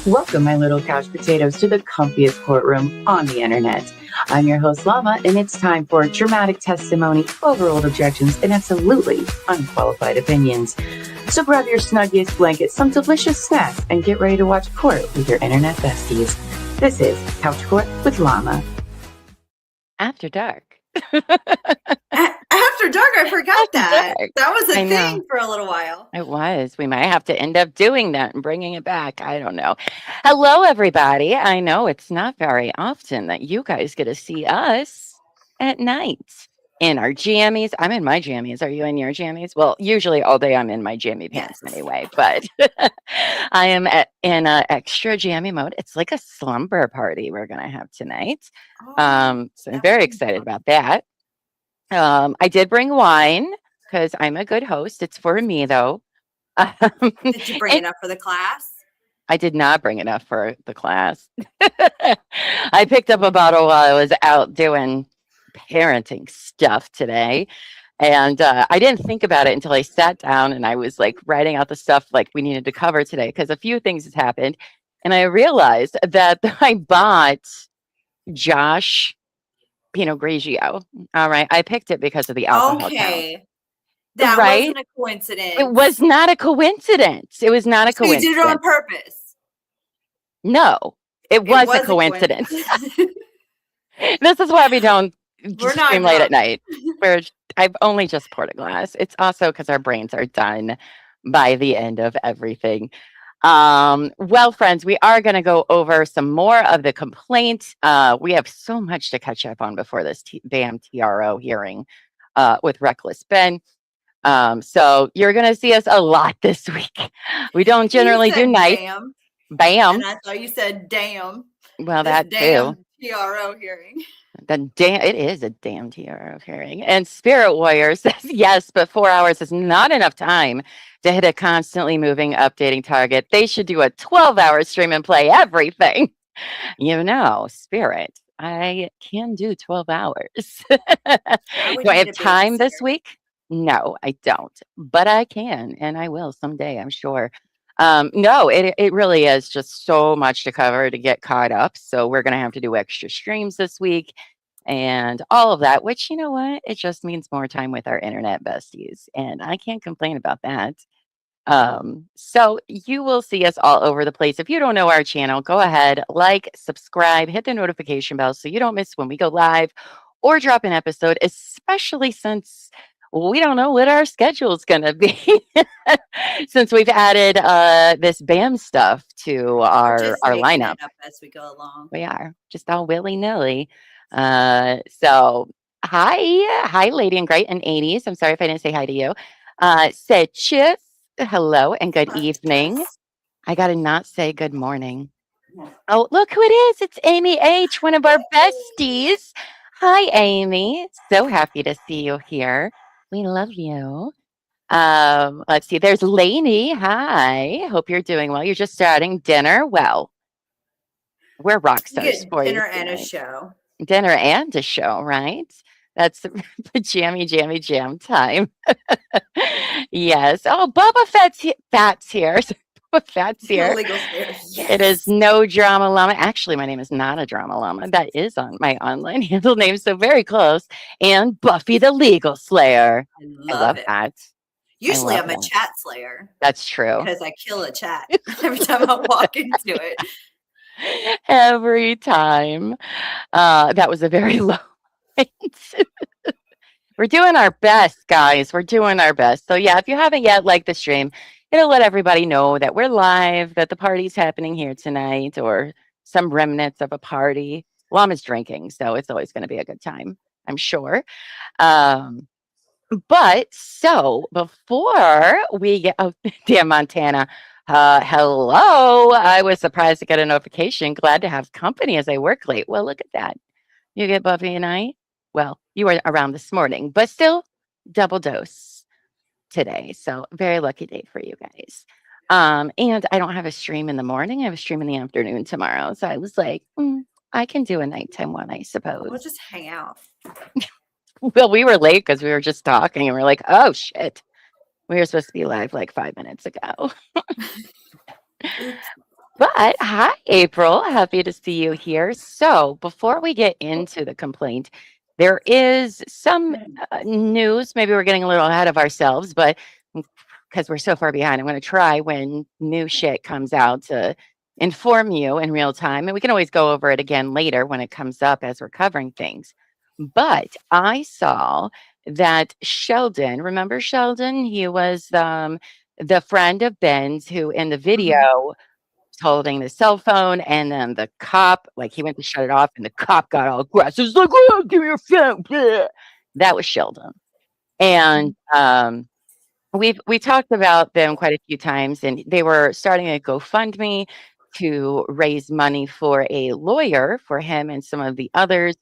Welcome, my little couch potatoes, to the comfiest courtroom on the internet. I'm your host, Llama, and it's time for dramatic testimony, overruled objections, and absolutely unqualified opinions. So grab your snuggiest blanket, some delicious snacks, and get ready to watch court with your internet besties. This is Couch Court with Llama. After dark. After dark, I forgot that. dark. That was a I know. thing for a little while. It was. We might have to end up doing that and bringing it back. I don't know. Hello, everybody. I know it's not very often that you guys get to see us at night in our jammies. I'm in my jammies. Are you in your jammies? Well, usually all day I'm in my jammy pants anyway, but I am in an extra jammy mode. It's like a slumber party we're going to have tonight. So I'm very excited about that. I did bring wine because I'm a good host. It's for me, though. Did you bring enough for the class? I did not bring enough for the class. I picked up a bottle while I was out doing parenting stuff today. And I didn't think about it until I sat down and I was like writing out the stuff like we needed to cover today because a few things has happened. And I realized that I bought Josh Pinot Grigio. All right. I picked it because of the alcohol count. That wasn't a coincidence. It was not a coincidence. It was not a coincidence. You did it on purpose. No, it was a coincidence. This is why we don't stream late at night. I've only just poured a glass. It's also because our brains are done by the end of everything. Well, friends, we are going to go over some more of the complaint. We have so much to catch up on before this damn TRO hearing with Reckless Ben. So you're going to see us a lot this week. We don't generally do nights. Bam. And I thought you said damn. Well, that too. TRO hearing. It is a damn TRO hearing. And Spirit Warrior says yes, but 4 hours is not enough time to hit a constantly moving, updating target. They should do a 12-hour stream and play everything. You know, Spirit, I can do 12 hours. Do I have time this week? No, I don't, but I can, and I will someday, I'm sure. No, it really is just so much to cover to get caught up. So we're going to have to do extra streams this week and all of that, which, you know what? It just means more time with our internet besties. And I can't complain about that. So you will see us all over the place. If you don't know our channel, go ahead, like, subscribe, hit the notification bell so you don't miss when we go live or drop an episode, especially since we don't know what our schedule is going to be since we've added this BAM stuff to our lineup. As we go along. We are just all willy-nilly. So hi, Lady in Great and 80s. I'm sorry if I didn't say hi to you. Said cheers, hello, and good evening. I got to not say good morning. Oh, look who it is. It's Amy H., one of our besties. Hi, Amy. So happy to see you here. We love you. Let's see. There's Lainey. Hi. Hope you're doing well. You're just starting dinner. Well, we're rock stars for you. Dinner and a show. Dinner and a show, right? That's the jammy jam time. Yes. Oh, Boba Fett's here. Boba Fett's here. Yes. It is no drama llama. Actually, my name is not a drama llama. That is on my online handle name, so very close. And Buffy the Legal Slayer. I love that. Usually I'm a chat slayer. That's true. Because I kill a chat every time I walk into it. Every time. That was a very low point. We're doing our best, guys. We're doing our best. So yeah, if you haven't yet liked the stream, it'll let everybody know that we're live, that the party's happening here tonight, or some remnants of a party. Llama's drinking, so it's always going to be a good time, I'm sure. But so before we get, oh, damn Montana, hello. I was surprised to get a notification. Glad to have company as I work late. Well, look at that. You get Buffy and I. Well, you were around this morning, but still double dose today. So very lucky day for you guys. And I don't have a stream in the morning. I have a stream in the afternoon tomorrow. So I was like, I can do a nighttime one, I suppose. We'll just hang out. Well, we were late because we were just talking and we're like, oh shit. We were supposed to be live like 5 minutes ago. But hi, April. Happy to see you here. So, before we get into the complaint, there is some news. Maybe we're getting a little ahead of ourselves, but because we're so far behind, I'm going to try when new shit comes out to inform you in real time. And we can always go over it again later when it comes up as we're covering things. But I saw that Sheldon, remember Sheldon? He was the friend of Ben's who in the Mhm. video holding the cell phone, and then the cop, like, he went to shut it off, and the cop got all aggressive. He's like, "Oh, give me your phone." Bleh. That was Sheldon. And we talked about them quite a few times, and they were starting a GoFundMe to raise money for a lawyer for him and some of the others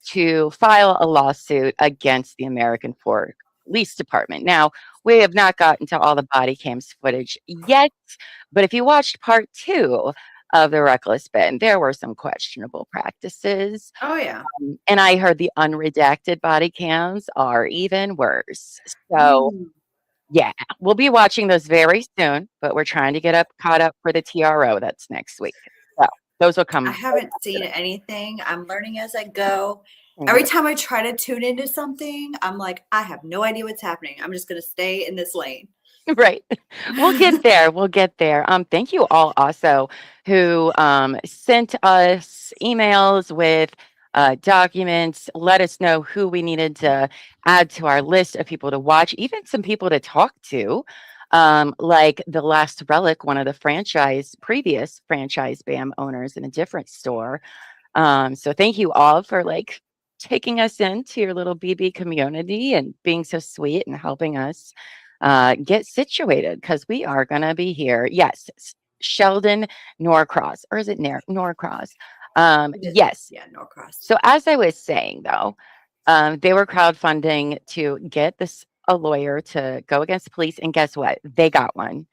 to file a lawsuit against the American Police Department. Now, we have not gotten to all the body cams footage yet, but if you watched part 2 of the Reckless Ben, there were some questionable practices. Oh yeah. And I heard the unredacted body cams are even worse. So, Mm. yeah, we'll be watching those very soon, but we're trying to get caught up for the TRO that's next week. So, those will I come. haven't seen anything. I'm learning as I go. Every Mhm. time I try to tune into something, I'm like, I have no idea what's happening. I'm just gonna stay in this lane. Right. We'll get there. We'll get there. Thank you all also who sent us emails with documents, let us know who we needed to add to our list of people to watch, even some people to talk to. Like the Last Relic, one of the previous franchise BAM owners in a different store. So thank you all for like taking us into your little BB community and being so sweet and helping us get situated because we are going to be here. Yes, Sheldon Norcross, or is it Norcross? It is, Yes. yeah, Norcross. So as I was saying though, they were crowdfunding to get a lawyer to go against police, and guess what? They got one.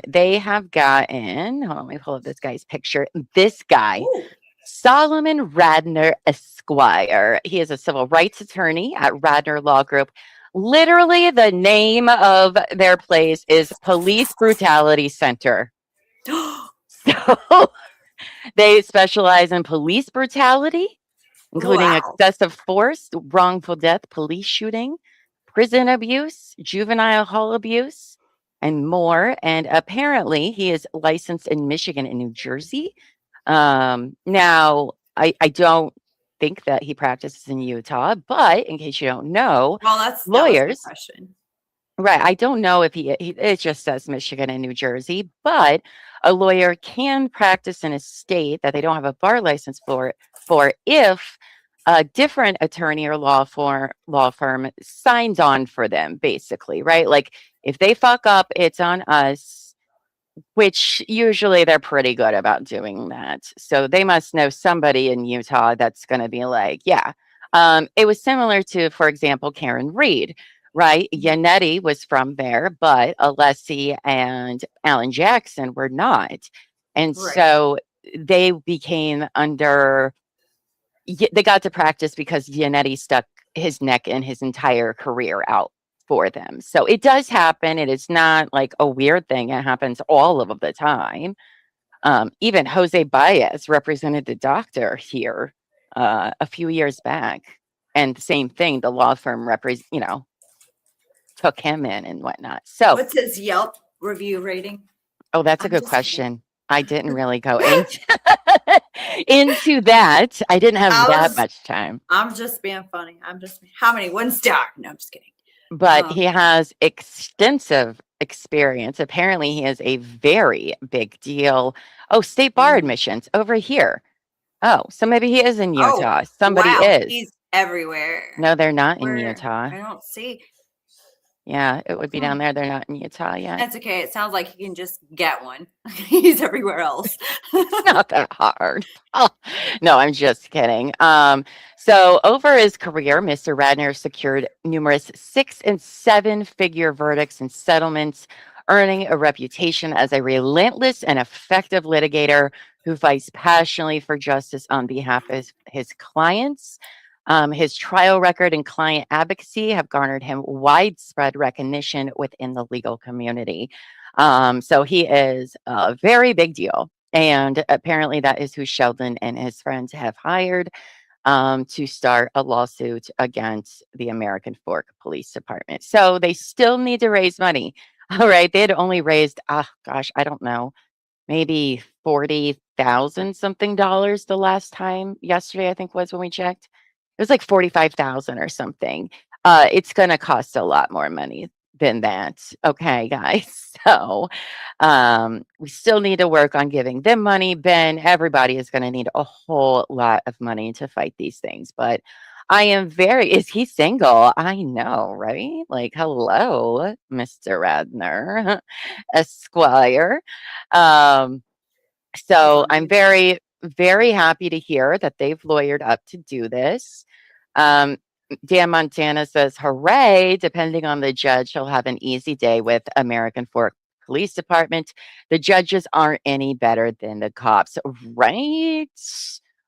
They have gotten, hold on, let me pull up this guy's picture. This guy, Ooh. Solomon Radner Esquire. He is a civil rights attorney at Radner Law Group. Literally, the name of their place is Police Brutality Center. So they specialize in police brutality, including Wow. excessive force, wrongful death, police shooting, prison abuse, juvenile hall abuse, and more. And apparently, he is licensed in Michigan and New Jersey. Now, I don't think that he practices in Utah, but in case you don't know, Well, that was my lawyers, question. right? I don't know if it just says Michigan and New Jersey, but a lawyer can practice in a state that they don't have a bar license for if a different attorney or law firm signs on for them, basically, right? Like if they fuck up, it's on us, which usually they're pretty good about doing that. So they must know somebody in Utah that's going to be like, yeah. It was similar to, for example, Karen Reed, right? Yannetti was from there, but Alessi and Alan Jackson were not. And Right. so they became they got to practice because Yannetti stuck his neck and his entire career out for them. So it does happen. It is not like a weird thing. It happens all of the time. Even Jose Baez represented the doctor here a few years back. And the same thing, the law firm took him in and whatnot. So, What's his Yelp review rating? oh, that's a I'm good just kidding. question. I didn't really go into that. I didn't have that much time. I'm just being funny. How many? 1 star. No, I'm just kidding. But he has extensive experience. Apparently, he is a very big deal. Oh, state bar admissions over here. Oh, so maybe he is in Oh, Utah. Somebody wow. is. He's everywhere. No, they're not in Where Utah. I don't see. Yeah, it would be down Hmm. there. They're not in Utah yet. That's okay. It sounds like he can just get one. He's everywhere else. It's not that hard. Oh, no, I'm just kidding. So over his career, Mr. Radner secured numerous 6 and 7-figure verdicts and settlements, earning a reputation as a relentless and effective litigator who fights passionately for justice on behalf of his clients. His trial record and client advocacy have garnered him widespread recognition within the legal community. So he is a very big deal. And apparently, that is who Sheldon and his friends have hired to start a lawsuit against the American Fork Police Department. So they still need to raise money. All right. They had only raised, gosh, I don't know, maybe 40,000 something dollars the last time yesterday, I think was when we checked. It was like 45,000 or something. It's going to cost a lot more money than that. Okay, guys. So we still need to work on giving them money. Ben, everybody is going to need a whole lot of money to fight these things. But I am is he single? I know, right? Like, hello, Mr. Radner, Esquire. Um, He's so on I'm mute. very, very happy to hear that they've lawyered up to do this. Um, Dan Montana says, hooray, depending on the judge, he'll have an easy day with American Fork Police Department. The judges aren't any better than the cops, right?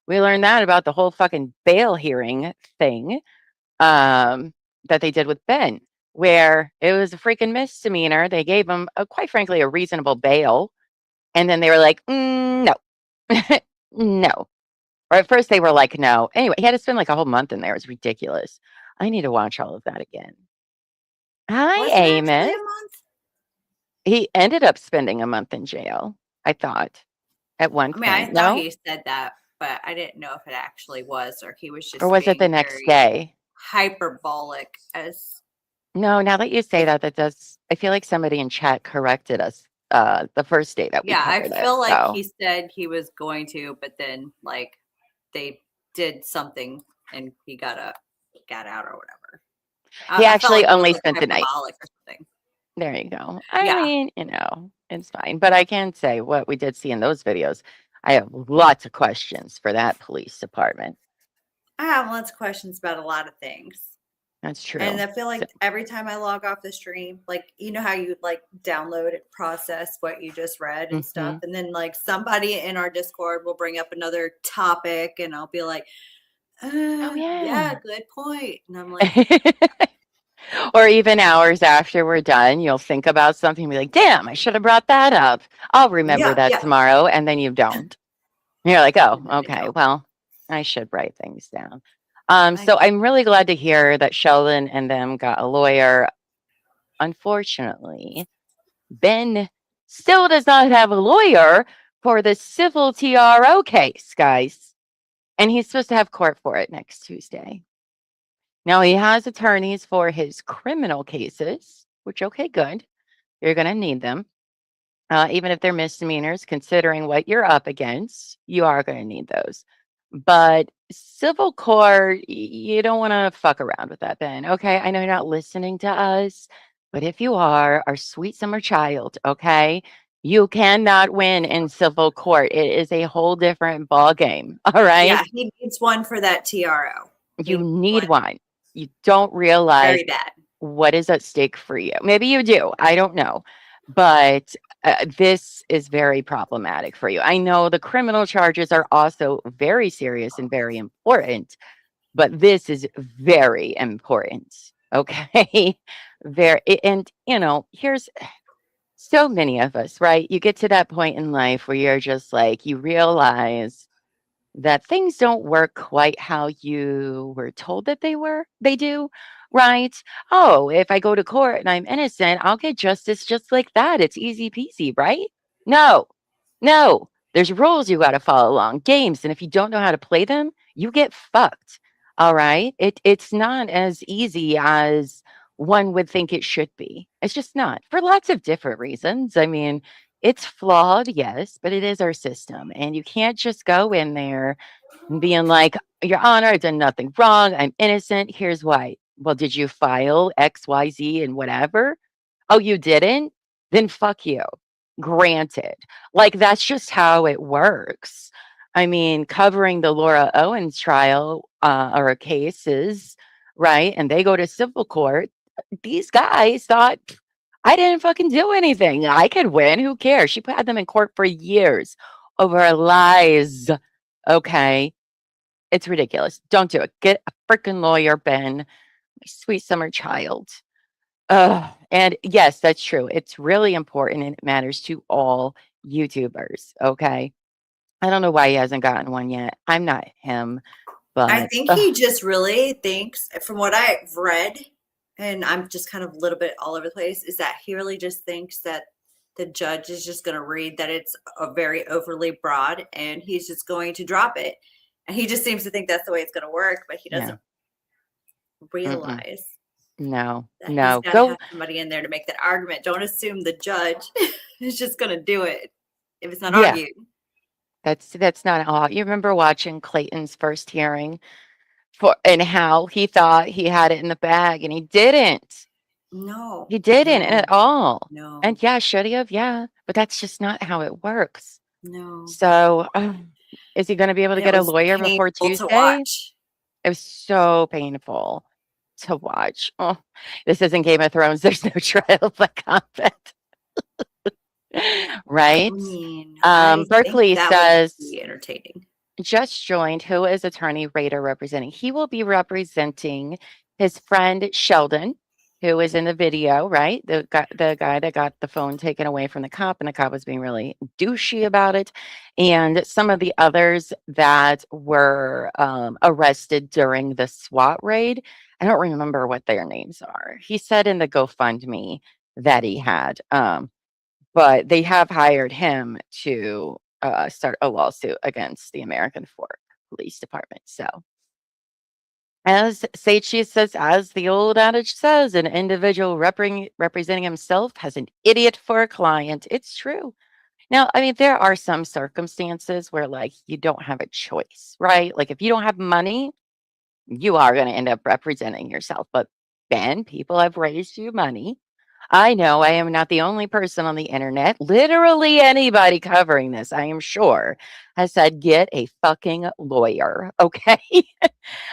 We learned that about the whole fucking bail hearing thing that they did with Ben, where it was a freaking misdemeanor. They gave him, quite frankly, a reasonable bail. And then they were like, no, no. Or at first they were like, no. Anyway, he had to spend like a whole month in there. It was ridiculous. I need to watch all of that again. Hi, Was it actually Amos. a month? He ended up spending a month in jail, I thought, at one I mean, I point. thought No? he said that, but I didn't know if it actually was or he was Or just was it the being next very day? hyperbolic as No, now that you say if that, that does, I feel like somebody in chat corrected us the first day that we yeah, I covered it. feel like So, he said he was going to, but then like they did something and he got out or whatever. he I felt actually like it was only like spent the night. hyperbolic or something. There you go. I Yeah. mean, it's fine. But I can say what we did see in those videos. I have lots of questions for that police department. I have lots of questions about a lot of things. That's And true. I feel like every time I log off the stream, like you know how you like download and process what you just read and stuff, and then like somebody in our Discord will bring up another topic, and I'll be like, Oh, yeah, yeah. good point. And I'm like, Or even hours after we're done, you'll think about something and be like, damn, I should have brought that up. I'll remember yeah, that yeah. tomorrow. And then you don't. You're like, oh, And then I okay. don't. Well, I should write things down. I So I'm really glad to hear that Sheldon and them got a lawyer. Unfortunately, Ben still does not have a lawyer for the civil TRO case, guys. And he's supposed to have court for it next Tuesday. Now, he has attorneys for his criminal cases, which, okay, good. You're going to need them. Even if they're misdemeanors, considering what you're up against, you are going to need those. But civil court, you don't want to fuck around with that, Ben. Okay. I know you're not listening to us, but if you are, our sweet summer child, okay, you cannot win in civil court. It is a whole different ball game. All right. yeah, he needs one for that TRO. He You needs need one one. You don't realize very bad. what is at stake for you. Maybe you do. I don't know. But this is very problematic for you. I know the criminal charges are also very serious and very important, but this is very important. Okay. Very, and here's so many of us, right? You get to that point in life where you're just like, you realize that things don't work quite how you were told that they do, right? Oh, if I go to court and I'm innocent, I'll get justice just like that. It's easy peasy, right? No, no. There's rules you got to follow along, games, and if you don't know how to play them, you get fucked. All right? It's not as easy as one would think it should be. It's just not for lots of different reasons. I mean, it's flawed, yes, but it is our system. And you can't just go in there and being like, Your Honor, I've done nothing wrong. I'm innocent. Here's why. Well, did you file X, Y, Z, and whatever? Oh, you didn't? Then fuck you. Granted. Like, that's just how it works. I mean, covering the Laura Owens trial or cases, right? And they go to civil court. These guys thought, I didn't fucking do anything. I could win. Who cares? She had them in court for years over lies. Okay. It's ridiculous. Don't do it. Get a freaking lawyer, Ben. My sweet summer child. And yes, that's true. It's really important and it matters to all YouTubers. Okay. I don't know why he hasn't gotten one yet. I'm not him, I but think he just really thinks, from what I've read, and I'm just kind of a little bit all over the place, is that he really just thinks that the judge is just going to read that it's a very overly broad and he's just going to drop it. And he just seems to think that's the way it's going to work, but he yeah, doesn't mm-mm, realize no, that he's no. got to Go. have somebody in there to make that argument. Don't assume the judge is just going to do it if it's not Yeah, argued. that's not all. You remember watching Clayton's first hearing for and how he thought he had it in the bag and he didn't. No, He didn't no, at all. no, And yeah, should he have? Yeah, but that's just not how it works. no. So, is he going to be able to And it get a was lawyer before painful to Tuesday? watch. It was so painful to watch. Oh, this isn't Game of Thrones. There's no trial by combat, I right? mean, I think Berkeley that would says be entertaining. just joined. Who is attorney Rader representing? He will be representing his friend Sheldon, who is in the video, right? The guy that got the phone taken away from the cop, and the cop was being really douchey about it, and some of the others that were arrested during the SWAT raid. I don't remember what their names are. He said in the GoFundMe that he had. But they have hired him to start a lawsuit against the American Fork Police Department. So, as Seichi says, as the old adage says, an individual representing himself has an idiot for a client. It's true. Now, I mean, there are some circumstances where, like, you don't have a choice, right? Like, if you don't have money, you are going to end up representing yourself. But Ben, people have raised you money. I know I am not the only person on the internet. Literally anybody covering this, I am sure, has said, get a fucking lawyer. Okay.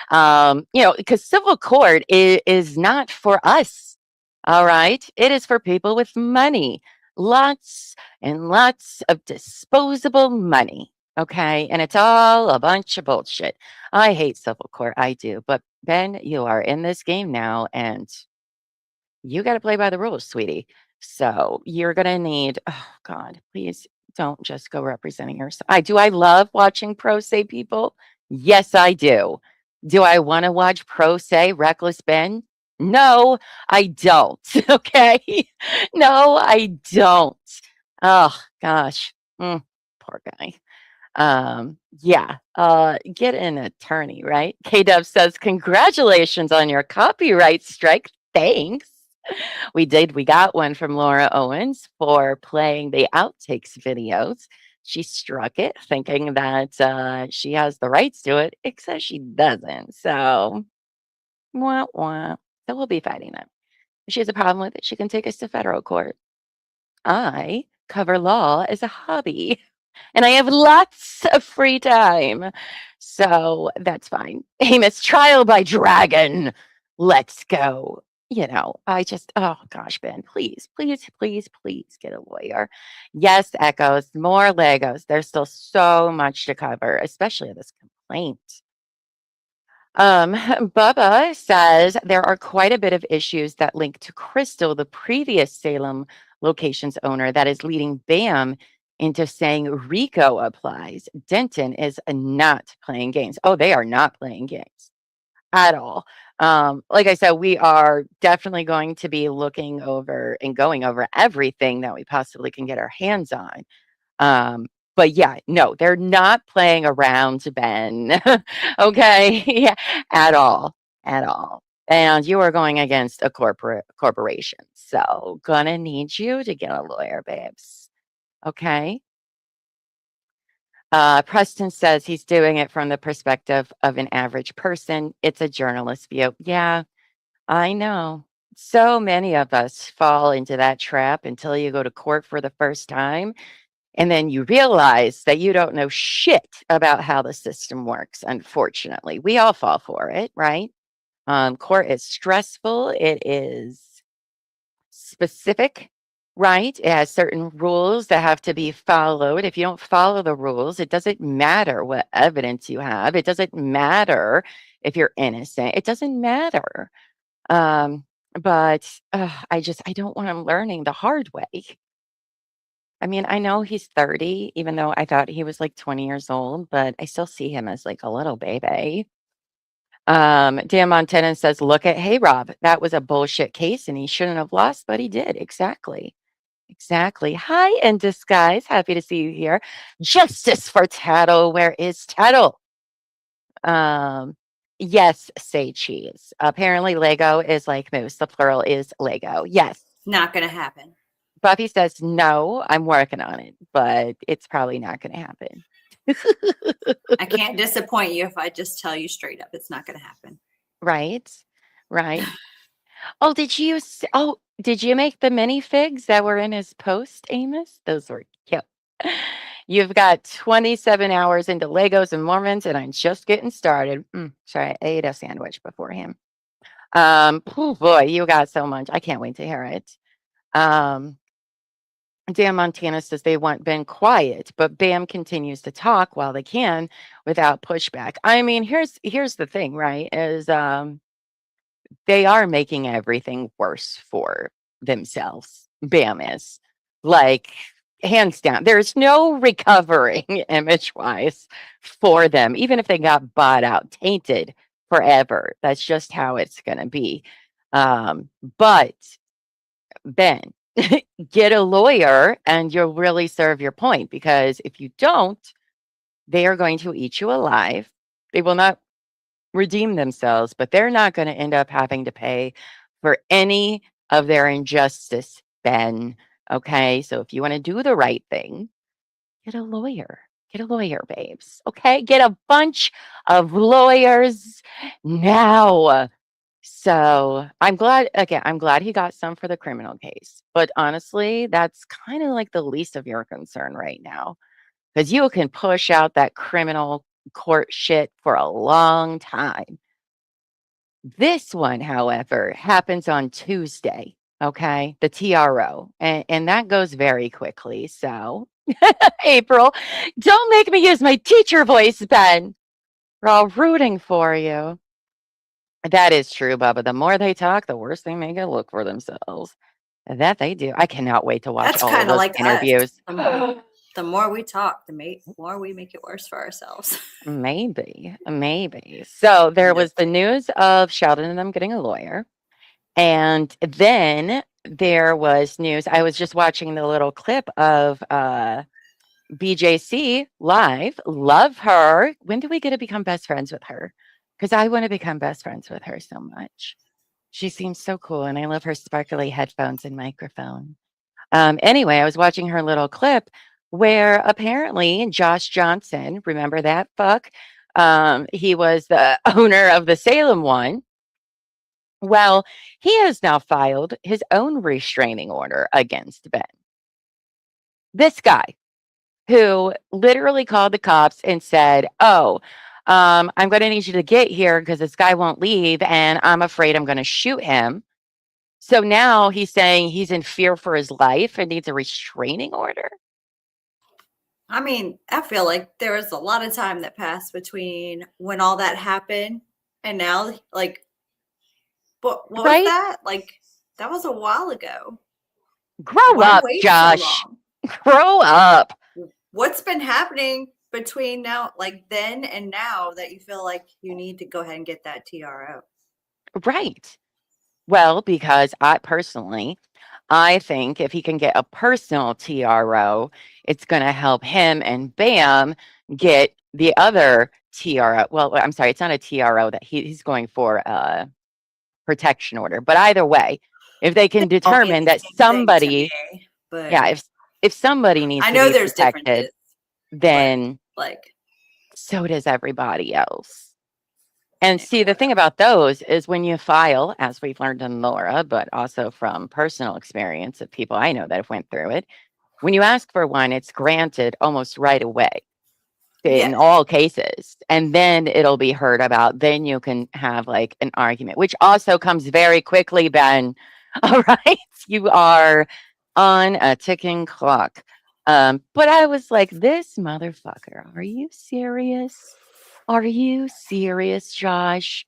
Because civil court is not for us. All right. It is for people with money, lots and lots of disposable money. Okay. And it's all a bunch of bullshit. I hate civil court. I do. But Ben, you are in this game now and you got to play by the rules, sweetie. So you're going to need, oh God, please don't just go representing yourself. I love watching pro se people. Yes, I do. Do I want to watch pro se reckless Ben? No, I don't. Okay. No, I don't. Oh gosh. Poor guy. Yeah, get an attorney, right? KW says, congratulations on your copyright strike. Thanks. We got one from Laura Owens for playing the outtakes videos. She struck it thinking that she has the rights to it, except she doesn't. So, wah, wah. So we'll be fighting them. If she has a problem with it, she can take us to federal court. I cover law as a hobby and I have lots of free time. So that's fine. Amos, trial by dragon. Let's go. Oh gosh, Ben, please, please, please, please get a lawyer. Yes, Echoes, more Legos. There's still so much to cover, especially this complaint. Bubba says there are quite a bit of issues that link to Crystal, the previous Salem location's owner, that is leading BAM into saying RICO applies. Denton is not playing games. Oh, they are not playing games at all. Like I said, we are definitely going to be looking over and going over everything that we possibly can get our hands on. Um, but yeah, no, they're not playing around, Ben. Okay, yeah, at all, at all. And you are going against a corporation, so gonna need you to get a lawyer, babes. Okay. Preston says he's doing it from the perspective of an average person. It's a journalist view. Yeah, I know. So many of us fall into that trap until you go to court for the first time and then you realize that you don't know shit about how the system works, unfortunately. We all fall for it, right? Court is stressful. It is specific, right? It has certain rules that have to be followed. If you don't follow the rules, it doesn't matter what evidence you have. It doesn't matter if you're innocent. It doesn't matter. Um, But I don't want him learning the hard way. I mean, I know he's 30, even though I thought he was like 20 years old, but I still see him as like a little baby. Dan Montana says, look at Hey Rob. That was a bullshit case and he shouldn't have lost, but he did. Exactly. Exactly. Hi, in disguise. Happy to see you here. Justice for Tattle. Where is Tattle? Yes, say cheese. Apparently, Lego is like moose. The plural is Lego. Yes. Not going to happen. Buffy says, no, I'm working on it, but it's probably not going to happen. I can't disappoint you if I just tell you straight up it's not going to happen. Right. Right. Oh, did you make the minifigs that were in his post, Amos? Those were cute. You've got 27 hours into Legos and Mormons, and I'm just getting started. Sorry, I ate a sandwich before him. Oh boy, you got so much. I can't wait to hear it. Dan Montana says they want Ben quiet, but Bam continues to talk while they can without pushback. I mean, here's the thing, right? Is they are making everything worse for themselves. Bam is like hands down. There's no recovering image wise for them, even if they got bought out, tainted forever. That's just how it's going to be. But Ben, get a lawyer and you'll really serve your point, because if you don't, they are going to eat you alive. They will not redeem themselves, but they're not going to end up having to pay for any of their injustice, Ben. Okay. So if you want to do the right thing, get a lawyer. Get a lawyer, babes. Okay. Get a bunch of lawyers now. So I'm glad he got some for the criminal case. But honestly, that's kind of like the least of your concern right now, because you can push out that criminal court shit for a long time. This one, however, happens on Tuesday, okay? The TRO, and that goes very quickly. So, April, don't make me use my teacher voice, Ben. We're all rooting for you. That is true, Bubba. The more they talk, the worse they make it look for themselves. That they do. I cannot wait to watch That's all of kind of those like interviews. The more we talk, the more we make it worse for ourselves. Maybe. So there was the news of Sheldon and them getting a lawyer. And then there was news. I was just watching the little clip of BJC live. Love her. When do we get to become best friends with her? Because I want to become best friends with her so much. She seems so cool, and I love her sparkly headphones and microphone. Anyway, I was watching her little clip where apparently Josh Johnson, remember that fuck? He was the owner of the Salem one. Well, he has now filed his own restraining order against Ben. This guy who literally called the cops and said, oh, I'm going to need you to get here because this guy won't leave and I'm afraid I'm going to shoot him. So now he's saying he's in fear for his life and needs a restraining order. I mean, I feel like there was a lot of time that passed between when all that happened and now. Like, what was that? Like, that was a while ago. Grow up, Josh. Grow up. What's been happening between now, like then and now, that you feel like you need to go ahead and get that TRO? Right. Well, because I think if he can get a personal TRO, it's going to help him and Bam get the other TRO. Well, I'm sorry, it's not a TRO that he's going for a protection order. But either way, if they can determine that somebody, if somebody needs to be protected, then like so does everybody else. And see, the thing about those is when you file, as we've learned in Laura, but also from personal experience of people I know that have went through it, when you ask for one, it's granted almost right away in all cases. And then it'll be heard about. Then you can have like an argument, which also comes very quickly, Ben. All right. You are on a ticking clock. But I was like, this motherfucker, are you serious? Are you serious, Josh?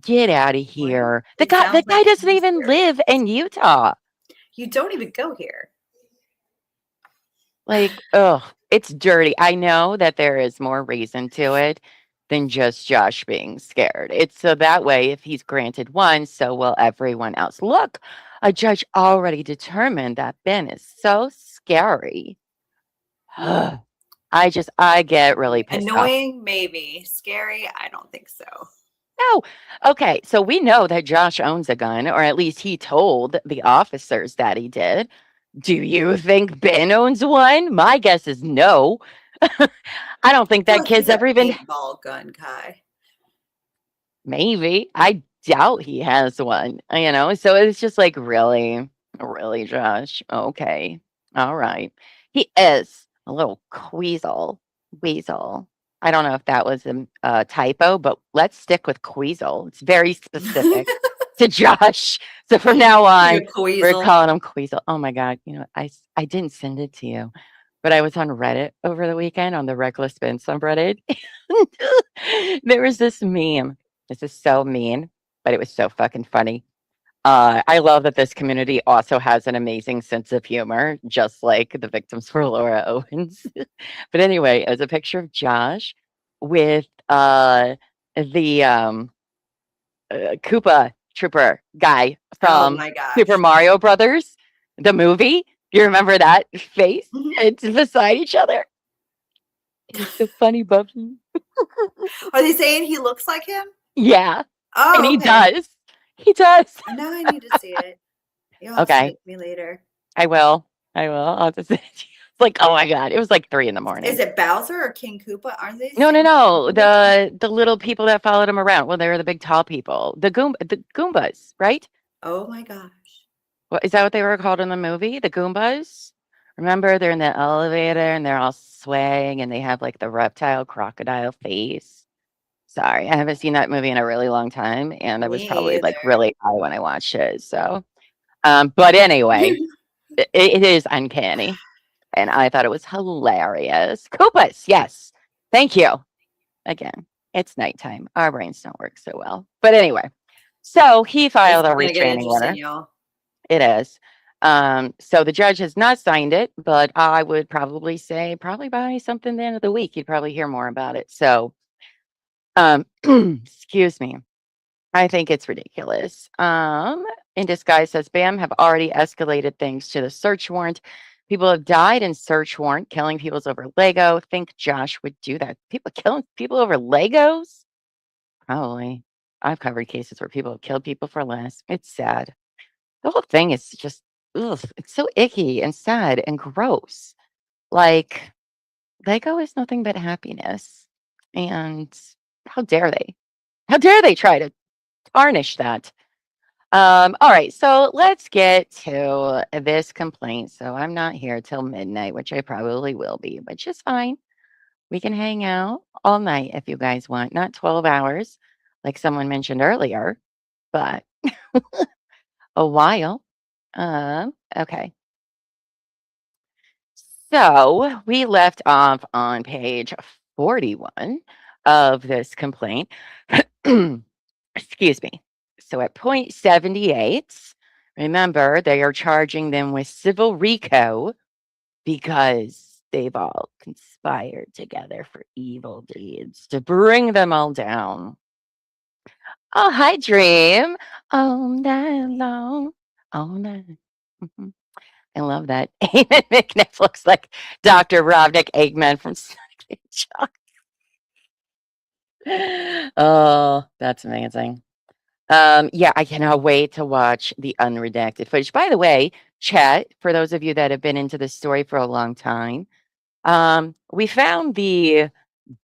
Get out of Well, here. it The sounds guy like doesn't he's even here. live in Utah. You don't even go here. Like, ugh, it's dirty. I know that there is more reason to it than just Josh being scared. It's so that way, if he's granted one, so will everyone else. Look, a judge already determined that Ben is so scary. I get really pissed off. Annoying, maybe. Scary, I don't think so. No. Okay, so we know that Josh owns a gun, or at least he told the officers that he did. Do you think Ben owns one? My guess is no. I don't think I feel that like kid's he's a ever even. paintball gun guy. Maybe. I doubt he has one, So it's just like, really? Really, Josh? Okay. All right. He is a little queasel. Weasel. I don't know if that was a typo, but let's stick with queasel. It's very specific to Josh. So from now You on, we're queasel. calling him queasel. Oh my God. I didn't send it to you, but I was on Reddit over the weekend on the Reckless Spin subreddit. There was this meme. This is so mean, but it was so fucking funny. I love that this community also has an amazing sense of humor, just like the victims for Laura Owens. But anyway, it was a picture of Josh with the Koopa Trooper guy Oh from my Super gosh. Mario Brothers, the movie. You remember that face? Mhm. It's beside each other. It's so funny, Buffy. Are they saying he looks like him? Yeah, and Oh, he okay. does. He does. Now I need to see it. You'll have to send Okay, it to me later. I will. I will. I'll just send it to you. It's like, oh my God. It was like 3 in the Is morning. it Bowser or King Koopa? Aren't they the No, no, same no. people? The little people that followed him around. Well, they were the big tall people. The Goombas, right? Oh my gosh. What is that what they were called in the movie? The Goombas? Remember they're in the elevator and they're all swaying and they have like the reptile crocodile face. Sorry, I haven't seen that movie in a really long time, and I was Me probably like either. really high when I watched it. So, but anyway, it is uncanny. And I thought it was hilarious. Koopas, yes. Thank you. Again, it's nighttime. Our brains don't work so well. But anyway, so he This filed is a gonna get restraining interesting, order. y'all. It is. So the judge has not signed it, but I would probably say probably by something the end of the week, you'd probably hear more about it. So, excuse me. I think it's ridiculous. In disguise says BAM have already escalated things to the search warrant. People have died in search warrant, killing people over Lego. Think Josh would do that. People killing people over Legos? Probably. I've covered cases where people have killed people for less. It's sad. The whole thing is just, ugh, it's so icky and sad and gross. Like, Lego is nothing but happiness. And how dare they? How dare they try to tarnish that? All right, so let's get to this complaint. So I'm not here till midnight, which I probably will be, which is fine. We can hang out all night if you guys want, not 12 hours, like someone mentioned earlier, but a while. Okay. So we left off on page 41 of this complaint. Excuse me. So at point 78, remember they are charging them with civil RICO because they've all conspired together for evil deeds to bring them all down. Oh, hi, Dream. All night long. All night. Mhm. I love that. Eamon McNiff looks like Dr. Robnik Eggman from Sonic the Hedgehog. Oh, that's amazing. Yeah, I cannot wait to watch the unredacted footage. By the way, chat, for those of you that have been into this story for a long time, we found the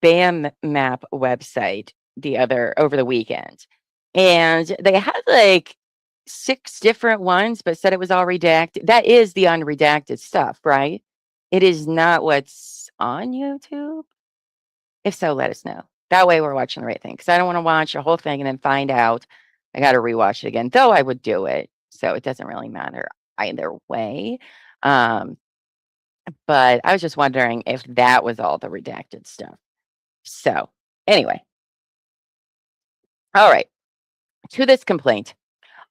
BAM map website over the weekend. And they had like 6 different ones, but said it was all redacted. That is the unredacted stuff, right? It is not what's on YouTube. If so, let us know. That way we're watching the right thing. Because I don't want to watch a whole thing and then find out I got to rewatch it again. Though I would do it. So it doesn't really matter either way. Um, but I was just wondering if that was all the redacted stuff. So anyway. All right. to this complaint.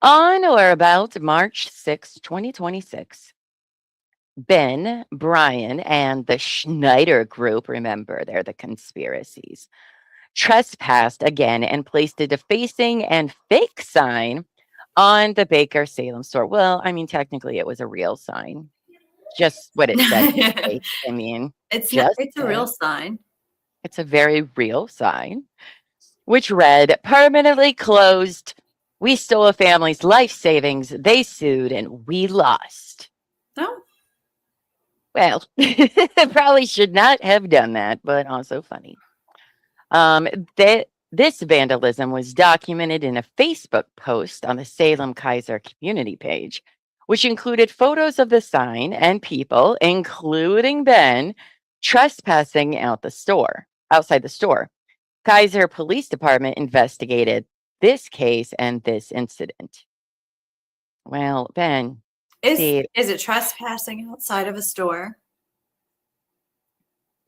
On or about March 6, 2026, Ben, Brian, and the Schneider group, remember, they're the conspiracies, trespassed again and placed a defacing and fake sign on the Baker Salem store. Well, I mean, technically it was a real sign. Just what it said was fake. I mean, It's not. just It's a real sign. it's a very real sign, which read, permanently closed. We stole a family's life savings. They sued and we lost. No. Well, probably should not have done that, but also funny. This vandalism was documented in a Facebook post on the Salem Kaiser community page, which included photos of the sign and people, including Ben, trespassing outside the store. Kaiser Police Department investigated this case and this incident. Well, Ben, Is it trespassing outside of a store?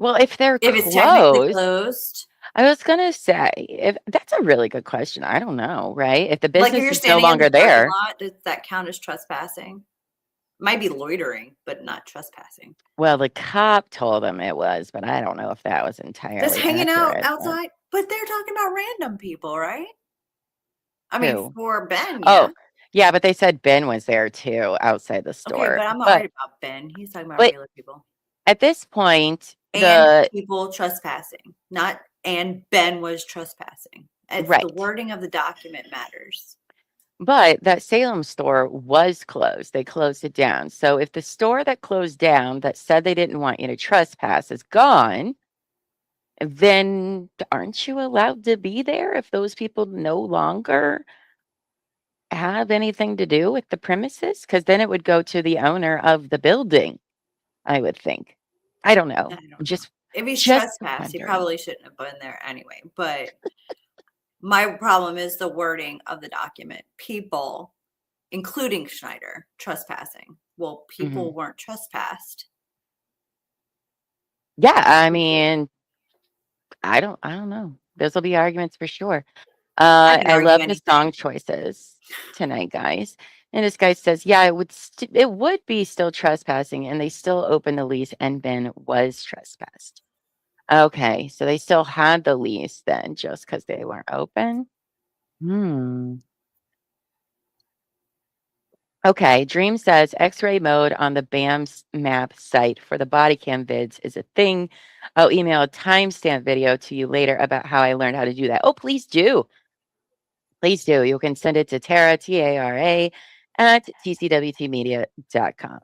well, if they're If it's technically closed, closed, I was gonna say, if that's a really good question. I don't know, right? If the like if business you're is no standing in longer the parking there, lot, does that count as trespassing? Might be loitering, but not trespassing. well, the cop told him it was, but I don't know if that was Just entirely hanging out accurate. But outside, but they're talking about random people, right? I mean, who? for Ben, yeah. Oh, yeah, but they said Ben was there too outside the Okay, store. but I'm not But worried about Ben. He's talking about but regular people at this point, and people trespassing, not and Ben was trespassing. It's right. the wording of the document matters. But that Salem store was closed. They closed it down. So if the store that closed down that said they didn't want you to trespass is gone, then aren't you allowed to be there if those people no longer have anything to do with the premises? Because then it would go to the owner of the building, I would think. I don't know. I don't know. Just If he's just trespassed, he wondering. probably shouldn't have been there anyway. But my problem is the wording of the document. People, including Schneider, trespassing. Well, people weren't trespassed. Yeah, I mean, I don't know. Those will be arguments for sure. I argue love the anything. song choices tonight, guys. And this guy says, yeah, it would be still trespassing, and they still opened the lease, and Ben was trespassed. Okay, so they still had the lease then, just because they weren't open. Okay, Dream says X-ray mode on the BAM's map site for the body cam vids is a thing. I'll email a timestamp video to you later about how I learned how to do that. Oh, please do. Please do. You can send it to Tara, Tara, at tcwtmedia.com.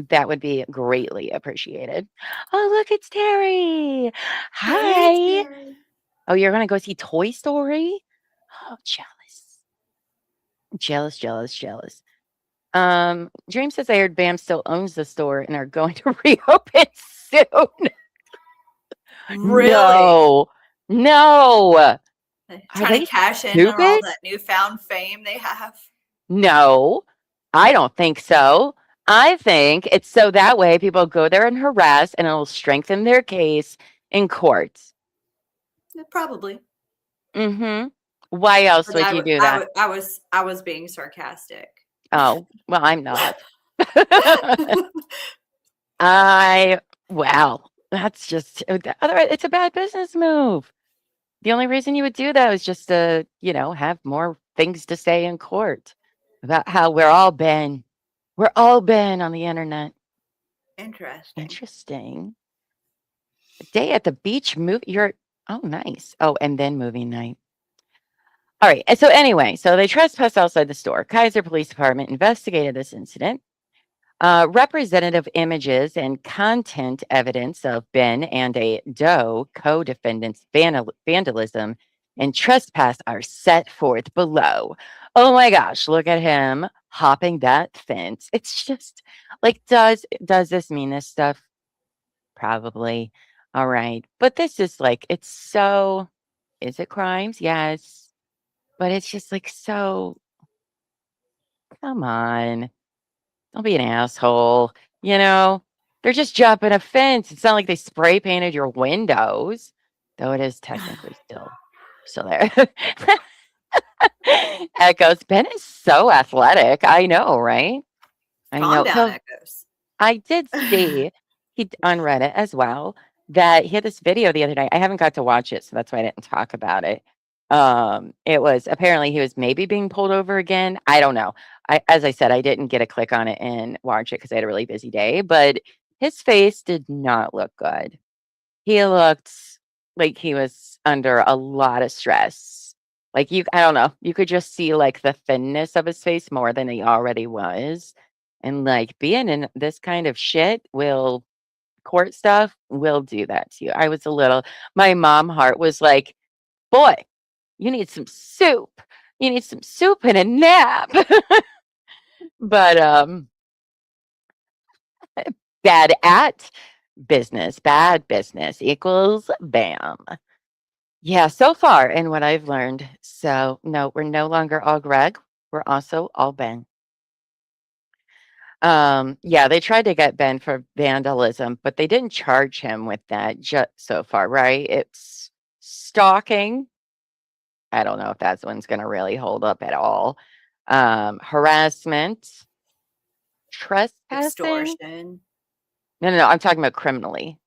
That would be greatly appreciated. Oh, look, it's Terry. Hi. Hey, Terry. Oh, you're going to go see Toy Story? Oh, jealous. Jealous. Dream says I heard BAM still owns the store and are going to reopen soon. Really? No. Trying to cash in on all stupid? that newfound fame they have. No, I don't think so. I think it's so that way people go there and harass and it'll strengthen their case in court. Yeah, probably. Why else But would you do that? I was being sarcastic. Oh, well, I'm not. Wow, that's just, otherwise, it's a bad business move. The only reason you would do that is just to, have more things to say in court about how we're all been on the internet. Interesting. Day at the beach movie. Oh, nice. Oh, and then movie night. All right. So anyway, so they trespassed outside the store. Kaiser Police Department investigated this incident. Representative images and content evidence of Ben and a Doe co-defendants' vandalism and trespass are set forth below. Oh my gosh, look at him hopping that fence. It's just like, does this mean this stuff? Probably. All right. But this is like, it's so, is it crimes? Yes. But it's just like, so, come on. Don't be an asshole. They're just jumping a fence. It's not like they spray painted your windows, though it is technically still there. Echoes. Ben is so athletic. I know, right? I Calm know. down, So Echoes. I did see on Reddit as well that he had this video the other night. I haven't got to watch it, so that's why I didn't talk about it. It was apparently he was maybe being pulled over again. I don't know. As I said, I didn't get a click on it and watch it because I had a really busy day, but his face did not look good. He looked like he was under a lot of stress. Like I don't know, you could just see like the thinness of his face more than he already was. And like being in this kind of shit court stuff will do that to you. My mom heart was like, boy, you need some soup. You need some soup and a nap. But bad business equals bam. Yeah, so far in what I've learned. So no, we're no longer all Greg. We're also all Ben. Yeah, they tried to get Ben for vandalism, but they didn't charge him with that just so far, right? It's stalking. I don't know if that one's going to really hold up at all. Harassment, trespassing. Extortion. No, I'm talking about criminally.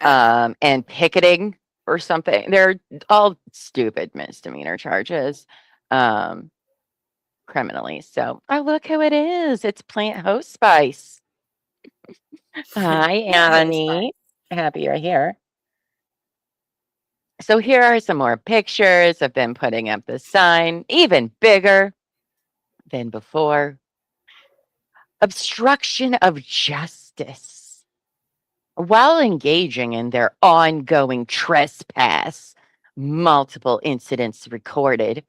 Oh. And picketing or something. They're all stupid misdemeanor charges. Criminally. So, oh, look who it is. It's Plant Host Spice. Hi, Annie. Happy you're here. So here are some more pictures of them putting up the sign, even bigger than before. Obstruction of justice. While engaging in their ongoing trespass, multiple incidents recorded,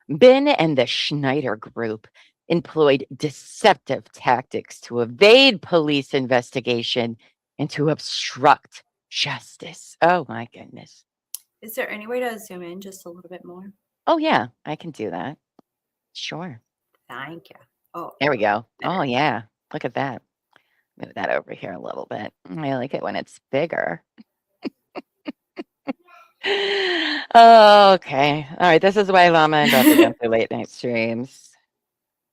Ben and the Schneider Group employed deceptive tactics to evade police investigation and to obstruct justice. Oh my goodness. Is there any way to zoom in just a little bit more? Oh yeah, I can do that. Sure. Thank you. Oh, There we go. better. Oh yeah. Look at that. Move that over here a little bit. I like it when it's bigger. Okay. All right. This is why Llama and Beth are going through late night streams.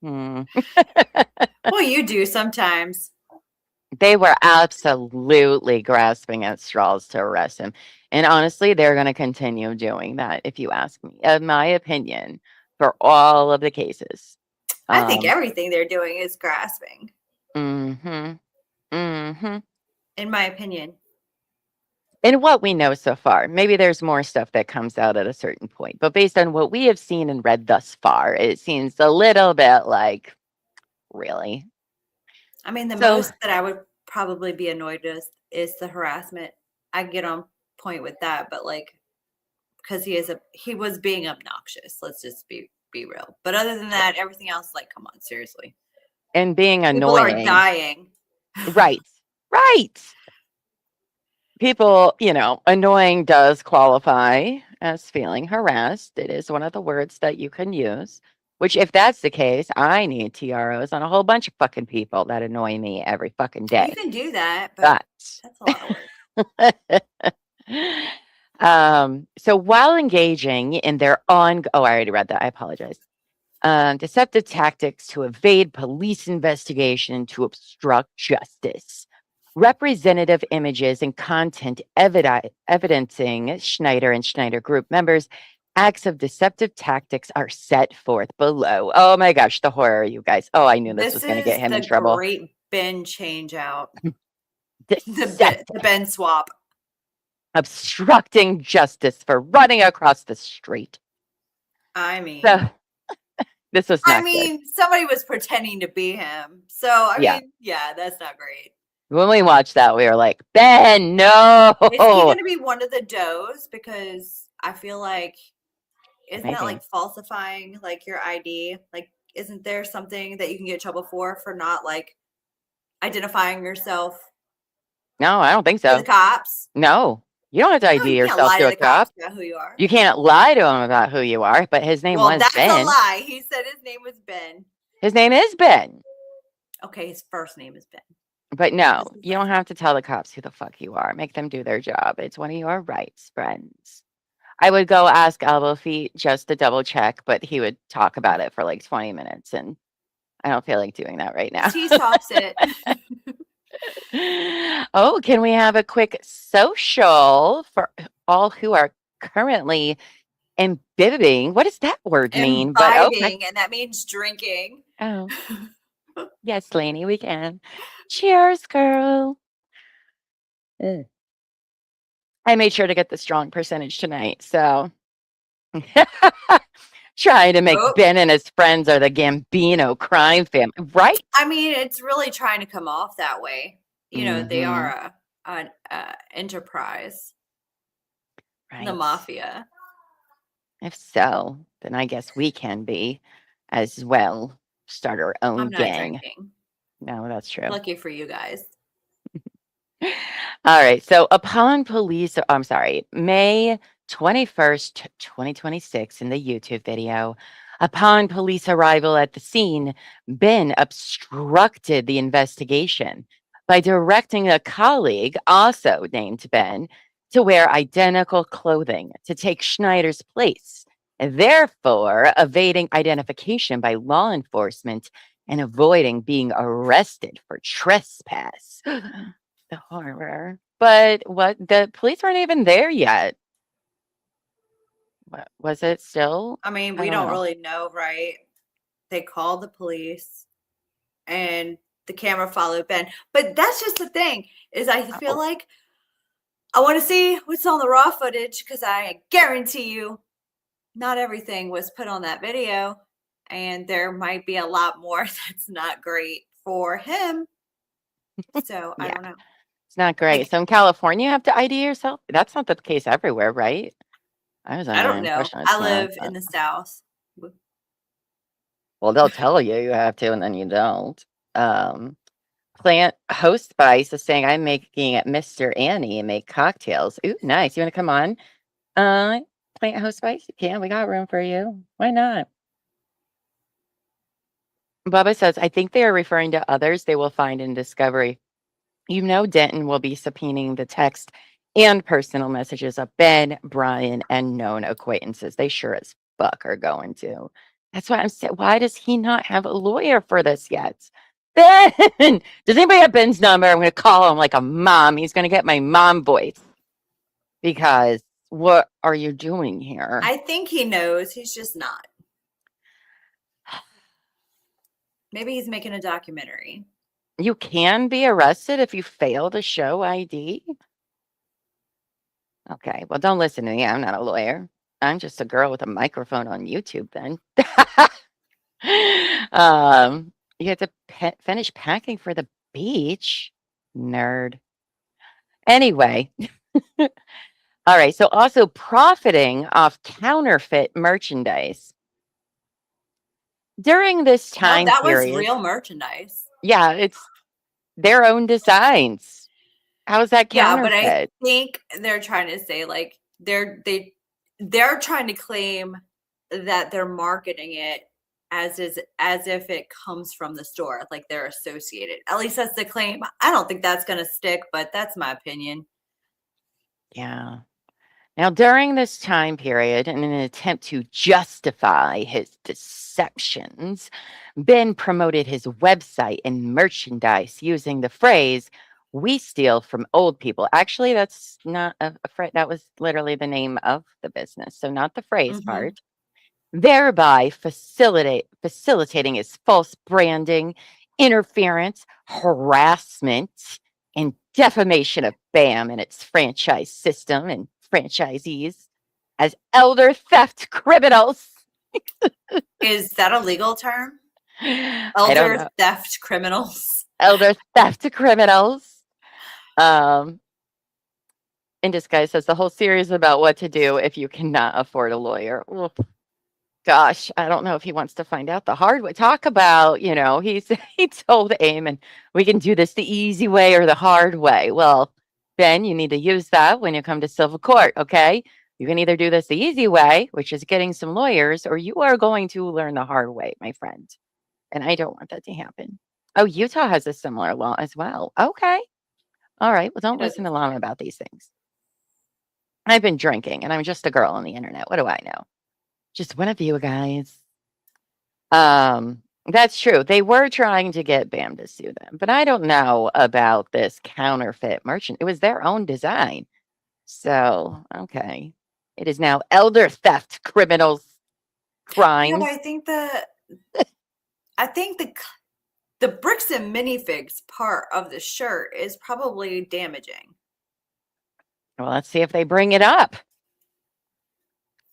Well, you do sometimes. They were absolutely grasping at straws to arrest him. And honestly, they're going to continue doing that, if you ask me. In my opinion, for all of the cases. I think everything they're doing is grasping. Mm-hmm. Mm-hmm. In my opinion. In what we know so far, maybe there's more stuff that comes out at a certain point. But based on what we have seen and read thus far, it seems a little bit like, really? I mean, the most that I would probably be annoyed with is the harassment. I get on point with that, but like, because he was being obnoxious. Let's just be real. But other than that, everything else, like, come on, seriously. And being People annoying. are dying. Right. People, annoying does qualify as feeling harassed. It is one of the words that you can use, which if that's the case, I need TROs on a whole bunch of fucking people that annoy me every fucking day. You can do that, but that's a lot of work. So while engaging in their I already read that. I apologize. Deceptive tactics to evade police investigation to obstruct justice. Representative images and content evidencing Schneider and Schneider Group members' acts of deceptive tactics are set forth below. Oh my gosh, the horror, you guys. Oh, I knew this was going to get him in trouble. This is the great Ben change out. the Ben swap. Obstructing justice for running across the street. I mean... this was not good. Somebody was pretending to be him. So, I mean, that's not great. When we watched that, we were like, Ben, no. Is he going to be one of the does? Because I feel like, isn't that like falsifying like your ID? Like, isn't there something that you can get in trouble for not like identifying yourself? No, I don't think so. To the cops? No. You don't have to ID yourself to a cop. About who you are. You can't lie to him about who you are, but his name was Ben. That's a lie. He said his name was Ben. His name is Ben. Okay, his first name is Ben. But no, you don't have to tell the cops who the fuck you are. Make them do their job. It's one of your rights, friends. I would go ask Elbow Feet just to double check, but he would talk about it for like 20 minutes, and I don't feel like doing that right now. He stops it. Oh, can we have a quick social for all who are currently imbibing? What does that word mean? But okay. Imbibing, and that means drinking. Oh, yes, Lainey, we can. Cheers, girl. Ugh. I made sure to get the strong percentage tonight, so trying to make Oh. Ben and his friends are the Gambino crime family, right? I mean, it's really trying to come off that way. You know, they Mhm. are an enterprise, the Right. mafia. If so, then I guess we can be as well. Start our own I'm not gang. drinking. No, that's true. Lucky for you guys. All right. So upon police, I'm sorry, May 21st, 2026, in the YouTube video, upon police arrival at the scene, Ben obstructed the investigation by directing a colleague, also named Ben, to wear identical clothing to take Schneider's place, therefore evading identification by law enforcement and avoiding being arrested for trespass. The horror. But what the police weren't even there yet. What was it still? I mean, I we don't don't know. really know, right? They called the police and the camera followed Ben. But that's just the thing, is I feel like I want to see what's on the raw footage, because I guarantee you not everything was put on that video. And there might be a lot more that's not great for him. So I Yeah. don't know. It's not great. Like, So in California, you have to ID yourself. That's not the case everywhere, right? I was I under the don't know. impression it's I live not. in the South. Well, they'll tell you you have to, and then you don't. Plant Host Spice is saying I'm making it Mr. Annie and make cocktails. Ooh, nice. You want to come on? Plant Host Spice? You can. We got room for you. Why not? Bubba says, I think they are referring to others they will find in Discovery. You know, Denton will be subpoenaing the text and personal messages of Ben, Brian, and known acquaintances. They sure as fuck are going to. That's why I'm saying, why does he not have a lawyer for this yet? Ben! Does anybody have Ben's number? I'm going to call him like a mom. He's going to get my mom voice. Because what are you doing here? I think he knows. He's just not. Maybe he's making a documentary. You can be arrested if you fail to show ID. Okay, well, don't listen to me. I'm not a lawyer. I'm just a girl with a microphone on YouTube then. You have to finish packing for the beach. Nerd. Anyway. All right, so also profiting off counterfeit merchandise. During this No, time that was period, real merchandise. yeah, it's their own designs. How is that Yeah, but I counterfeit? think they're trying to say, like, they're trying to claim that they're marketing it as if it comes from the store, like they're associated. At least that's the claim. I don't think that's going to stick, but that's my opinion. Yeah. Now, during this time period, in an attempt to justify his deceptions, Ben promoted his website and merchandise using the phrase, we steal from old people. Actually, that's not a phrase. That was literally the name of the business. So not the phrase part. Thereby facilitating his false branding, interference, harassment, and defamation of BAM and its franchise system and franchisees as elder theft criminals. Is that a legal term? I don't know. Elder theft criminals. Elder theft criminals. In disguise says the whole series about what to do if you cannot afford a lawyer. Oof. Gosh, I don't know if he wants to find out the hard way. Talk about, he told Eamon, we can do this the easy way or the hard way. Well, Ben, you need to use that when you come to civil court, okay? You can either do this the easy way, which is getting some lawyers, or you are going to learn the hard way, my friend. And I don't want that to happen. Oh, Utah has a similar law as well. Okay. All right. Well, don't listen to Llama about these things. I've been drinking and I'm just a girl on the internet. What do I know? Just one of you guys. That's true. They were trying to get BAM to sue them, but I don't know about this counterfeit merchant. It was their own design. So, okay. It is now elder theft, criminals, Yeah, crimes. but I think the bricks and minifigs part of the shirt is probably damaging. Well, let's see if they bring it up.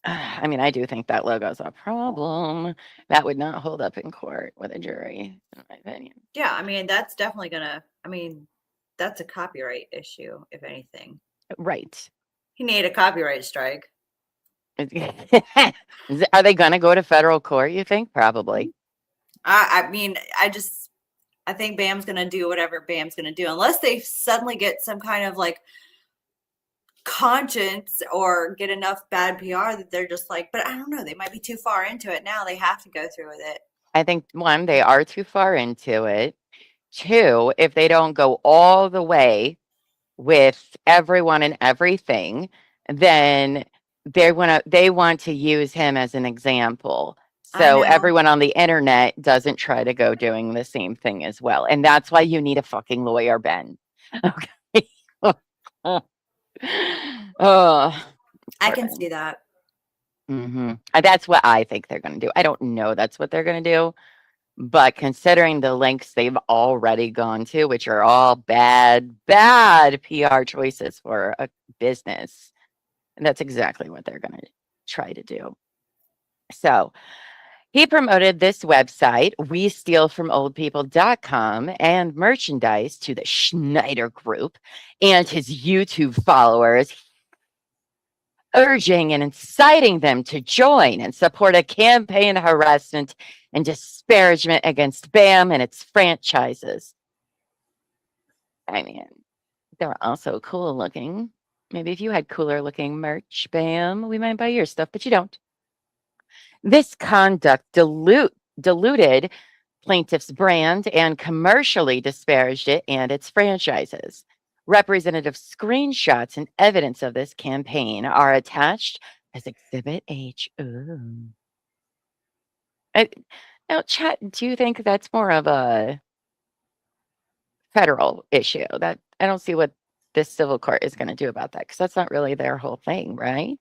I mean, I do think that logo's a problem. That would not hold up in court with a jury, in my opinion. Yeah, I mean, that's definitely that's a copyright issue, if anything. Right. He need a copyright strike. Are they going to go to federal court, you think? Probably. I mean, I think BAM's going to do whatever BAM's going to do, unless they suddenly get some kind of like conscience or get enough bad PR that they're just like, but I don't know, they might be too far into it now. They have to go through with it. I think, one, they are too far into it. Two, if they don't go all the way with everyone and everything, then they want to use him as an example. So everyone on the internet doesn't try to go doing the same thing as well. And that's why you need a fucking lawyer, Ben. Okay. Oh, I can see that. That's what I think they're going to do. I don't know that's what they're going to do. But considering the lengths they've already gone to, which are all bad PR choices for a business, and that's exactly what they're going to try to do. So he promoted this website, WeStealFromOldPeople.com, and merchandise to the Schneider Group and his YouTube followers, urging and inciting them to join and support a campaign of harassment and disparagement against BAM and its franchises. I mean, they're also cool looking. Maybe if you had cooler looking merch, BAM, we might buy your stuff, but you don't. This conduct diluted plaintiff's brand and commercially disparaged it and its franchises. Representative screenshots and evidence of this campaign are attached as Exhibit H. Ooh. Now, chat, do you think that's more of a federal issue? That I don't see what this civil court is going to do about that, because that's not really their whole thing, right?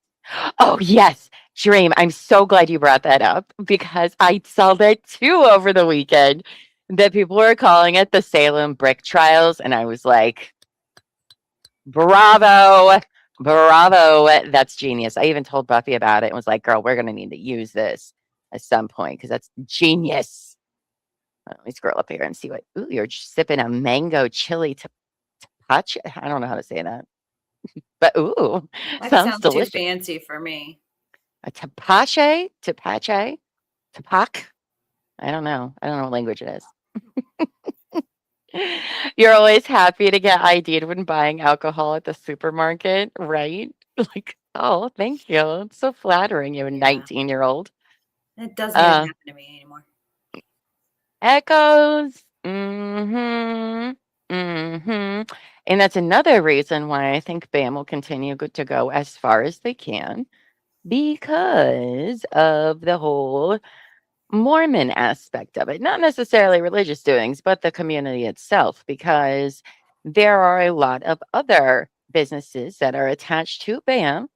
Oh, yes, Dream. I'm so glad you brought that up, because I saw that too over the weekend, that people were calling it the Salem brick trials. And I was like, bravo, that's genius. I even told Buffy about it and was like, girl, we're going to need to use this at some point, because that's genius. Let me scroll up here and see what. Ooh, you're sipping a mango chili tapache. I don't know how to say that, but ooh, That sounds delicious. too fancy for me. A tapache, tapak. I don't know what language it is. You're always happy to get ID'd when buying alcohol at the supermarket, right? Like, oh, thank you. It's so flattering, you 19-year-old. It doesn't even happen to me anymore. Echoes. And that's another reason why I think BAM will continue to go as far as they can, because of the whole Mormon aspect of it. Not necessarily religious doings, but the community itself, because there are a lot of other businesses that are attached to BAM,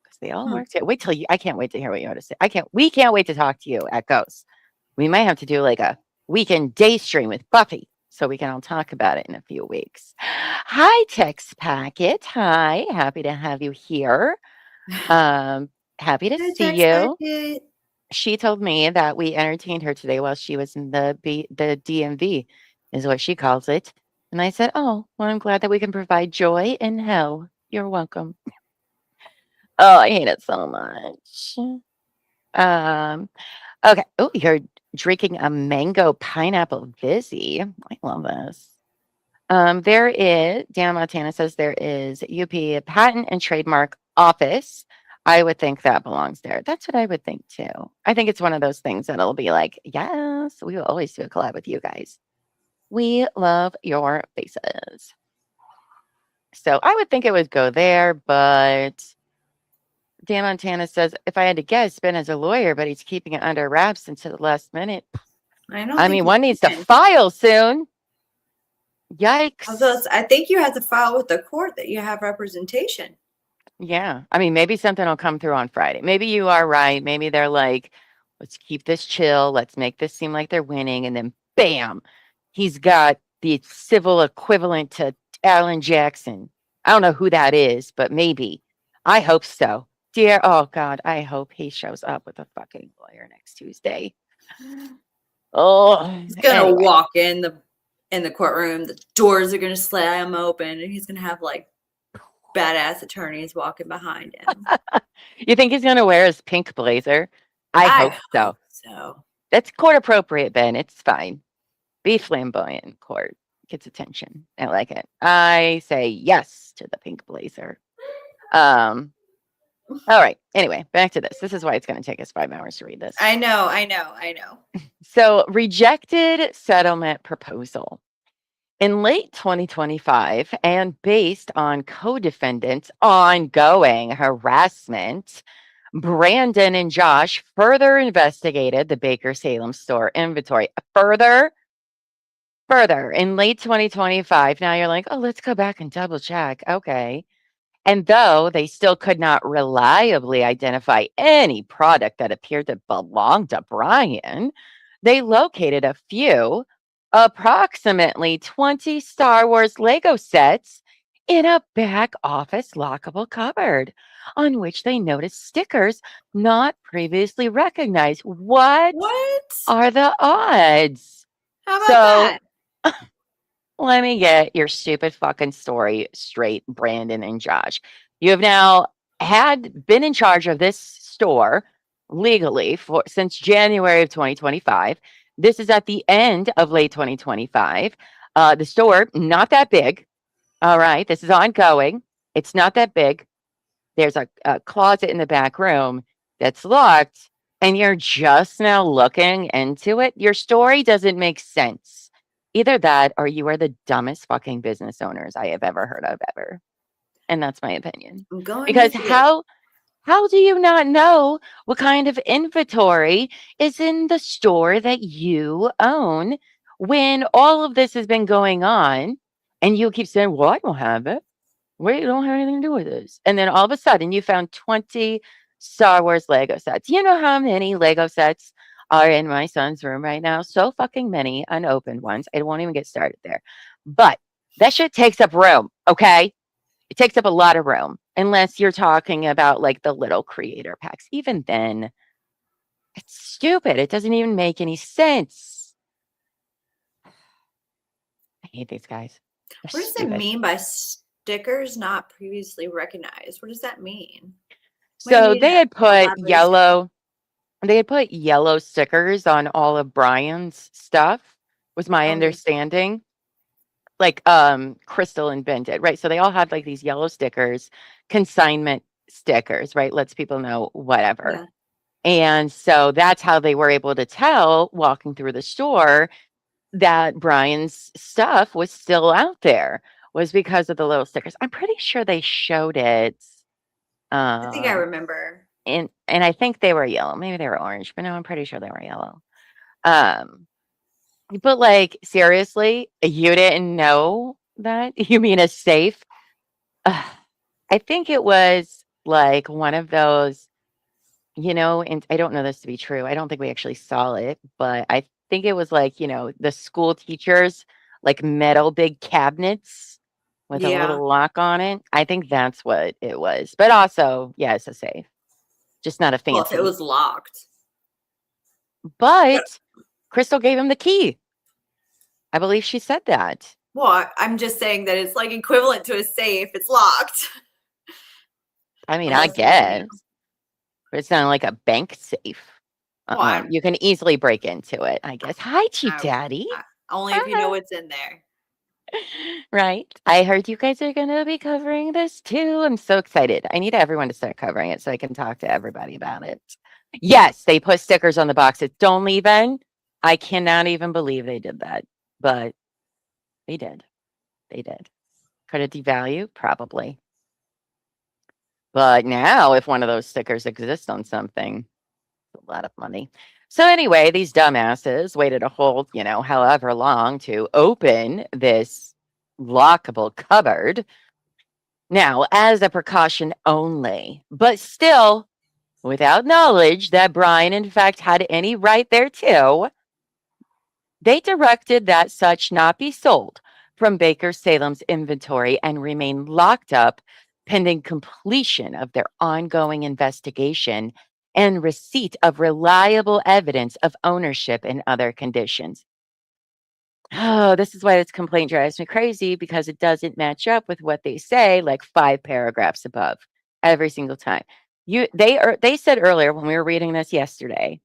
because they all work together. I can't wait to hear what you have to say. We can't wait to talk to you, Echoes. We might have to do like a weekend day stream with Buffy, so we can all talk about it in a few weeks. Hi, Text Packet. Hi, happy to have you here. Happy to see you. Packet. She told me that we entertained her today while she was in the DMV, is what she calls it. And I said, oh, well, I'm glad that we can provide joy in hell. You're welcome. Oh, I hate it so much. Okay. Oh, you're drinking a mango pineapple Vizzy. I love this. There is, Dan Montana says there is UP Patent and Trademark Office. I would think that belongs there. That's what I would think too. I think it's one of those things that'll be like, yes, we will always do a collab with you guys. We love your faces. So I would think it would go there, but Dan Montana says, if I had to guess, Ben is a lawyer, but he's keeping it under wraps until the last minute. I don't I think mean, you one needs to can. file soon. Yikes. I think you have to file with the court that you have representation. Yeah. I mean, maybe something will come through on Friday. Maybe you are right. Maybe they're like, let's keep this chill. Let's make this seem like they're winning. And then bam, he's got the civil equivalent to Alan Jackson. I don't know who that is, but maybe. I hope so. Dear, oh God, I hope he shows up with a fucking lawyer next Tuesday. Oh, He's gonna anyway. walk in the courtroom. The doors are gonna slam open, and he's gonna have like badass attorneys walking behind him. You think he's going to wear his pink blazer? I hope so. So That's court appropriate, Ben. It's fine. Be flamboyant in court. Gets attention. I like it. I say yes to the pink blazer. All right. Anyway, back to this. This is why it's going to take us 5 hours to read this. I know. So, rejected settlement proposal. In late 2025, and based on co-defendants' ongoing harassment, Brandon and Josh further investigated the Baker Salem store inventory. Further, in late 2025, now you're like, oh, let's go back and double check. Okay. And though they still could not reliably identify any product that appeared to belong to Brian, they located a few, approximately 20 Star Wars Lego sets in a back office lockable cupboard on which they noticed stickers not previously recognized. What are the odds? How about that? Let me get your stupid fucking story straight, Brandon and Josh. You have now been in charge of this store legally since January of 2025. This is at the end of late 2025. The store, not that big. All right. This is ongoing. It's not that big. There's a closet in the back room that's locked, and you're just now looking into it. Your story doesn't make sense. Either that or you are the dumbest fucking business owners I have ever heard of ever. And that's my opinion. I'm going Because with you. how do you not know what kind of inventory is in the store that you own when all of this has been going on and you keep saying, well, I don't have it. We don't have anything to do with this. And then all of a sudden you found 20 Star Wars Lego sets. You know how many Lego sets are in my son's room right now? So fucking many unopened ones. I won't even get started there. But that shit takes up room, okay? It takes up a lot of room, unless you're talking about like the little creator packs. Even then, it's stupid. It doesn't even make any sense. I hate these guys. What does it mean by stickers not previously recognized? What does that mean? So they had put yellow. They had put yellow stickers on all of Brian's stuff, was my understanding. Like Crystal and Ben did, right? So they all had like these yellow stickers, consignment stickers, right? Lets people know whatever. Yeah. And so that's how they were able to tell walking through the store that Brian's stuff was still out there, was because of the little stickers. I'm pretty sure they showed it. I think I remember. And I think they were yellow. Maybe they were orange, but no, I'm pretty sure they were yellow. But like, seriously, you didn't know that? You mean a safe? I think it was like one of those, and I don't know this to be true. I don't think we actually saw it, but I think it was like, the school teachers, like metal big cabinets with a little lock on it. I think that's what it was. But also, yeah, it's a safe. Just not a fancy. Well, if it was locked. But Crystal gave him the key. I believe she said that. Well, I'm just saying that it's like equivalent to a safe. It's locked. I mean, I guess. But it's not like a bank safe. Well, you can easily break into it, I guess. Hi, Chief Daddy. Only if you know what's in there. Right. I heard you guys are going to be covering this too. I'm so excited. I need everyone to start covering it so I can talk to everybody about it. Yes, they put stickers on the boxes. Don't leave in. I cannot even believe they did that. But they did. They did. Could it devalue? Probably. But now, if one of those stickers exists on something, it's a lot of money. So anyway, these dumbasses waited a whole, however long to open this lockable cupboard. Now, as a precaution only, but still without knowledge that Brian, in fact, had any right there too, they directed that such not be sold from Baker Salem's inventory and remain locked up pending completion of their ongoing investigation and receipt of reliable evidence of ownership and other conditions. Oh, this is why this complaint drives me crazy, because it doesn't match up with what they say, like 5 paragraphs above every single time. They said earlier when we were reading this yesterday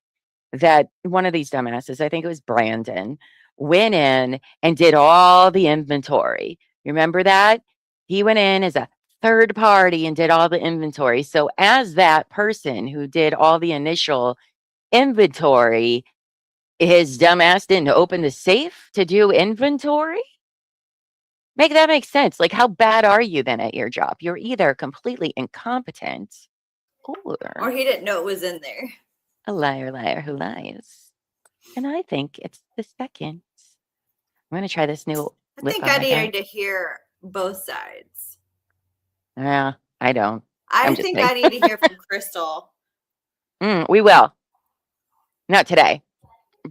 that one of these dumbasses, I think it was Brandon, went in and did all the inventory. Remember that? He went in as a third party and did all the inventory. So as that person who did all the initial inventory, his dumbass didn't open the safe to do inventory? Make that make sense. Like, how bad are you then at your job? You're either completely incompetent Or or he didn't know it was in there. a liar who lies. And I think it's the second. I'm going to try this new I lip think balm I I needed got. to hear both sides. Yeah, I don't. I I'm just think saying. I need to hear from Crystal. We will. Not today,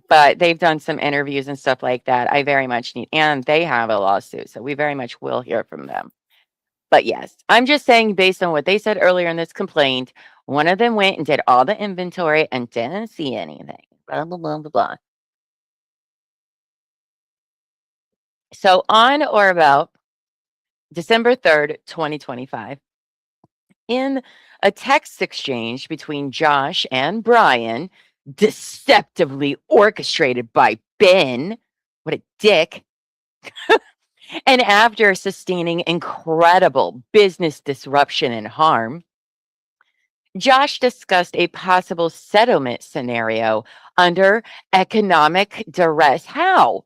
but they've done some interviews and stuff like that. I very much need, and they have a lawsuit, so we very much will hear from them. But yes, I'm just saying, based on what they said earlier in this complaint, one of them went and did all the inventory and didn't see anything. Blah, blah, blah, blah, blah. So on or about December 3rd, 2025, in a text exchange between Josh and Brian, deceptively orchestrated by Ben, what a dick, and after sustaining incredible business disruption and harm, Josh discussed a possible settlement scenario under economic duress. How?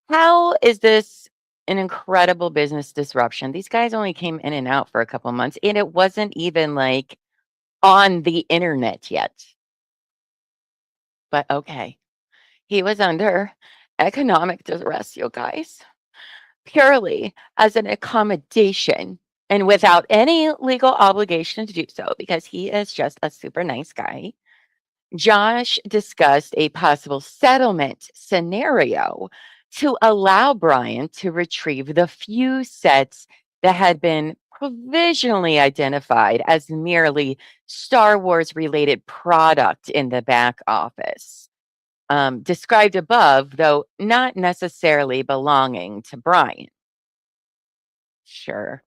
How is this an incredible business disruption? These guys only came in and out for a couple months, and it wasn't even like on the internet yet. But okay, he was under economic duress, you guys, purely as an accommodation and without any legal obligation to do so, because he is just a super nice guy. Josh discussed a possible settlement scenario to allow Brian to retrieve the few sets that had been provisionally identified as merely Star Wars related product in the back office. Described above, though not necessarily belonging to Brian. Sure.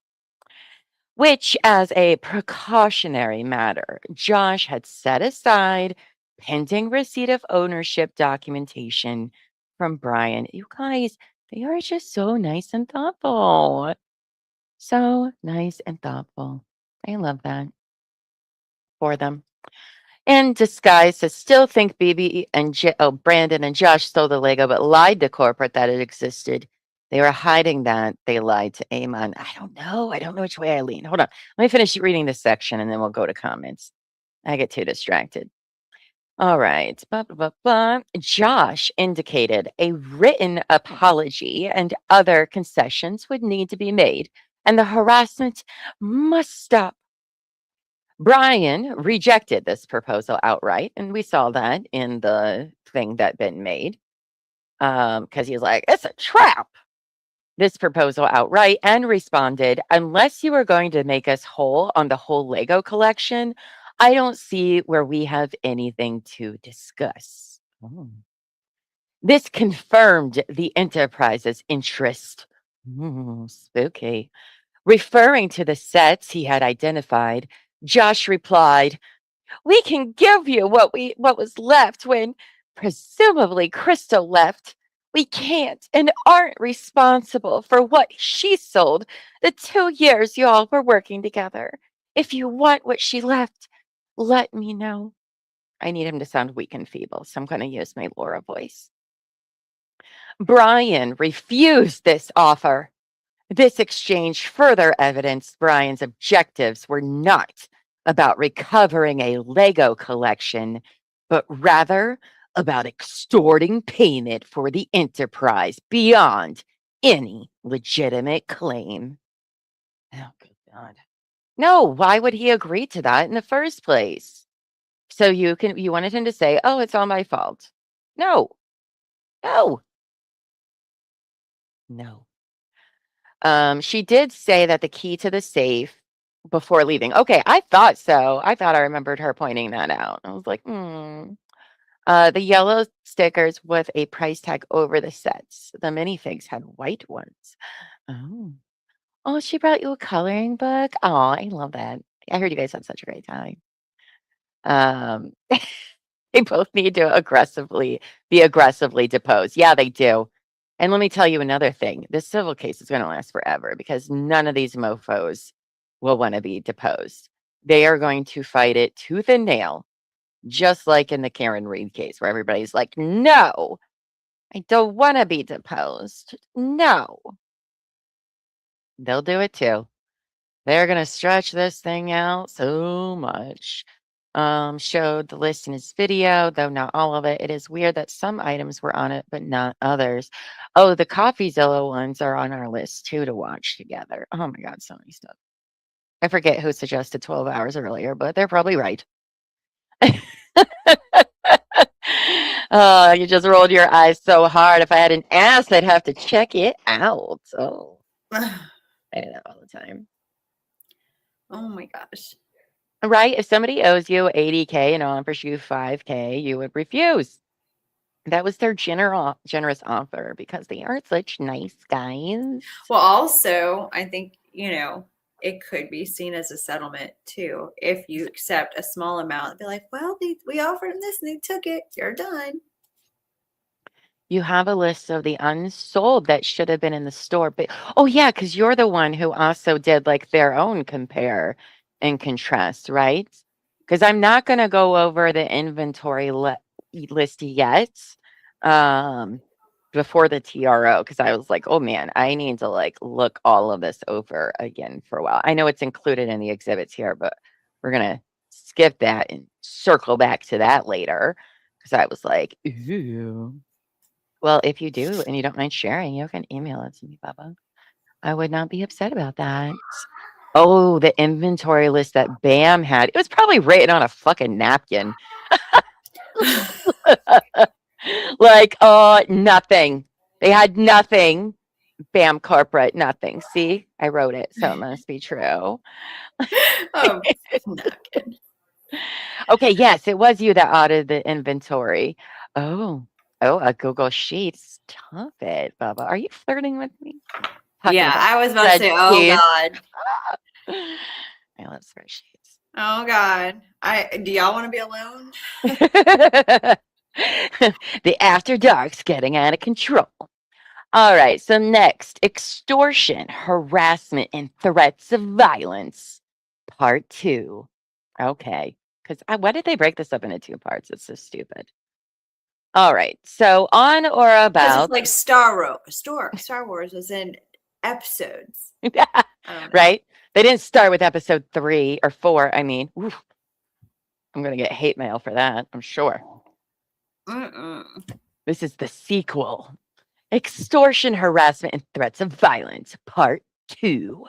Which, as a precautionary matter, Josh had set aside pending receipt of ownership documentation from Brian. You guys, they are just so nice and thoughtful. So nice and thoughtful. I love that for them. In disguise to still think BB and Brandon and Josh stole the Lego, but lied to corporate that it existed. They were hiding that. They lied to Amon. I don't know. I don't know which way I lean. Hold on. Let me finish reading this section and then we'll go to comments. I get too distracted. All right. Blah, blah, blah, blah. Josh indicated a written apology and other concessions would need to be made, and the harassment must stop. Brian rejected this proposal outright, and we saw that in the thing that Ben made, because he was like, it's a trap. This proposal outright and responded, unless you are going to make us whole on the whole Lego collection, I don't see where we have anything to discuss. Oh. This confirmed the enterprise's interest. Spooky. Referring to the sets he had identified, Josh replied, we can give you what was left when presumably Crystal left. We can't and aren't responsible for what she sold the 2 years y'all were working together. If you want what she left, let me know. I need him to sound weak and feeble, so I'm going to use my Laura voice. Brian refused this offer. This exchange further evidenced Brian's objectives were not about recovering a Lego collection, but rather about extorting payment for the enterprise beyond any legitimate claim. Oh, good God. No, why would he agree to that in the first place? So you wanted him to say, "Oh, it's all my fault." No. No. No. She did say that the key to the safe before leaving. Okay, I thought so. I thought I remembered her pointing that out. I was like, hmm. The yellow stickers with a price tag over the sets. The minifigs had white ones. Oh. Oh, she brought you a coloring book. Oh, I love that. I heard you guys had such a great time. Um, they both need to be aggressively deposed. Yeah, they do. And let me tell you another thing. This civil case is going to last forever because none of these mofos will want to be deposed. They are going to fight it tooth and nail, just like in the Karen Reed case, where everybody's like, no, I don't want to be deposed. No. They'll do it too. They're going to stretch this thing out so much. Showed the list in his video, though not all of it. It is weird that some items were on it, but not others. Oh, the CoffeeZilla ones are on our list too to watch together. Oh my God, so many stuff. I forget who suggested 12 hours earlier, but they're probably right. You just rolled your eyes so hard. If I had an ass, I'd have to check it out. Oh, I do that all the time. Oh my gosh. Right? If somebody owes you $80K and offers you $5K, you would refuse. That was their generous offer because they are such nice guys. Well, also, I think, it could be seen as a settlement too. If you accept a small amount, be like, well, we offered them this and they took it. You're done. You have a list of the unsold that should have been in the store. But oh yeah, because you're the one who also did like their own compare and contrast, right? Because I'm not going to go over the inventory list yet before the TRO because I was like, oh man, I need to like look all of this over again for a while. I know it's included in the exhibits here, but we're going to skip that and circle back to that later because I was like, ooh. Well, if you do and you don't mind sharing, you can email it to me, Bubba. I would not be upset about that. Oh, the inventory list that BAM had. It was probably written on a fucking napkin. Like, nothing. They had nothing. BAM corporate, nothing. See, I wrote it, so it must be true. Oh, napkin. Okay, yes, it was you that audited the inventory. Oh, a Google Sheets. Stop it, Bubba. Are you flirting with me? Yeah, I was about to say, oh God. I love spreadsheets. Oh God. Do y'all want to be alone? The after dark's getting out of control. All right, so next, extortion, harassment, and threats of violence, part 2. Okay, because why did they break this up into 2 parts? It's so stupid. All right, so on or about, it's like Star Wars was in episodes. Right? They didn't start with episode 3 or 4. I mean, oof, I'm gonna get hate mail for that, I'm sure. This is the sequel. Extortion, harassment, and threats of violence, part 2.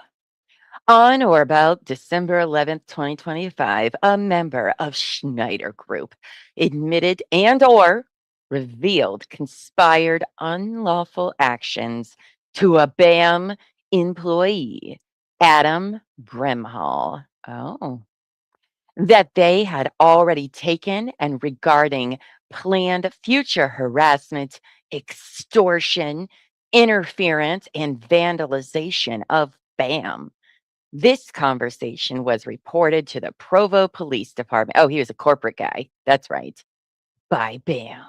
On or about December 11th, 2025, a member of Schneider Group admitted and/or revealed conspired unlawful actions to a BAM employee, Adam Brimhall. Oh. That they had already taken and regarding planned future harassment, extortion, interference, and vandalization of BAM. This conversation was reported to the Provo Police Department. Oh, he was a corporate guy. That's right. By BAM.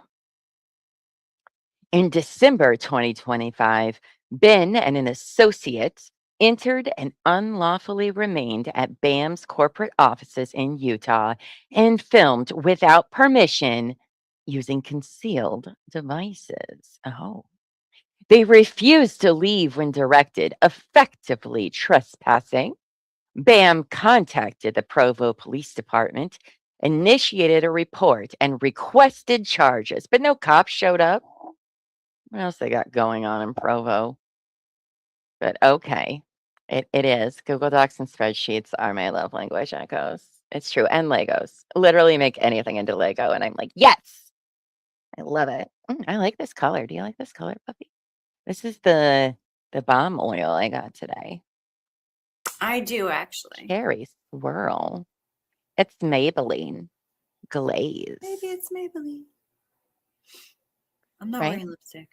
In December 2025, Ben and an associate entered and unlawfully remained at BAM's corporate offices in Utah and filmed without permission using concealed devices. Oh. They refused to leave when directed, effectively trespassing. Bam contacted the Provo Police Department, initiated a report, and requested charges, but no cops showed up. What else they got going on in Provo? But okay, it is. Google Docs and spreadsheets are my love language, Echoes. It's true. And Legos. Literally make anything into Lego. And I'm like, yes, I love it. I like this color. Do you like this color, puppy? This is the bomb oil I got today. I do actually. Cherry swirl. It's Maybelline glaze. Maybe it's Maybelline. I'm not Right? wearing lipstick.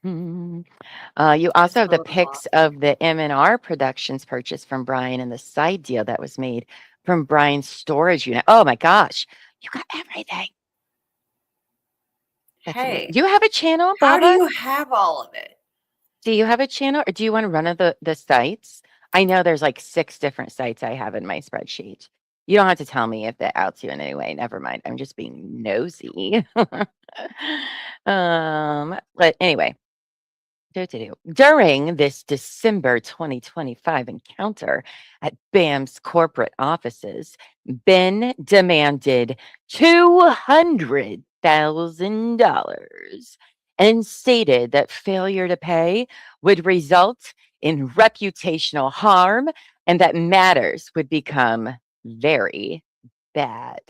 You also have the love the pics box. of the M&R Productions purchase from Brian and the side deal that was made from Brian's storage unit. Oh my gosh, you got everything. That's amazing. Hey, Do you have a channel, how do Baba? you have all of it? Do you have a channel, or do you want to run the sites? I know there's like 6 different sites I have in my spreadsheet. You don't have to tell me if that outs you in any way. Never mind. I'm just being nosy. But anyway, during this December 2025 encounter at BAM's corporate offices, Ben demanded $200,000 and stated that failure to pay would result in reputational harm and that matters would become very bad.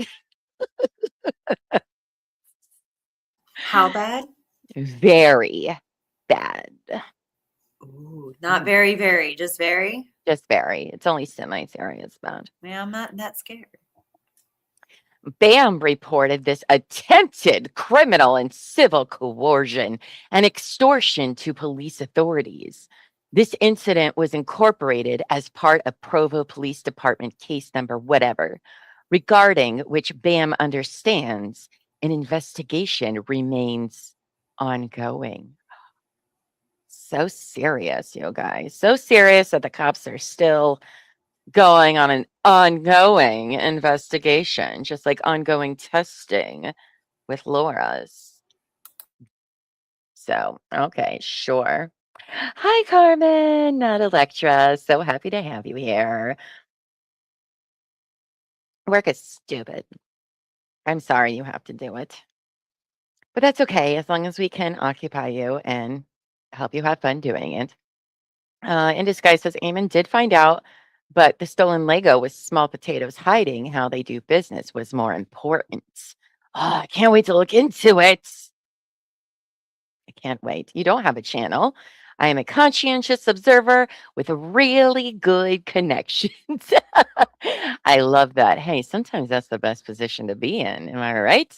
How bad? Very bad. Ooh, not very, very, just very. Just very. It's only semi-serious bad. Man, I'm not that scared. BAM reported this attempted criminal and civil coercion and extortion to police authorities. This incident was incorporated as part of Provo Police Department case number whatever, regarding which BAM understands an investigation remains ongoing. So serious, you guys. So serious that the cops are still going on an ongoing investigation, just like ongoing testing with Laura's. So, okay, sure. Hi, Carmen, not Electra. So happy to have you here. Work is stupid. I'm sorry you have to do it. But that's okay, as long as we can occupy you and help you have fun doing it. In disguise says Eamon did find out, but the stolen Lego with small potatoes hiding how they do business was more important. Oh, I can't wait to look into it. I can't wait. You don't have a channel. I am a conscientious observer with really good connections. I love that. Hey, sometimes that's the best position to be in. Am I right?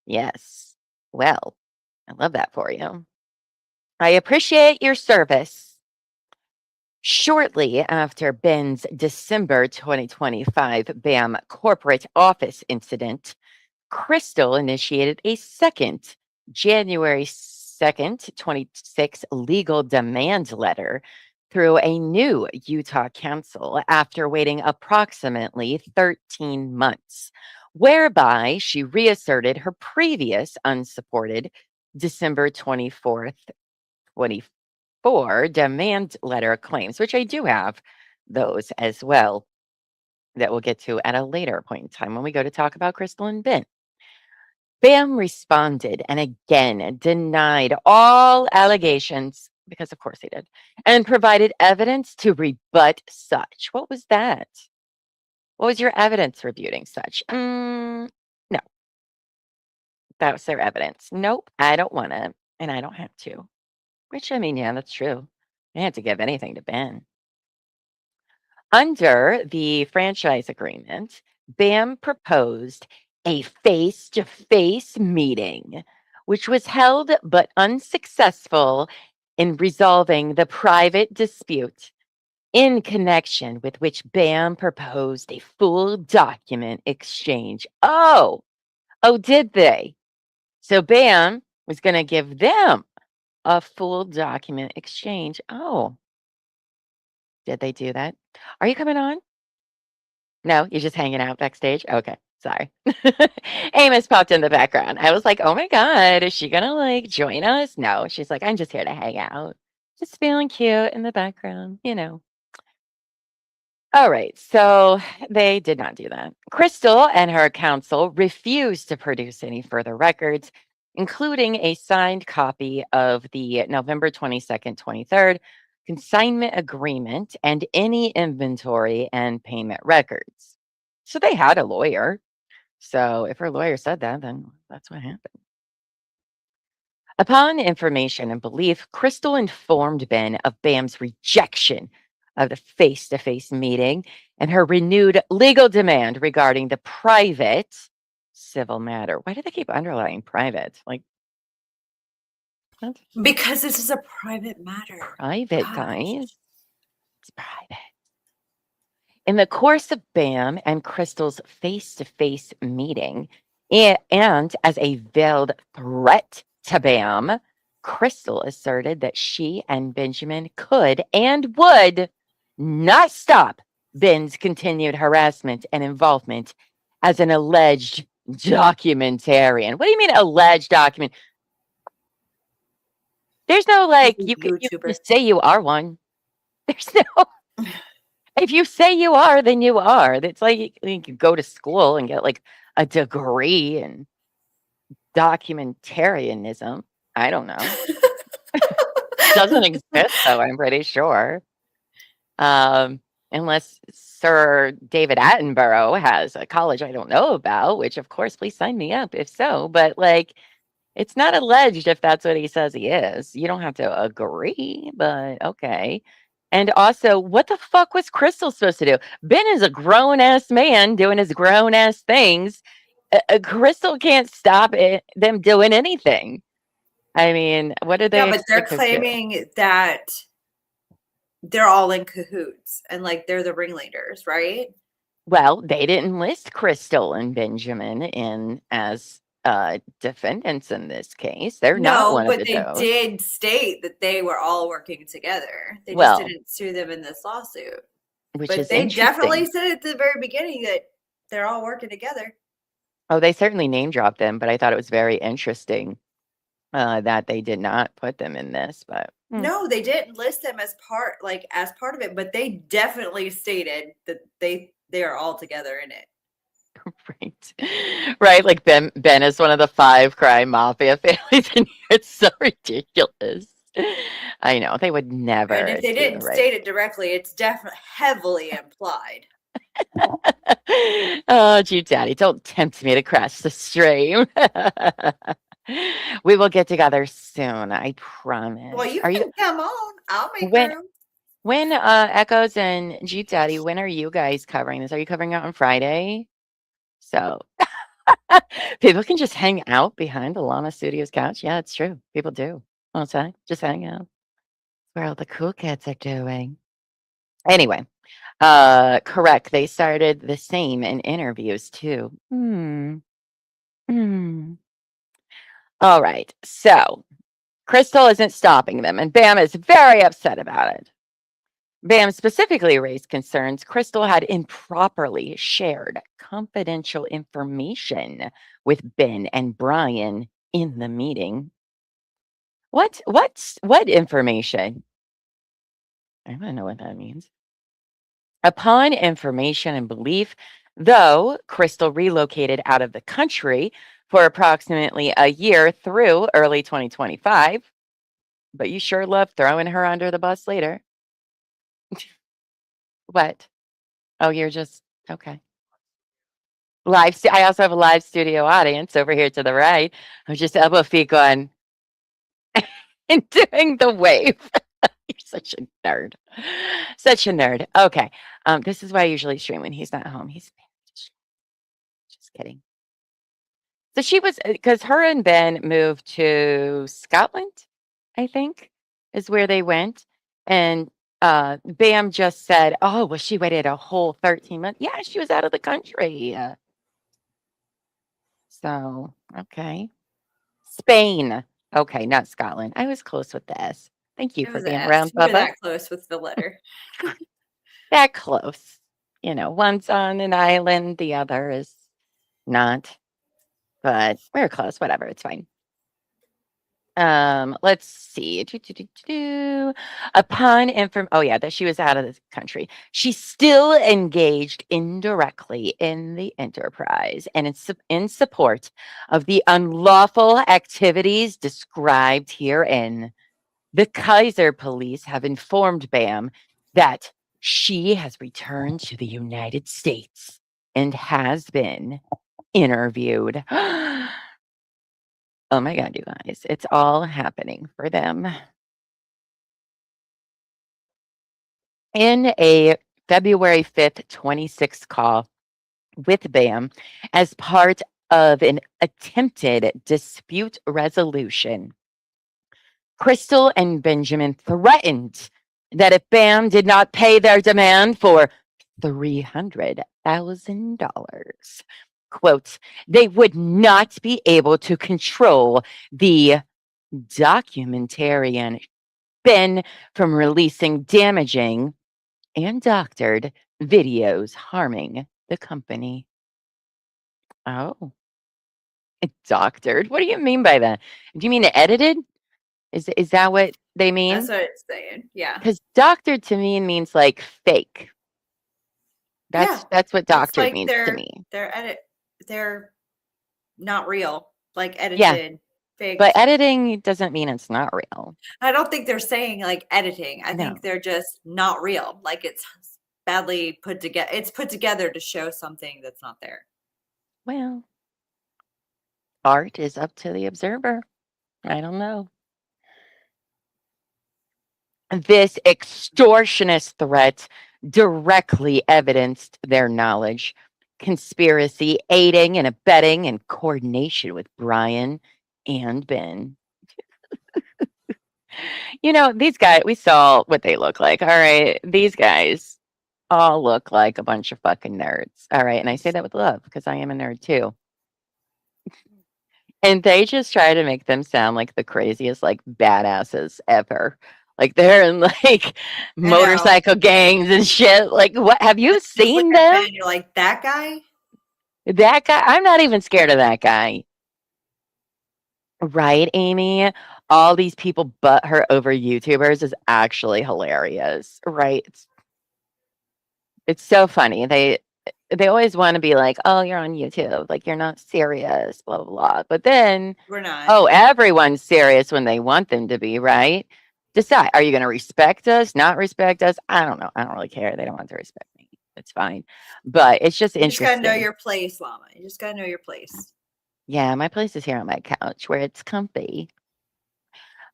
Yes. Well, I love that for you. I appreciate your service. Shortly after Ben's December 2025 BAM corporate office incident, Crystal initiated a second January 2nd, 26 legal demand letter through a new Utah council after waiting approximately 13 months, whereby she reasserted her previous unsupported December 24th, 24 demand letter claims, which I do have those as well that we'll get to at a later point in time when we go to talk about Crystal and Ben. BAM responded and again denied all allegations, because of course they did, and provided evidence to rebut such. What was that? What was your evidence rebuting such? No, that was their evidence. Nope, I don't want to, and I don't have to. Which, I mean, yeah, that's true. I had to give anything to Ben. Under the franchise agreement, BAM proposed a face-to-face meeting, which was held but unsuccessful in resolving the private dispute, in connection with which BAM proposed a full document exchange. Oh, did they? So BAM was going to give them a full document exchange. Oh, did they do that? Are you coming on? No, you're just hanging out backstage? Okay, Sorry. Amos popped in the background. I was like, oh my God, is she gonna like join us? No, she's like, I'm just here to hang out. Just feeling cute in the background, you know. All right, so they did not do that. Crystal and her counsel refused to produce any further records, including a signed copy of the November 22nd, 23rd consignment agreement and any inventory and payment records. So they had a lawyer. So if her lawyer said that, then that's what happened. Upon information and belief, Crystal informed Ben of Bam's rejection of the face to face meeting and her renewed legal demand regarding the private civil matter. Why do they keep underlying private? Like, what? Because this is a private matter. Private, Gosh. guys. It's private. In the course of Bam and Crystal's face to face meeting, and as a veiled threat to Bam, Crystal asserted that she and Benjamin could and would not stop Ben's continued harassment and involvement as an alleged documentarian. What do you mean, alleged document? There's no like, you can YouTuber. just say you are one. There's no. If you say you are, then you are. It's like you could go to school and get like a degree in documentarianism. I don't know. Doesn't exist, though, I'm pretty sure. Unless Sir David Attenborough has a college I don't know about, which of course, please sign me up if so. But like, it's not alleged if that's what he says he is. You don't have to agree, but okay. And also, what the fuck was Crystal supposed to do? Ben is a grown ass man doing his grown ass things. Crystal can't stop them doing anything. I mean, what do they Yeah, but they're expect us to do? claiming that they're all in cahoots and like they're the ringleaders, right? Well, they didn't list Crystal and Benjamin in as defendants in this case. They're not No, one but of they those. did state that they were all working together. They Well, just didn't sue them in this lawsuit. which But is they definitely interesting. said at the very beginning that they're all working together. Oh, they certainly name dropped them, but I thought it was very interesting that they did not put them in this. But No, they didn't list them as part of it, but they definitely stated that they are all together in it. right, right. Like Ben is one of the 5 crime mafia families, and it's so ridiculous. I know they would never. And if they do the didn't right state it directly, it's definitely heavily implied. Oh, gee, Daddy, don't tempt me to crash the stream. We will get together soon, I promise. Well, you Are you can come on. I'll make when room. when Echoes and Jeep Daddy, when are you guys covering this? Are you covering it on Friday? So people can just hang out behind the Llama Studios couch. Yeah, it's true. People do. All the time. Just hang out. That's where all the cool kids are doing. Anyway, correct. They started the same in interviews too. All right. So Crystal isn't stopping them, and Bam is very upset about it. Bam specifically raised concerns Crystal had improperly shared confidential information with Ben and Brian in the meeting. What information? I don't know what that means. Upon information and belief, though Crystal relocated out of the country for approximately a year through early 2025, but you sure love throwing her under the bus later. What? Oh, you're just okay. I also have a live studio audience over here to the right. I'm just elbow feet going and doing the wave. You're such a nerd. Such a nerd. Okay. This is why I usually stream when he's not home. He's just kidding. So she was because her and Ben moved to Scotland, I think, is where they went. And Bam just said, oh, well, she waited a whole 13 months. Yeah, she was out of the country. So, okay. Spain. Okay, not Scotland. I was close with the S. Thank you It for was being S. around, You were Bubba. that close with the letter. That close. You know, one's on an island, the other is not, but we're close. Whatever, it's fine. Let's see. Upon oh yeah, that she was out of the country. She still engaged indirectly in the enterprise and in support of the unlawful activities described herein. The Kaiser police have informed Bam that she has returned to the United States and has been interviewed. Oh my God, you guys, it's all happening for them. In a February 5th, 26 call with BAM as part of an attempted dispute resolution, Crystal and Benjamin threatened that if BAM did not pay their demand for $300,000, quote, they would not be able to control the documentarian Ben from releasing damaging and doctored videos harming the company. Oh, doctored? What do you mean by that? Do you mean edited? Is that what they mean? That's what it's saying. Yeah. Because doctored to me means like fake. That's what doctored like means to me. They're not real, like edited. Yeah. Fake. But editing doesn't mean it's not real. I don't think they're saying like editing. I No. think they're just not real. Like it's badly put together. It's put together to show something that's not there. Well, art is up to the observer. I don't know. This extortionist threat directly evidenced their knowledge, conspiracy, aiding and abetting, and coordination with Brian and Ben. You know, these guys, we saw what they look like. All right. These guys all look like a bunch of fucking nerds. All right. And I say that with love because I am a nerd too. And they just try to make them sound like the craziest, like badasses ever. Like they're in like motorcycle gangs and shit. Like, what have you seen them? Ben, you're like, that guy? That guy? I'm not even scared of that guy. Right, Amy? All these people butt her over YouTubers is actually hilarious, right? It's so funny. They always want to be like, oh, you're on YouTube, like you're not serious, blah blah blah. But then We're not. Oh, everyone's serious when they want them to be, right? Decide, are you going to respect us, not respect us? I don't know. I don't really care. They don't want to respect me. It's fine. But it's just interesting. You just got to know your place, Llama. You just got to know your place. Yeah, my place is here on my couch where it's comfy.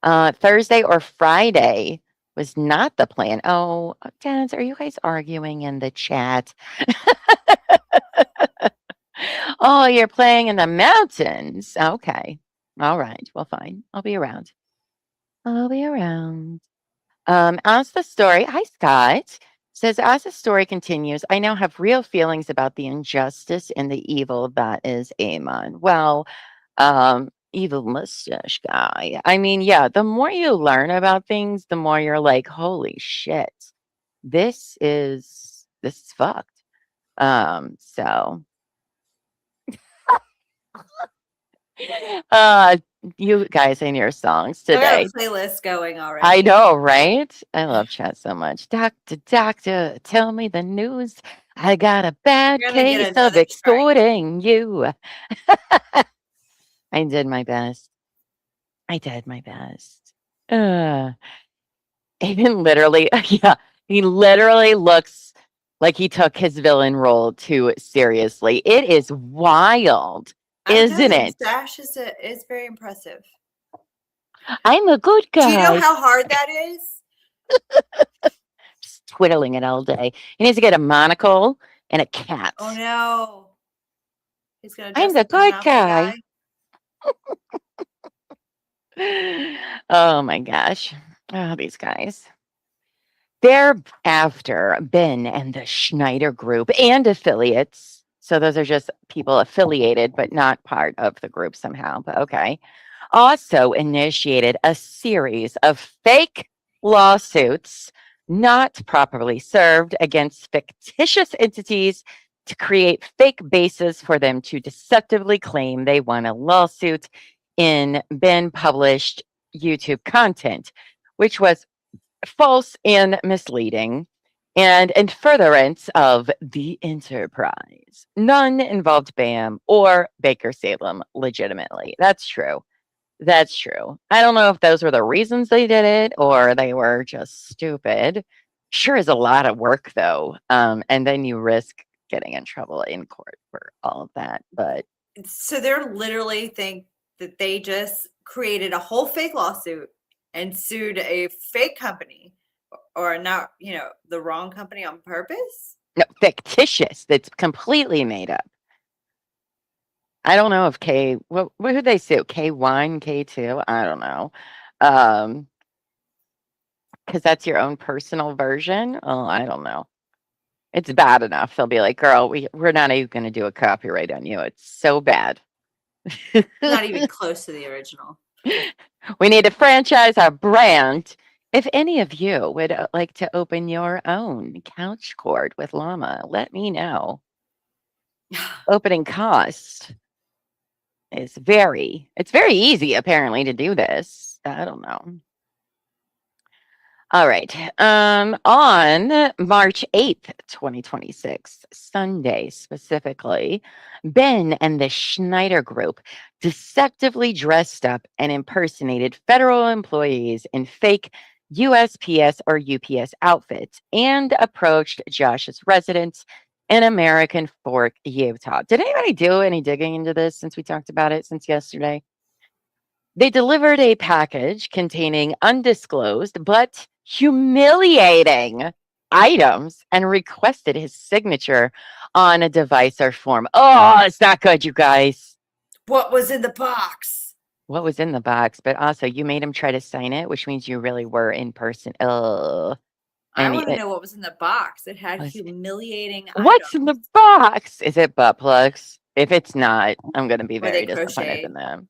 Thursday or Friday was not the plan. Oh, Dennis, are you guys arguing in the chat? Oh, you're playing in the mountains. Okay. All right. Well, fine. I'll be around. As the story, hi, Scott, says, as the story continues, I now have real feelings about the injustice and the evil that is Amon. Well, evil mustache guy. I mean, yeah, the more you learn about things, the more you're like, holy shit, this is fucked. So you guys and your songs today. I got a playlist going already. I know, right? I love chat so much. Doctor, tell me the news. I got a bad case of extorting you. I did my best. Even literally, yeah, he literally looks like he took his villain role too seriously. It is wild, isn't it? Stash is very impressive. I'm a good guy. Do you know how hard that is? Just twiddling it all day. He needs to get a monocle and a cat. Oh no. He's gonna I'm the good guy. Oh my gosh. Oh, these guys. Thereafter, Ben and the Schneider Group and affiliates. So those are just people affiliated, but not part of the group somehow. But okay. Also initiated a series of fake lawsuits not properly served against fictitious entities to create fake bases for them to deceptively claim they won a lawsuit in Ben published YouTube content, which was false and misleading, and in furtherance of the enterprise. None involved BAM or Baker Salem legitimately. That's true. That's true. I don't know if those were the reasons they did it or they were just stupid. Sure is a lot of work though. And then you risk getting in trouble in court for all of that. But So they're literally think that they just created a whole fake lawsuit and sued a fake company or not, the wrong company on purpose. no, fictitious. That's completely made up. I don't know if what did they sue? K1, K2? I don't know. Because that's your own personal version. Oh, I don't know. It's bad enough. They'll be like, girl, we're not even going to do a copyright on you. It's so bad. Not even close to the original. We need to franchise our brand. If any of you would like to open your own couch court with Llama, let me know. Opening cost is it's very easy apparently to do this. I don't know. All right. On March 8th, 2026, Sunday specifically, Ben and the Schneider Group deceptively dressed up and impersonated federal employees in fake USPS or UPS outfits and approached Josh's residence in American Fork, Utah. Did anybody do any digging into this since we talked about it since yesterday? They delivered a package containing undisclosed but humiliating items and requested his signature on a device or form. Oh, it's not good, you guys. What was in the box? What was in the box? But also, you made him try to sign it, which means you really were in person. Oh, I want to know what was in the box. It had humiliating What's in items. the box? Is it butt plugs? If it's not, I'm going to be very disappointed crocheted? in them.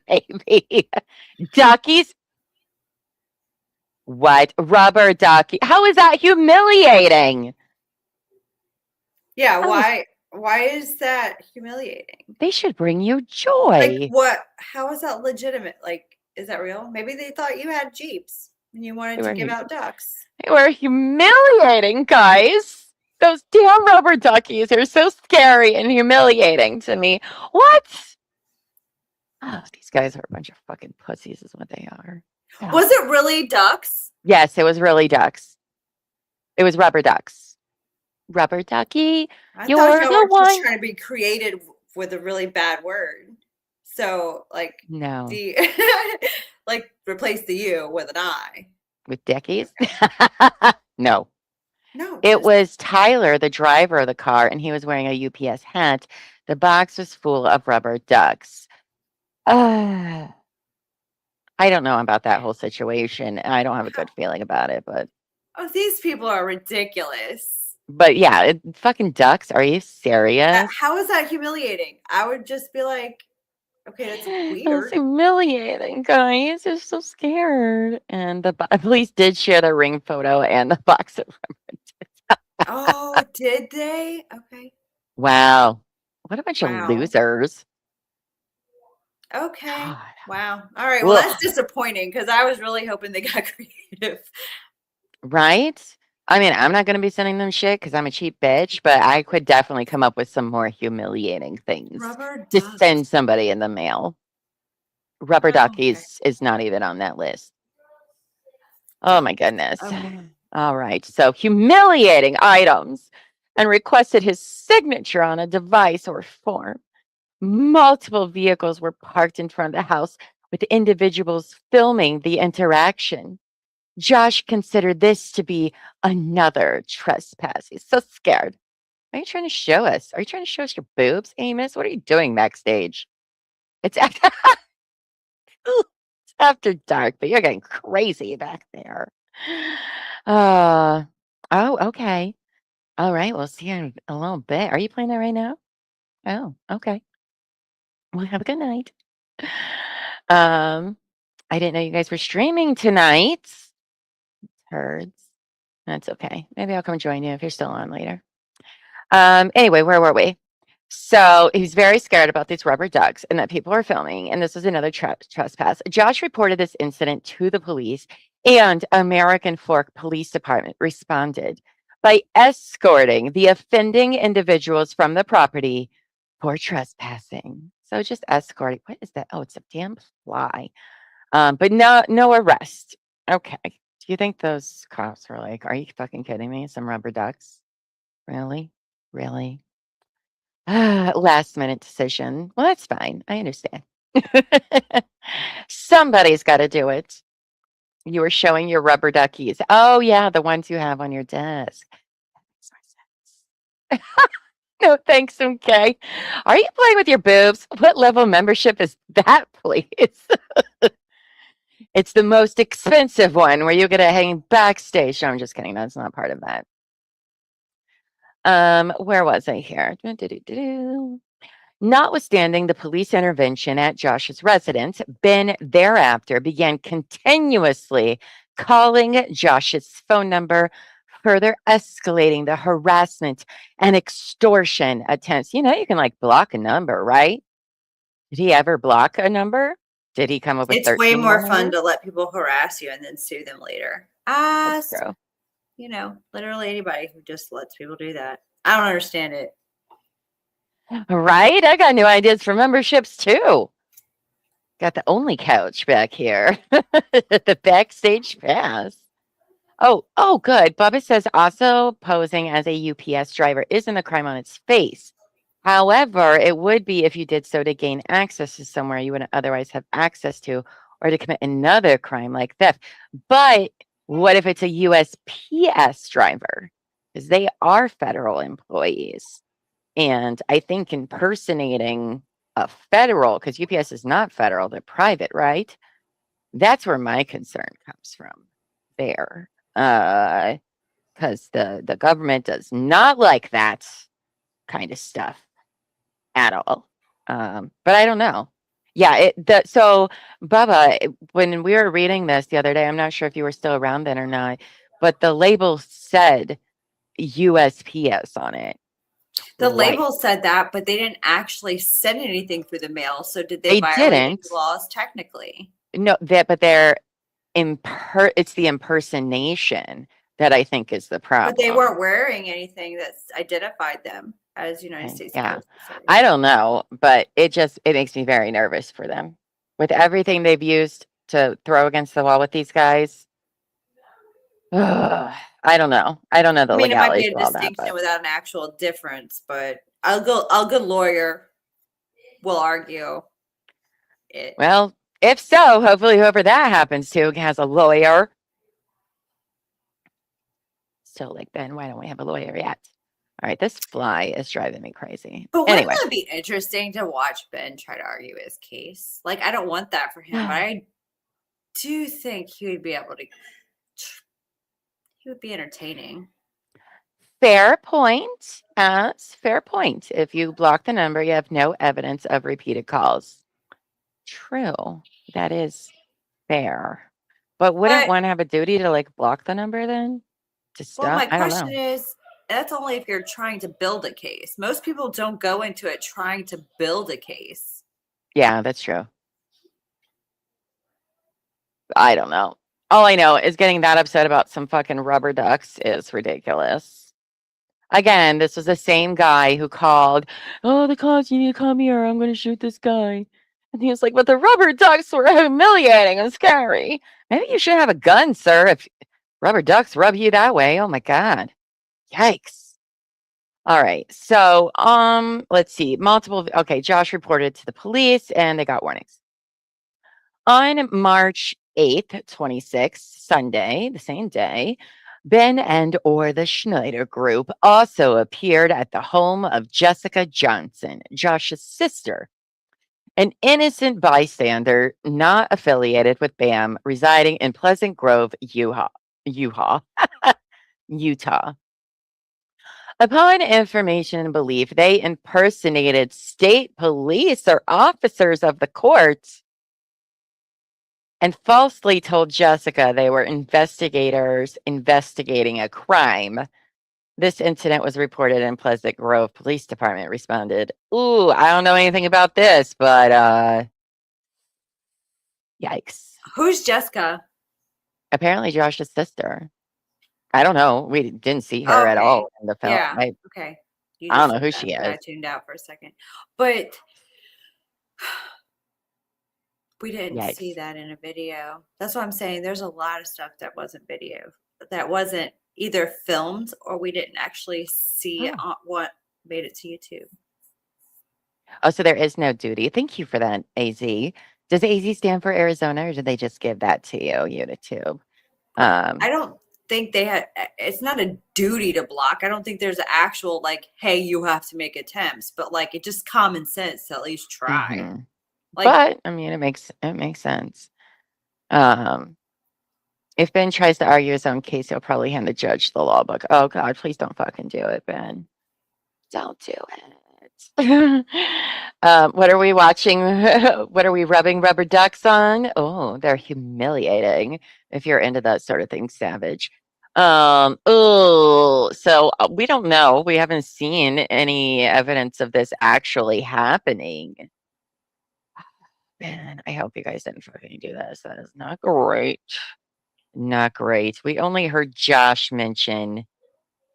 Maybe. Duckies? What? Rubber ducky? How is that humiliating? Yeah, why is that humiliating? They should bring you joy. Like what? How is that legitimate? Like, is that real? Maybe they thought you had Jeeps and you wanted to give out ducks. They were humiliating, guys. Those damn rubber duckies are so scary and humiliating to me. What? Oh, these guys are a bunch of fucking pussies is what they are. Oh. Was it really ducks? Yes, it was really ducks. It was rubber ducks. Rubber ducky. I thought you were just trying to be created with a really bad word. So, like, no, like replace the U with an I. With duckies? No. No. It was Tyler, the driver of the car, and he was wearing a UPS hat. The box was full of rubber ducks. I don't know about that whole situation. I don't have a good feeling about it, but these people are ridiculous. But yeah, fucking ducks. Are you serious? How is that humiliating? I would just be like, okay, that's weird. That's humiliating, guys. They're so scared. And the police did share the ring photo and the box of rubber. Oh, did they? Okay. Wow. What a bunch of losers. Okay. God. Wow. All right. Well, that's disappointing because I was really hoping they got creative. Right? I mean, I'm not going to be sending them shit because I'm a cheap bitch, but I could definitely come up with some more humiliating things to send somebody in the mail. Rubber duckies is not even on that list. Oh my goodness. Okay. All right. So humiliating items and requested his signature on a device or form. Multiple vehicles were parked in front of the house with individuals filming the interaction. Josh considered this to be another trespass. He's so scared. What are you trying to show us? Are you trying to show us your boobs, Amos? What are you doing backstage? It's after, it's after dark, but you're getting crazy back there. Oh, okay. All right. We'll see you in a little bit. Are you playing that right now? Oh, okay. Well, have a good night. I didn't know you guys were streaming tonight. Herds. That's okay. Maybe I'll come join you if you're still on later. Anyway, where were we? So he's very scared about these rubber ducks and that people are filming. And this is another trespass. Josh reported this incident to the police, and American Fork Police Department responded by escorting the offending individuals from the property for trespassing. So just escorting. What is that? Oh, it's a damn fly. But no arrest. Okay. Do you think those cops were like, are you fucking kidding me? Some rubber ducks? Really? Really? Last minute decision. Well, that's fine. I understand. Somebody's got to do it. You were showing your rubber duckies. Oh, yeah, the ones you have on your desk. That makes more sense. No, thanks, okay. Are you playing with your boobs? What level membership is that, please? It's the most expensive one where you get to hang backstage. No, I'm just kidding. That's not part of that. Where was I here? Notwithstanding the police intervention at Josh's residence, Ben thereafter began continuously calling Josh's phone number, further escalating the harassment and extortion attempts. You know, you can like block a number, right? Did he ever block a number? Did he come up with It's 13 way more more fun numbers? to let people harass you and then sue them later. That's true. You know, literally anybody who just lets people do that. I don't understand it. Right? I got new ideas for memberships too. Got the only couch back here. The backstage pass. Oh, good. Bubba says also posing as a UPS driver isn't a crime on its face. However, it would be if you did so to gain access to somewhere you wouldn't otherwise have access to, or to commit another crime like theft. But what if it's a USPS driver? Because they are federal employees. And I think impersonating a federal, because UPS is not federal, they're private, right? That's where my concern comes from there. Because the government does not like that kind of stuff at all. But I don't know. Yeah, so Bubba, when we were reading this the other day, I'm not sure if you were still around then or not, but the label said USPS on it. The Right. label said that, but they didn't actually send anything through the mail. So did they They violate any didn't. laws technically? No, but they're it's the impersonation that I think is the problem. But they weren't wearing anything that identified them as United States Yeah. Postal Service. I don't know, but it makes me very nervous for them. With everything they've used to throw against the wall with these guys. I don't know. I don't know the I mean, it might be legalities a of all that, distinction but without an actual difference, but a good lawyer will argue it. well, if so, hopefully whoever that happens to has a lawyer. So like, Ben, why don't we have a lawyer yet? All right, this fly is driving me crazy. But wouldn't Anyway, that be interesting to watch Ben try to argue his case? Like, I don't want that for him, but I do think he would be able to. He would be entertaining. fair point. Fair point. If you block the number, you have no evidence of repeated calls. True. That is fair. But wouldn't But- one have a duty to like block the number then? To stop? Well, my I don't question know. is, that's only if you're trying to build a case. Most people don't go into it trying to build a case. Yeah, that's true. I don't know. All I know is getting that upset about some fucking rubber ducks is ridiculous. Again, this was the same guy who called, oh, the cops, you need to come here. I'm going to shoot this guy. And he was like, but the rubber ducks were humiliating and scary. Maybe you should have a gun, sir, if rubber ducks rub you that way. Oh my God. Yikes. All right. So, let's see. Okay, Josh reported to the police and they got warnings. On March 8th, 26th, Sunday, the same day, Ben and or the Schneider Group also appeared at the home of Jessica Johnson, Josh's sister, an innocent bystander not affiliated with BAM, residing in Pleasant Grove, Utah. Upon information and belief, they impersonated state police or officers of the court and falsely told Jessica they were investigators investigating a crime This incident was reported in Pleasant Grove Police Department responded. Ooh, I don't know anything about this, but yikes. Who's Jessica? Apparently Josh's sister. I don't know. We didn't see her at Okay. all in the film. Yeah. Okay. You I don't just know who said she that, but I is. tuned out for a second. But we didn't see Yikes. that in a video. That's what I'm saying. There's a lot of stuff that wasn't video, that wasn't either filmed or we didn't actually see Oh. what made it to YouTube. Oh, so there is no duty. Thank you for that, AZ. Does AZ stand for Arizona, or did they just give that to you, YouTube? I don't think they had, it's not a duty to block. I don't think there's an actual like, hey, you have to make attempts, but like it's just common sense to at least try. Mhm. Like, But I mean, it makes sense. If Ben tries to argue his own case, he'll probably hand the judge the law book. Oh God, please don't fucking do it, Ben. Don't do it. What are we watching? What are we rubbing rubber ducks on? Oh, they're humiliating. If you're into that sort of thing, Savage. Oh, so we don't know. We haven't seen any evidence of this actually happening. Man, I hope you guys didn't fucking do this. That is not great. Not great. We only heard Josh mention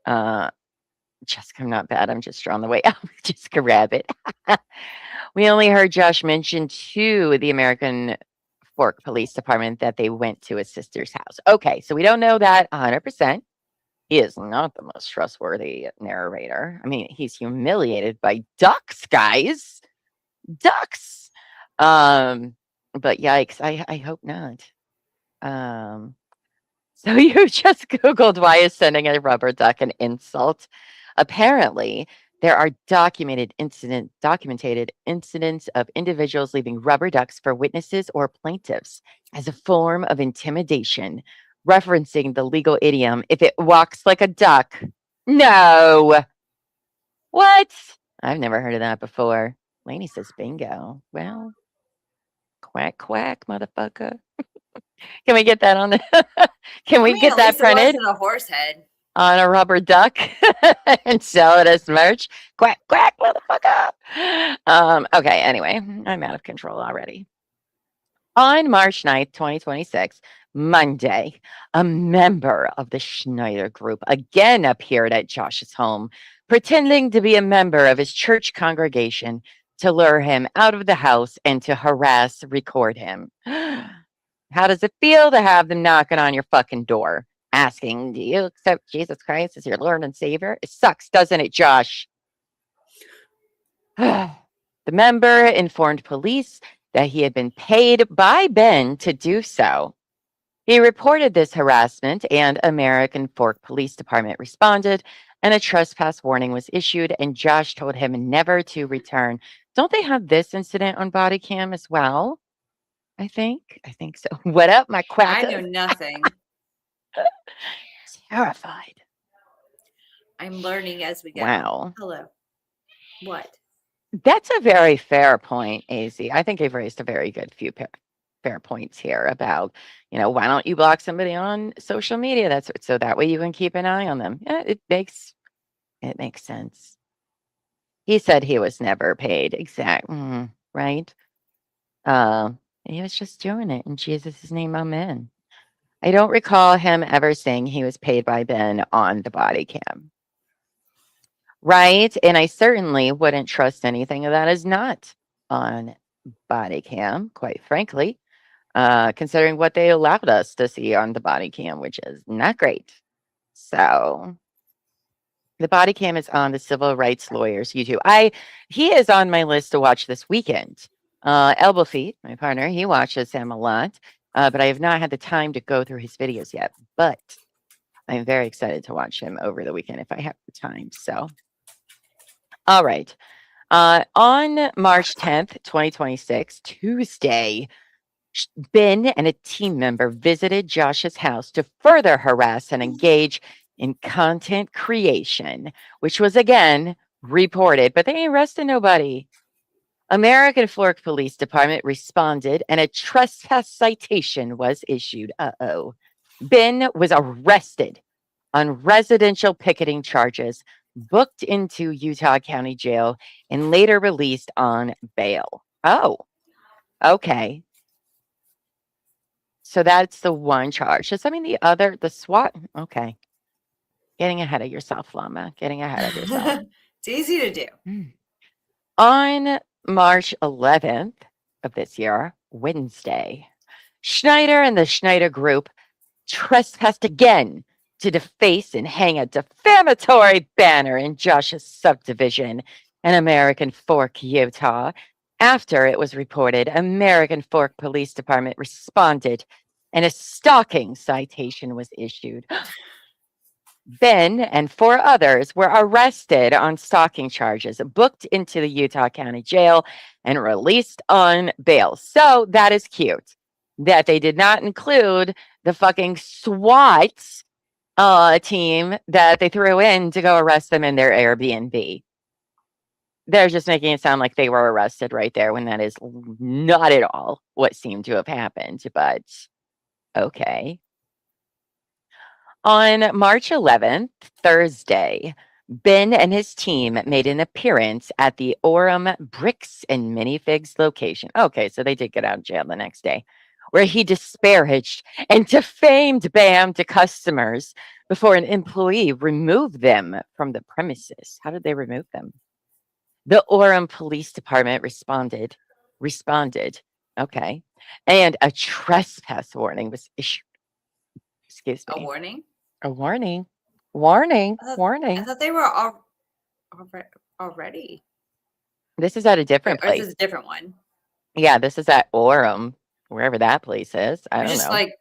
Jessica, I'm not bad. I'm just drawing the way out. Jessica Rabbit. We only heard Josh mention to the American Fork Police Department that they went to his sister's house. Okay, so we don't know that 100%. He is not the most trustworthy narrator. I mean, he's humiliated by ducks, guys. Ducks. But yikes, I hope not. So you just Googled why is sending a rubber duck an insult? Apparently, there are documented incidents of individuals leaving rubber ducks for witnesses or plaintiffs as a form of intimidation, referencing the legal idiom, if it walks like a duck. No. What? I've never heard of that before. Lainey says bingo. Well, quack, quack, motherfucker. Can we get that on the can we get at that least it printed wasn't a horse head. on a rubber duck and sell it as merch? Quack, quack, motherfucker. Okay, anyway, I'm out of control already. On March 9th, 2026, Monday, a member of the Schneider Group again appeared at Josh's home, pretending to be a member of his church congregation to lure him out of the house and to record him. How does it feel to have them knocking on your fucking door, asking, do you accept Jesus Christ as your Lord and Savior? It sucks, doesn't it, Josh? The member informed police that he had been paid by Ben to do so. He reported this harassment, and American Fork Police Department responded, and a trespass warning was issued, and Josh told him never to return. Don't they have this incident on body cam as well? I think so. What up, my quackers? I know nothing. Terrified. I'm learning as we go. Wow. Hello. What? That's a very fair point, AZ. I think you've raised a very good few fair points here about, why don't you block somebody on social media? That's so that way you can keep an eye on them. Yeah, it makes sense. He said he was never paid. Right? He was just doing it in Jesus' name, amen. I don't recall him ever saying he was paid by Ben on the body cam. Right? And I certainly wouldn't trust anything that is not on body cam, quite frankly, considering what they allowed us to see on the body cam, which is not great. So the body cam is on the Civil Rights Lawyers YouTube. He is on my list to watch this weekend. Elbow Feet, my partner, he watches him a lot, but I have not had the time to go through his videos yet. But I'm very excited to watch him over the weekend if I have the time. So, all right. On March 10th, 2026, Tuesday, Ben and a team member visited Josh's house to further harass and engage in content creation, which was again reported, but they ain't arrested nobody. American Fork Police Department responded and a trespass citation was issued. Ben was arrested on residential picketing charges, booked into Utah County Jail, and later released on bail. Oh, okay. So that's the one charge. Does that mean the SWAT? Okay. Getting ahead of yourself, Llama. Getting ahead of yourself. It's easy to do. On March 11th of this year, Wednesday, Schneider and the Schneider Group trespassed again to deface and hang a defamatory banner in Josh's subdivision in American Fork, Utah. After it was reported, American Fork Police Department responded and a stalking citation was issued. Ben and 4 others were arrested on stalking charges, booked into the Utah County Jail, and released on bail. So that is cute that they did not include the fucking SWAT team that they threw in to go arrest them in their Airbnb. They're just making it sound like they were arrested right there when that is not at all what seemed to have happened, but okay. On March 11th, Thursday, Ben and his team made an appearance at the Orem Bricks and Minifigs location. Okay, so they did get out of jail the next day, where he disparaged and defamed Bam to customers before an employee removed them from the premises. How did they remove them? The Orem Police Department responded. Okay. And a trespass warning was issued. Excuse A me. warning? A warning. Warning. I Warning. thought they were already. This is at a different Or is place. this a different one? Yeah, this is at Orem, wherever that place is. I don't Just know. like,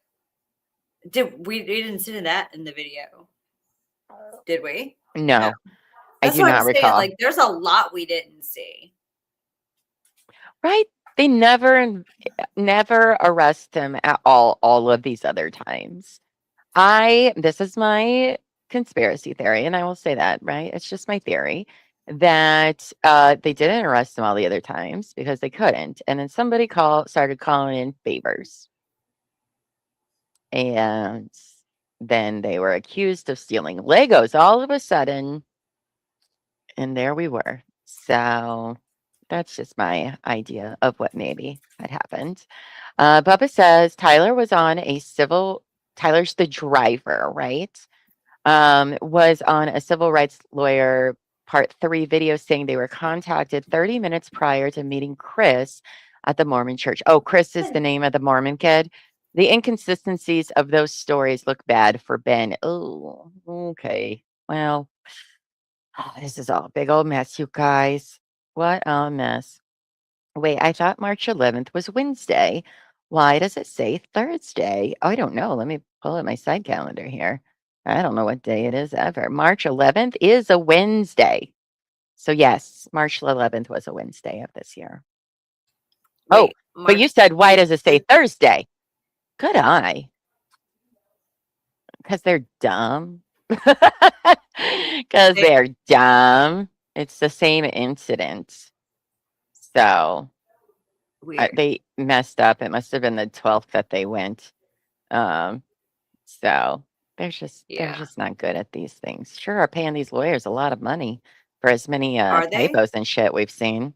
we didn't see that in the video, did we? No, No. I That's do what not I'm saying. recall. Like, there's a lot we didn't see. Right? They never arrest him at all of these other times. This is my conspiracy theory, and I will say that, right? It's just my theory that they didn't arrest him all the other times because they couldn't. And then somebody started calling in favors. And then they were accused of stealing Legos all of a sudden. And there we were. So that's just my idea of what maybe had happened. Bubba says Tyler's the driver, right? Was on a civil rights lawyer part 3 video saying they were contacted 30 minutes prior to meeting Chris at the Mormon church. Oh, Chris is the name of the Mormon kid. The inconsistencies of those stories look bad for Ben. Oh, okay. Well, this is all a big old mess, you guys. What a mess. Wait, I thought March 11th was Wednesday. Why does it say Thursday? Oh, I don't know. Let me pull up my side calendar here. I don't know what day it is ever. March 11th is a Wednesday. So yes, March 11th was a Wednesday of this year. Wait, but you said, why does it say Thursday? Good eye. Because they're dumb. Because they're dumb. It's the same incident. So they messed up. It must have been the 12th that they went. So they're just not good at these things. Sure are paying these lawyers a lot of money for as many typos and shit we've seen.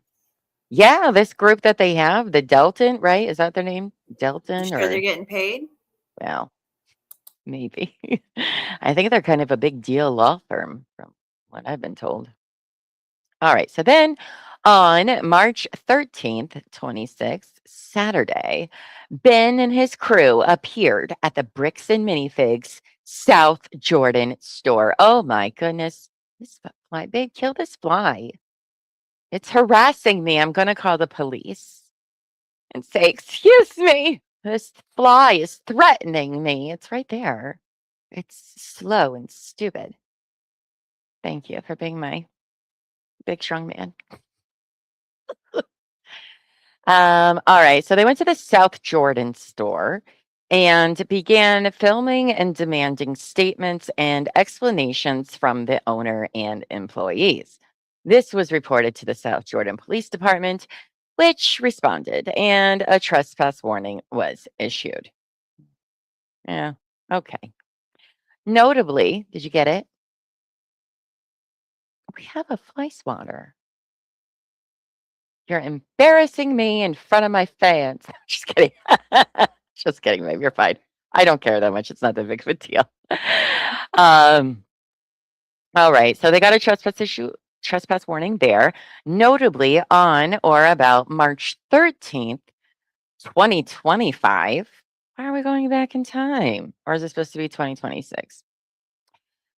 Yeah, this group that they have, the Delton, right? Is that their name? Delton? Sure they're getting paid? Well, maybe. I think they're kind of a big deal law firm from what I've been told. All right. So then on March 13th, 26th, Saturday, Ben and his crew appeared at the Bricks and Minifigs South Jordan store. Oh my goodness. This fly, babe, kill this fly. It's harassing me. I'm going to call the police and say, excuse me, this fly is threatening me. It's right there. It's slow and stupid. Thank you for being my big strong man. All right. So they went to the South Jordan store and began filming and demanding statements and explanations from the owner and employees. This was reported to the South Jordan Police Department, which responded, and a trespass warning was issued. Yeah. Okay. Notably, did you get it? We have a fly swatter. You're embarrassing me in front of my fans. Just kidding. Just kidding, babe. You're fine. I don't care that much. It's not that big of a deal. Um, all right. So they got a trespass warning there. Notably, on or about March 13th, 2025. Why are we going back in time? Or is it supposed to be 2026?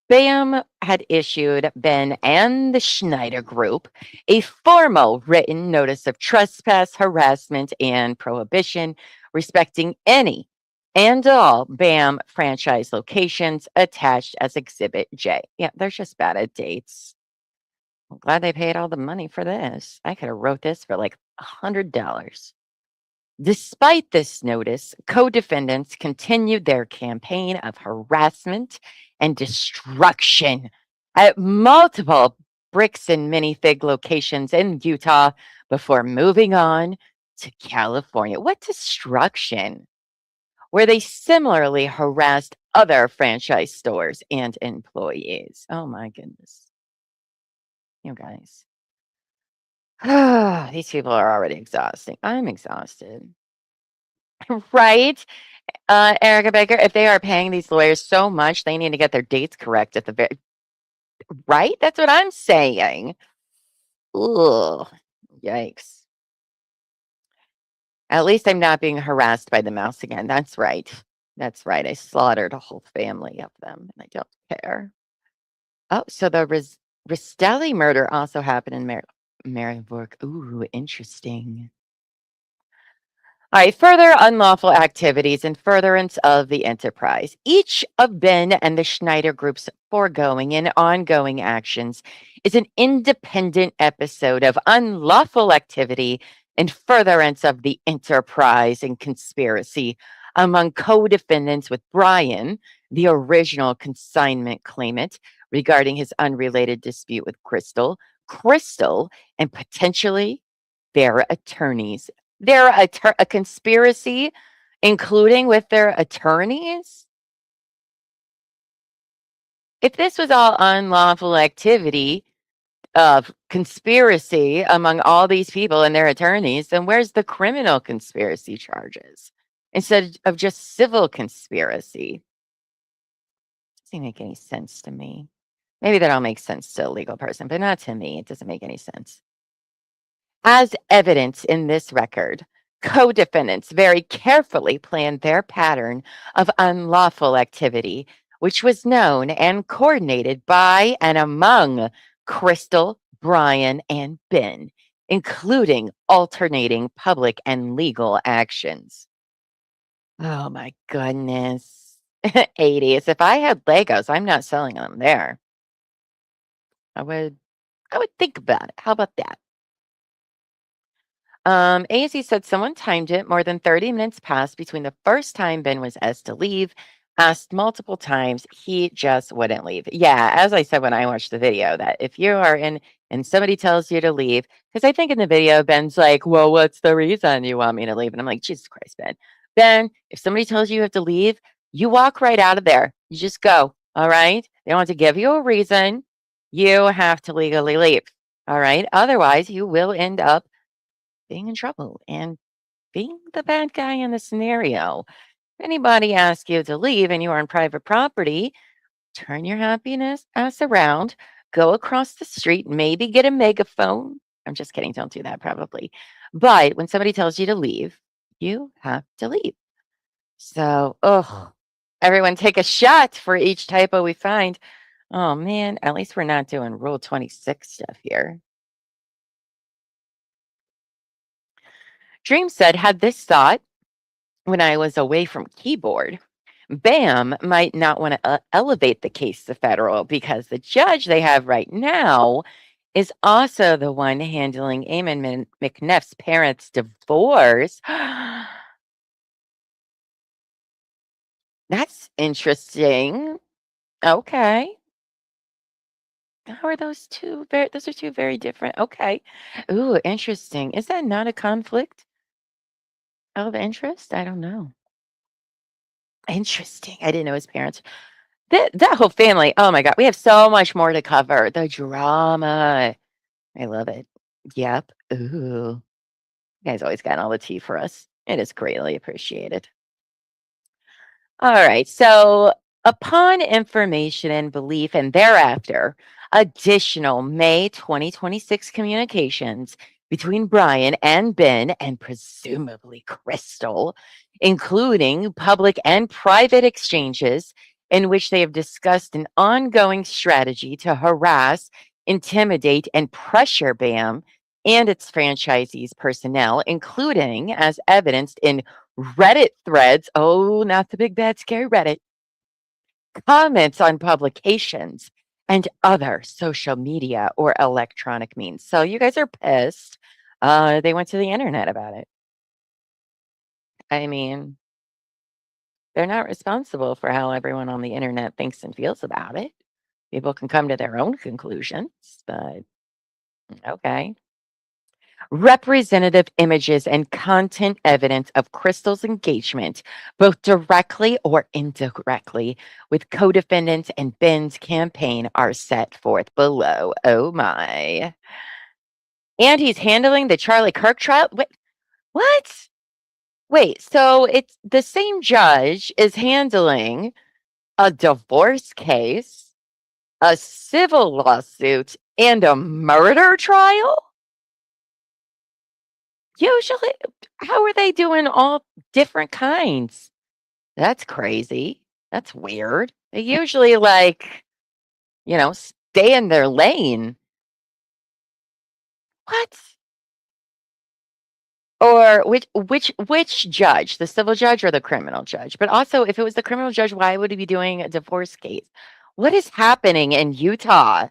BAM had issued Ben and the Schneider Group a formal written notice of trespass, harassment, and prohibition respecting any and all BAM franchise locations attached as Exhibit J. Yeah, they're just bad at dates. I'm glad they paid all the money for this. I could have wrote this for like $100. Despite this notice, co-defendants continued their campaign of harassment and destruction at multiple Bricks and Minifig locations in Utah before moving on to California. What destruction? Where they similarly harassed other franchise stores and employees. Oh my goodness. You guys. These people are already exhausting. I'm exhausted. Right? Erica Baker, if they are paying these lawyers so much, they need to get their dates correct at the very right? That's what I'm saying. Ugh. Yikes. At least I'm not being harassed by the mouse again. That's right. That's right. I slaughtered a whole family of them, and I don't care. Oh, so the Ristelli murder also happened in Maryburg. Ooh, interesting. All right, further unlawful activities in furtherance of the enterprise. Each of Ben and the Schneider Group's foregoing and ongoing actions is an independent episode of unlawful activity in furtherance of the enterprise and conspiracy among co-defendants with Brian, the original consignment claimant, regarding his unrelated dispute with Crystal, and potentially their attorneys. They're a conspiracy, including with their attorneys? If this was all unlawful activity of conspiracy among all these people and their attorneys, then where's the criminal conspiracy charges instead of just civil conspiracy? Doesn't make any sense to me. Maybe that'll make sense to a legal person, but not to me. It doesn't make any sense. As evidence in this record, co-defendants very carefully planned their pattern of unlawful activity, which was known and coordinated by and among Crystal, Brian, and Ben, including alternating public and legal actions. Oh my goodness. 80s. If I had Legos, I'm not selling them there. I would think about it. How about that? AZ said someone timed it. More than 30 minutes passed between the first time Ben was asked to leave, asked multiple times. He just wouldn't leave. Yeah, as I said when I watched the video, that if you are in and somebody tells you to leave, because I think in the video, Ben's like, well, what's the reason you want me to leave? And I'm like, Jesus Christ, Ben. Ben, if somebody tells you have to leave, you walk right out of there. You just go. All right. They don't have to give you a reason. You have to legally leave. All right. Otherwise, you will end up being in trouble and being the bad guy in the scenario. If anybody asks you to leave and you are on private property, turn your happiness ass around, go across the street, maybe get a megaphone. I'm just kidding. Don't do that, probably. But when somebody tells you to leave, you have to leave. So, everyone take a shot for each typo we find. Oh, man, at least we're not doing Rule 26 stuff here. Dream said, had this thought when I was away from keyboard. BAM might not want to elevate the case to federal because the judge they have right now is also the one handling Eamon McNeff's parents' divorce. That's interesting. Okay. How are those two? Those are two very different. Okay. Ooh, interesting. Is that not a conflict of interest? I don't know. Interesting. I didn't know his parents. That whole family, oh my god, we have so much more to cover. The drama. I love it. Yep. Ooh. You guys always got all the tea for us. It is greatly appreciated. All right. So, upon information and belief, and thereafter, additional May 2026 communications between Brian and Ben, and presumably Crystal, including public and private exchanges in which they have discussed an ongoing strategy to harass, intimidate, and pressure BAM and its franchisees' personnel, including as evidenced in Reddit threads. Oh, not the big bad scary Reddit. Comments on publications and other social media or electronic means. So you guys are pissed. They went to the internet about it. I mean, they're not responsible for how everyone on the internet thinks and feels about it. People can come to their own conclusions, but okay. Representative images and content evidence of Crystal's engagement, both directly or indirectly, with co-defendants and Ben's campaign are set forth below. Oh my. And he's handling the Charlie Kirk trial? Wait, what? Wait, so it's the same judge is handling a divorce case, a civil lawsuit, and a murder trial? Usually, how are they doing all different kinds? That's crazy. That's weird. They usually stay in their lane. What? Or which judge, the civil judge or the criminal judge? But also, if it was the criminal judge, why would he be doing a divorce case? What is happening in Utah?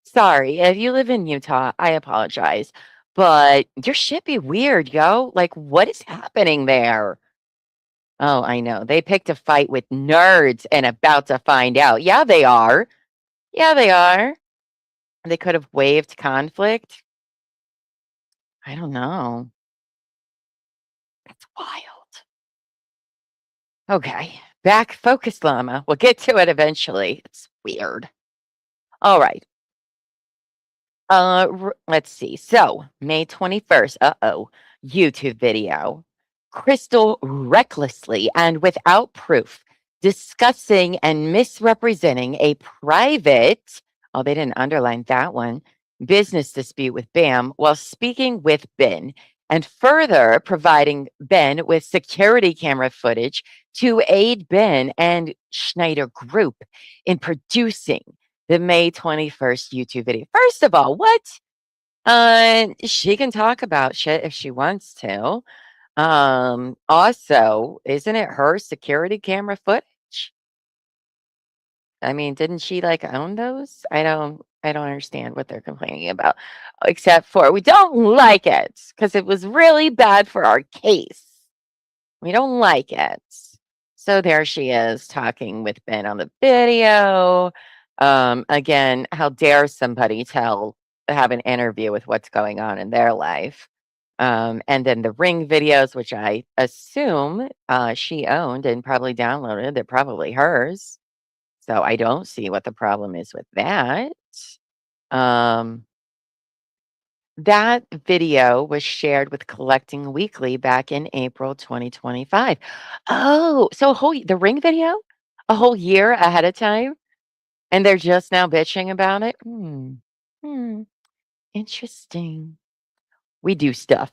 Sorry, if you live in Utah, I apologize. But your shit be weird, yo. Like, what is happening there? Oh, I know. They picked a fight with nerds and about to find out. Yeah, they are. Yeah, they are. They could have waived conflict. I don't know. That's wild. Okay, back focus, llama. We'll get to it eventually. It's weird. All right. Let's see. So, May 21st. Uh-oh. YouTube video. Crystal recklessly and without proof discussing and misrepresenting a private, oh, they didn't underline that one, business dispute with BAM while speaking with Ben, and further providing Ben with security camera footage to aid Ben and Schneider Group in producing the May 21st YouTube video. First of all, what? She can talk about shit if she wants to. Also, isn't it her security camera footage? I mean, didn't she own those? I don't understand what they're complaining about, except for we don't like it because it was really bad for our case. We don't like it. So there she is talking with Ben on the video. Again, how dare somebody have an interview with what's going on in their life. And then the Ring videos, which I assume she owned and probably downloaded, they're probably hers. So I don't see what the problem is with that. Um, that video was shared with Collecting Weekly back in April 2025. Oh, so the Ring video a whole year ahead of time, and they're just now bitching about it. Interesting. We do stuff.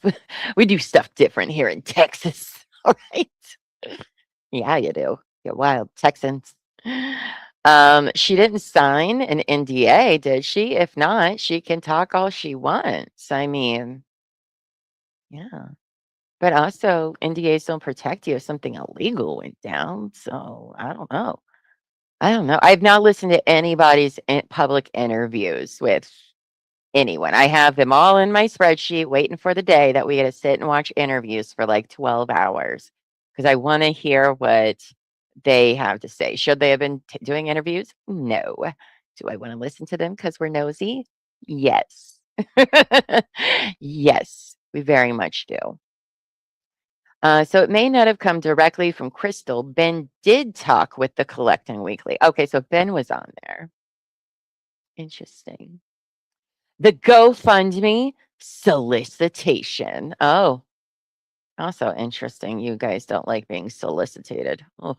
We do stuff different here in Texas. All right. Yeah, you do. You're wild Texans. She didn't sign an NDA, did she? If not, she can talk all she wants. I mean, yeah. But also, NDAs don't protect you if something illegal went down. So I don't know. I don't know. I've not listened to anybody's public interviews with anyone. I have them all in my spreadsheet waiting for the day that we get to sit and watch interviews for like 12 hours because I want to hear what they have to say. Should they have been doing interviews? No. Do I want to listen to them because we're nosy? Yes. Yes, we very much do. So it may not have come directly from Crystal. Ben did talk with the Collecting Weekly. Okay, so Ben was on there. Interesting. The GoFundMe solicitation. Oh, also interesting. You guys don't like being solicited. Oh.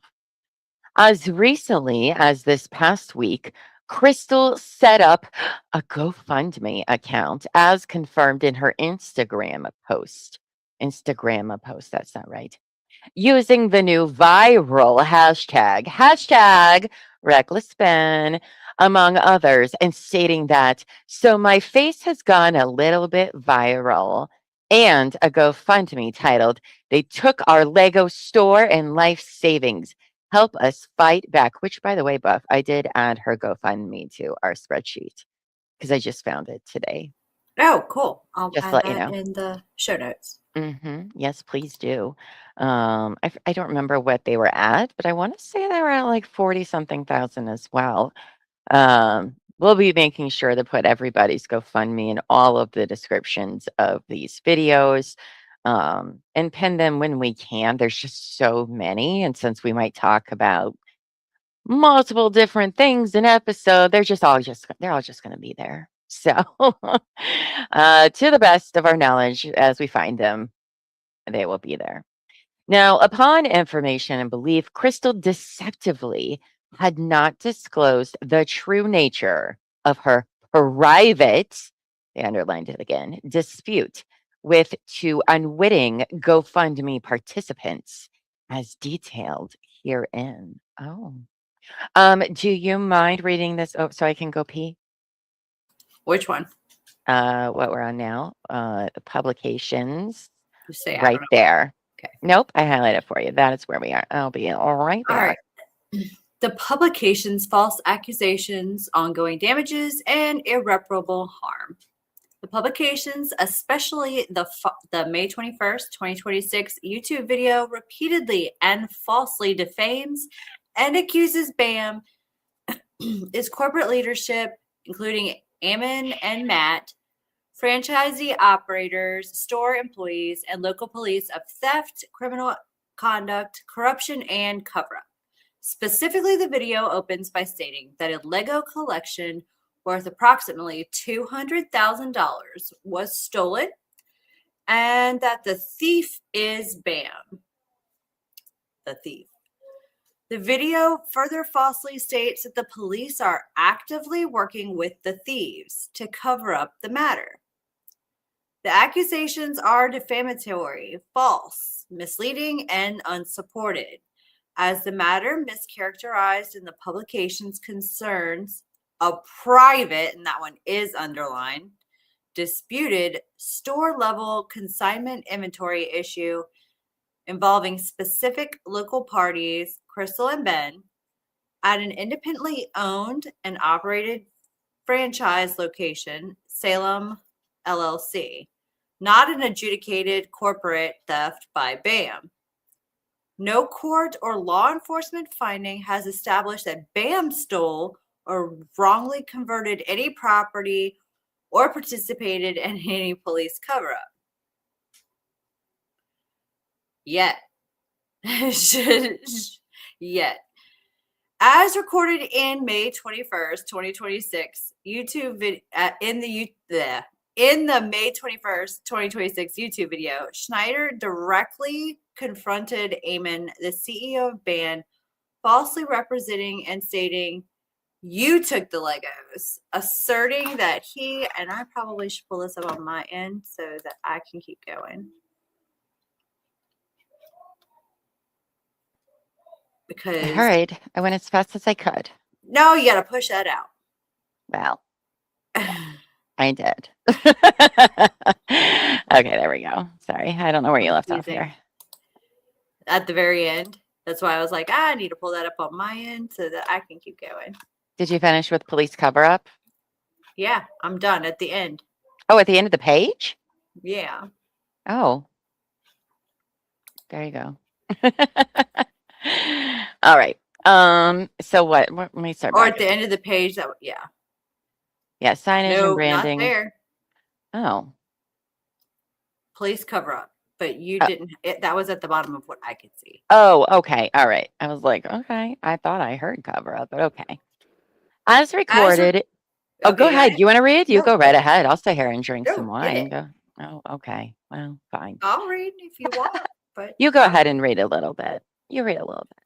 As recently as this past week, Crystal set up a GoFundMe account as confirmed in her Instagram post. Instagram post, that's not right. Using the new viral hashtag reckless spin, among others, and stating that, so my face has gone a little bit viral, and a GoFundMe titled, They Took Our Lego Store and Life Savings. Help us fight back, which, by the way, Buff, I did add her GoFundMe to our spreadsheet because I just found it today. Oh, cool. I'll Just add let you that know. in the show notes. Yes, please do. I don't remember what they were at, but I want to say they were at like 40 something thousand as well. We'll be making sure to put everybody's GoFundMe in all of the descriptions of these videos, and pin them when we can. There's just so many, and since we might talk about multiple different things in episode, they're all just going to be there. So, to the best of our knowledge, as we find them, they will be there. Now, upon information and belief, Crystal deceptively had not disclosed the true nature of her private, they underlined it again, dispute with two unwitting GoFundMe participants, as detailed herein. Oh. Do you mind reading this? Oh, so I can go pee? Which one? What we're on now, publications, You say I right don't know. there. Okay. Nope, I highlighted for you. That is where we are. I'll be all right All back. right. The publication's false accusations, ongoing damages, and irreparable harm. The publications, especially the May 21st, 2026 YouTube video, repeatedly and falsely defames and accuses BAM, its corporate leadership, including Ammon and Matt, franchisee operators, store employees, and local police of theft, criminal conduct, corruption, and cover-up. Specifically, the video opens by stating that a Lego collection worth approximately $200,000 was stolen and that the thief is BAM. The thief. The video further falsely states that the police are actively working with the thieves to cover up the matter. The accusations are defamatory, false, misleading, and unsupported, as the matter mischaracterized in the publication's concerns a private, and that one is underlined, disputed store-level consignment inventory issue involving specific local parties, Crystal and Ben, at an independently owned and operated franchise location, Salem LLC, not an adjudicated corporate theft by BAM. No court or law enforcement finding has established that BAM stole or wrongly converted any property or participated in any police cover-up. Yet. Yet. As recorded in May 21st, 2026, in the May 21st, 2026 YouTube video, Schneider directly confronted Eamon, the CEO of BAM, falsely representing and stating, "You took the Legos," asserting that he, and I probably should pull this up on my end so that I can keep going. Because All right, I went as fast as I could. No, you got to push that out. Well, I did. Okay, there we go. Sorry, I don't know where you left off here. At the very end. That's why I was like, I need to pull that up on my end so that I can keep going. Did you finish with police cover-up? Yeah, I'm done at the end. Oh, at the end of the page? Yeah. Oh. There you go. All right. So what? Let me start. Or at the end of the page. Yeah, signage and branding. Not there. Oh. Police cover up. but you didn't. That was at the bottom of what I could see. Oh, okay. All right. I was like, okay. I thought I heard cover up, but okay. As recorded. Oh, go Okay, go ahead. ahead. You want to read? You No, go go right ahead. ahead. I'll stay here and drink some No, get wine. it. Go. Oh, okay. Well, fine. I'll read if you want, but You go ahead and read a little bit. You read a little bit.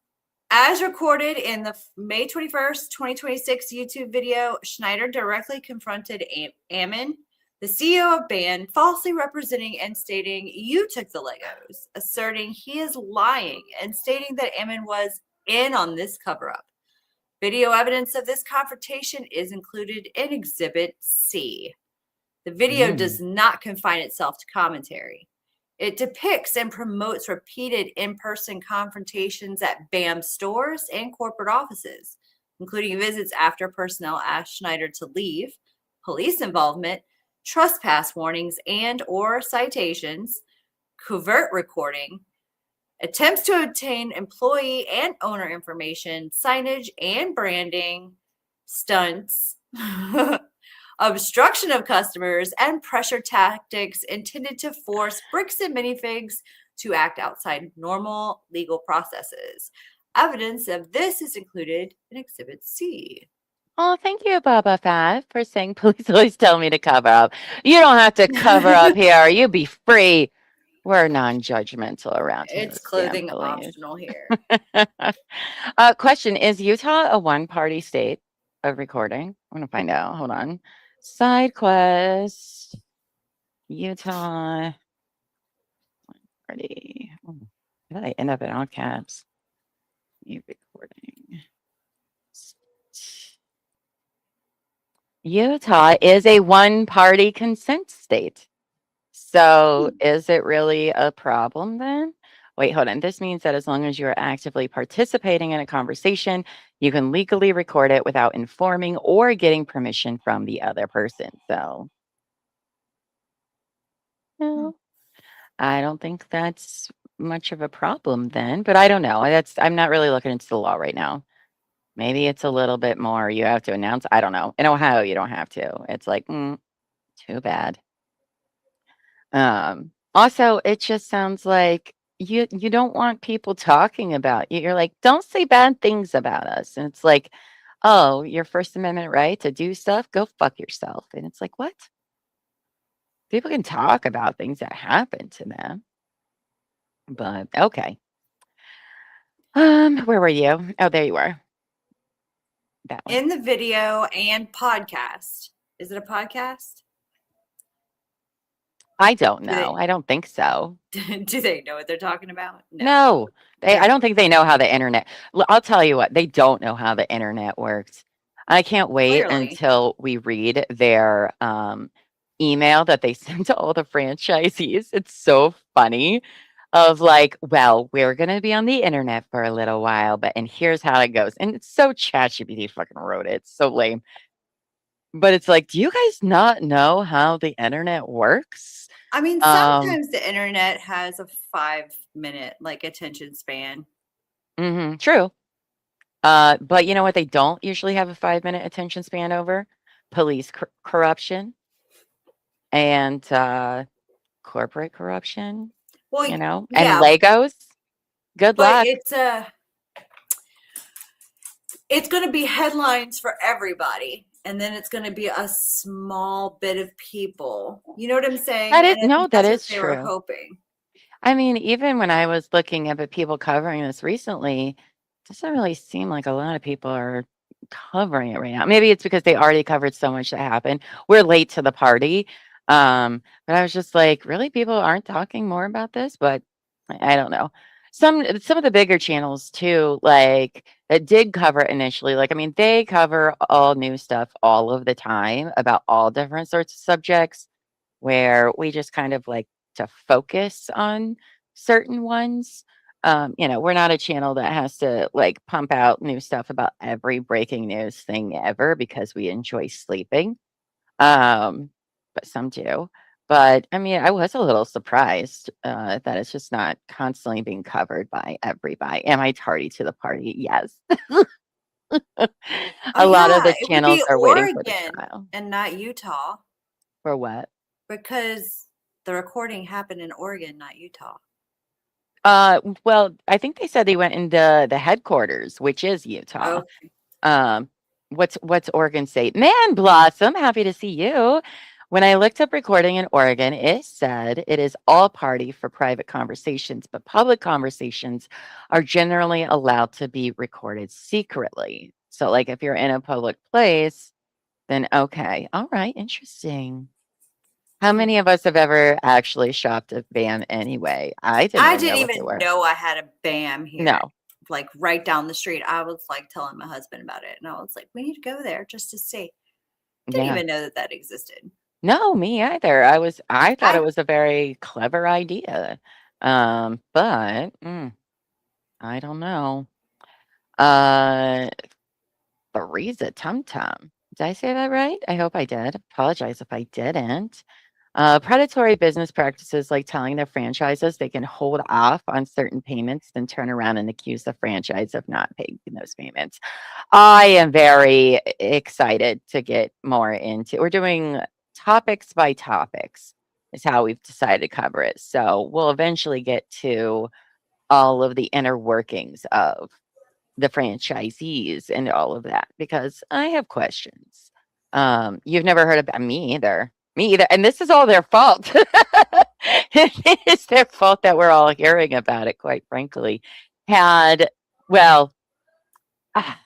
as recorded in the May 21st, 2026 YouTube video, Schneider directly confronted Ammon, the CEO of Band, falsely representing and stating, "You took the Legos," asserting he is lying and stating that Ammon was in on this cover-up. Video evidence of this confrontation is included in Exhibit C. The video does not confine itself to commentary. It depicts and promotes repeated in-person confrontations at BAM stores and corporate offices, including visits after personnel asked Schneider to leave, police involvement, trespass warnings and or citations, covert recording, attempts to obtain employee and owner information, signage and branding, stunts, obstruction of customers, and pressure tactics intended to force Bricks and Minifigs to act outside normal legal processes. Evidence of this is included in Exhibit C. Oh, thank you, Baba Fat, for saying police always tell me to cover up. You don't have to cover up here. You be free. We're non-judgmental around here. It's clothing optional here. Question, is Utah a one-party state of recording? I'm going to find out. Hold on. Side quest. Utah. Party. Oh, how did I end up in all caps? You recording. Utah is a one-party consent state. So is it really a problem then? Wait, hold on. This means that as long as you're actively participating in a conversation, you can legally record it without informing or getting permission from the other person. So, no, I don't think that's much of a problem then, but I don't know. I'm not really looking into the law right now. Maybe it's a little bit more you have to announce. I don't know. In Ohio, you don't have to. It's like, too bad. Also, it just sounds like you don't want people talking about you. You're like, don't say bad things about us. And it's like, oh, your First Amendment right to do stuff, go fuck yourself. And it's like, what? People can talk about things that happen to them. But okay. Where were you? Oh, there you are. That one. In the video and podcast. Is it a podcast? I don't know. I don't think so. Do they know what they're talking about? No. I don't think they know how the internet. I'll tell you what, they don't know how the internet works. I can't wait Clearly. until we read their email that they sent to all the franchisees. It's so funny of like, well, we're going to be on the internet for a little while, and here's how it goes. And it's so ChatGPT fucking wrote it. It's so lame. But it's like, do you guys not know how the internet works? I mean, sometimes the internet has a 5-minute like attention span. True. But you know what? They don't usually have a 5-minute attention span over police corruption and corporate corruption. Well, you know, yeah, and Legos. Good luck. It's going to be headlines for everybody. And then it's going to be a small bit of people. You know what I'm saying? That is true. They were hoping. I mean, even when I was looking at the people covering this recently, it doesn't really seem like a lot of people are covering it right now. Maybe it's because they already covered so much that happened. We're late to the party. But I was just like, really, people aren't talking more about this? But I don't know. Some of the bigger channels too, like that did cover it initially. Like, I mean, they cover all new stuff all of the time about all different sorts of subjects, where we just kind of like to focus on certain ones. We're not a channel that has to like pump out new stuff about every breaking news thing ever because we enjoy sleeping. But some do. But I mean, I was a little surprised that it's just not constantly being covered by everybody. Am I tardy to the party? Yes. A lot of the channels are waiting for the trial. And not Utah. For what? Because the recording happened in Oregon, not Utah. Well, I think they said they went into the headquarters, which is Utah. Okay. What's Oregon State? Man, Blossom, happy to see you. When I looked up recording in Oregon, it said it is all party for private conversations, but public conversations are generally allowed to be recorded secretly. So, like if you're in a public place, then okay, all right, interesting. How many of us have ever actually shopped at BAM anyway? I didn't I even didn't know what they even were. know I had a BAM here. No, Like right down the street. I was like telling my husband about it. And I was like, we need to go there just to see. Didn't yeah. even know that that existed. No, me either. I thought I it was a very clever idea. But I don't know. Uh, Theresa Tum Tum. Did I say that right? I hope I did. Apologize if I didn't. Predatory business practices like telling their franchises they can hold off on certain payments, then turn around and accuse the franchise of not paying those payments. I am very excited to get more into. We're doing topics by topics is how we've decided to cover it. So we'll eventually get to all of the inner workings of the franchisees and all of that because I have questions. You've never heard about me either. Me either. And this is all their fault. It's their fault that we're all hearing about it, quite frankly. Well, I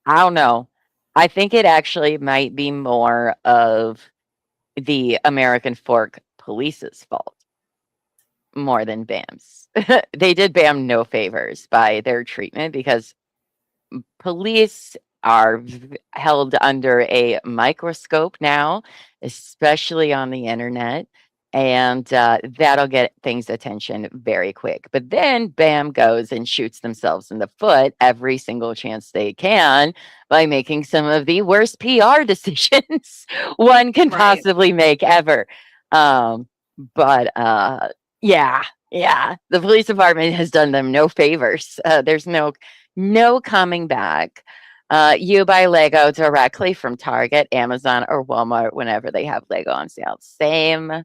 don't know. I think it actually might be more of the American Fork Police's fault more than BAM's. They did BAM no favors by their treatment because police are held under a microscope now, especially on the internet. And that'll get things attention very quick. But then BAM goes and shoots themselves in the foot every single chance they can by making some of the worst PR decisions one can Right. possibly make ever. But yeah, the police department has done them no favors. There's no coming back. You buy Lego directly from Target, Amazon, or Walmart whenever they have Lego on sale. Same.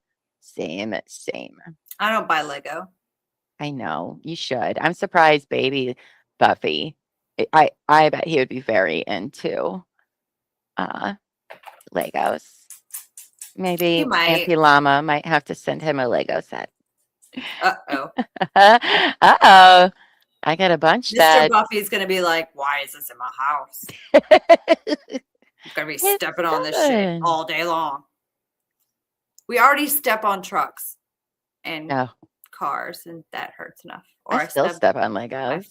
I don't buy Lego. I know you should. I'm surprised, baby Buffy. I bet he would be very into Legos. Maybe He might. Auntie Llama might have to send him a Lego set. Uh-oh. Uh-oh. I got a bunch Mr. that Buffy's going to be like, why is this in my house? I'm going to be stepping on this shit fun. all day long. We already step on trucks and No, cars, and that hurts enough. Or I still step on my Legos.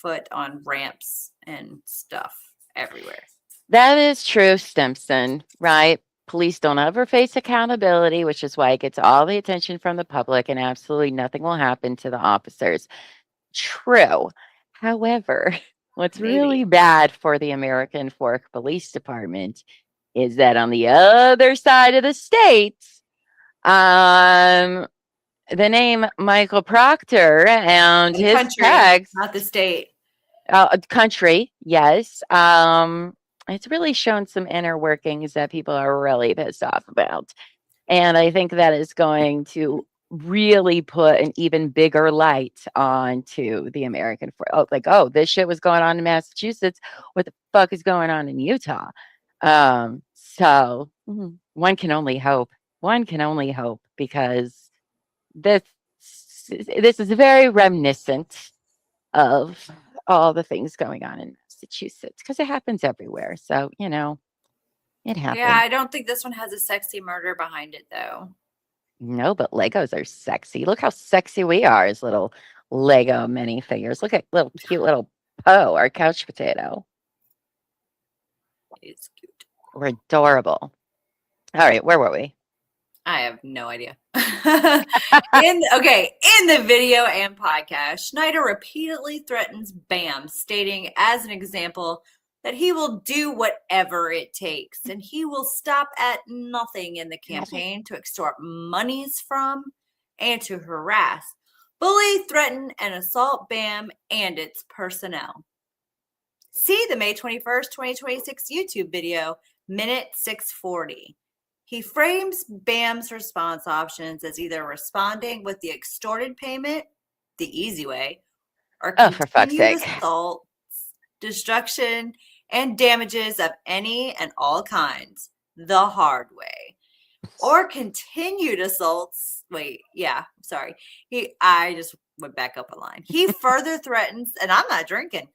foot on ramps and stuff everywhere. That is true, Stimson, right? Police don't ever face accountability, which is why it gets all the attention from the public and absolutely nothing will happen to the officers. True. However, what's really bad for the American Fork Police Department is that on the other side of the state, the name Michael Proctor and The his country, tags, not the state. country, yes. It's really shown some inner workings that people are really pissed off about. And I think that is going to really put an even bigger light onto the American Fork. Oh, like, oh, this shit was going on in Massachusetts. What the fuck is going on in Utah? So one can only hope. One can only hope because this is very reminiscent of all the things going on in Massachusetts because it happens everywhere. So, it happens. Yeah, I don't think this one has a sexy murder behind it, though. No, but Legos are sexy. Look how sexy we are as little Lego minifigures. Look at cute little Poe, our couch potato. It's cute. We're adorable. All right, where were we? I have no idea. In the video and podcast, Schneider repeatedly threatens BAM, stating as an example that he will do whatever it takes and he will stop at nothing in the campaign to extort monies from and to harass, bully, threaten, and assault BAM and its personnel. See the May 21st, 2026 YouTube video, minute 640. He frames Bam's response options as either responding with the extorted payment, the easy way, or Oh, for fuck's continued sake. assaults, destruction, and damages of any and all kinds, the hard way. Or continued assaults. I just went back up a line. He further threatens, and I'm not drinking.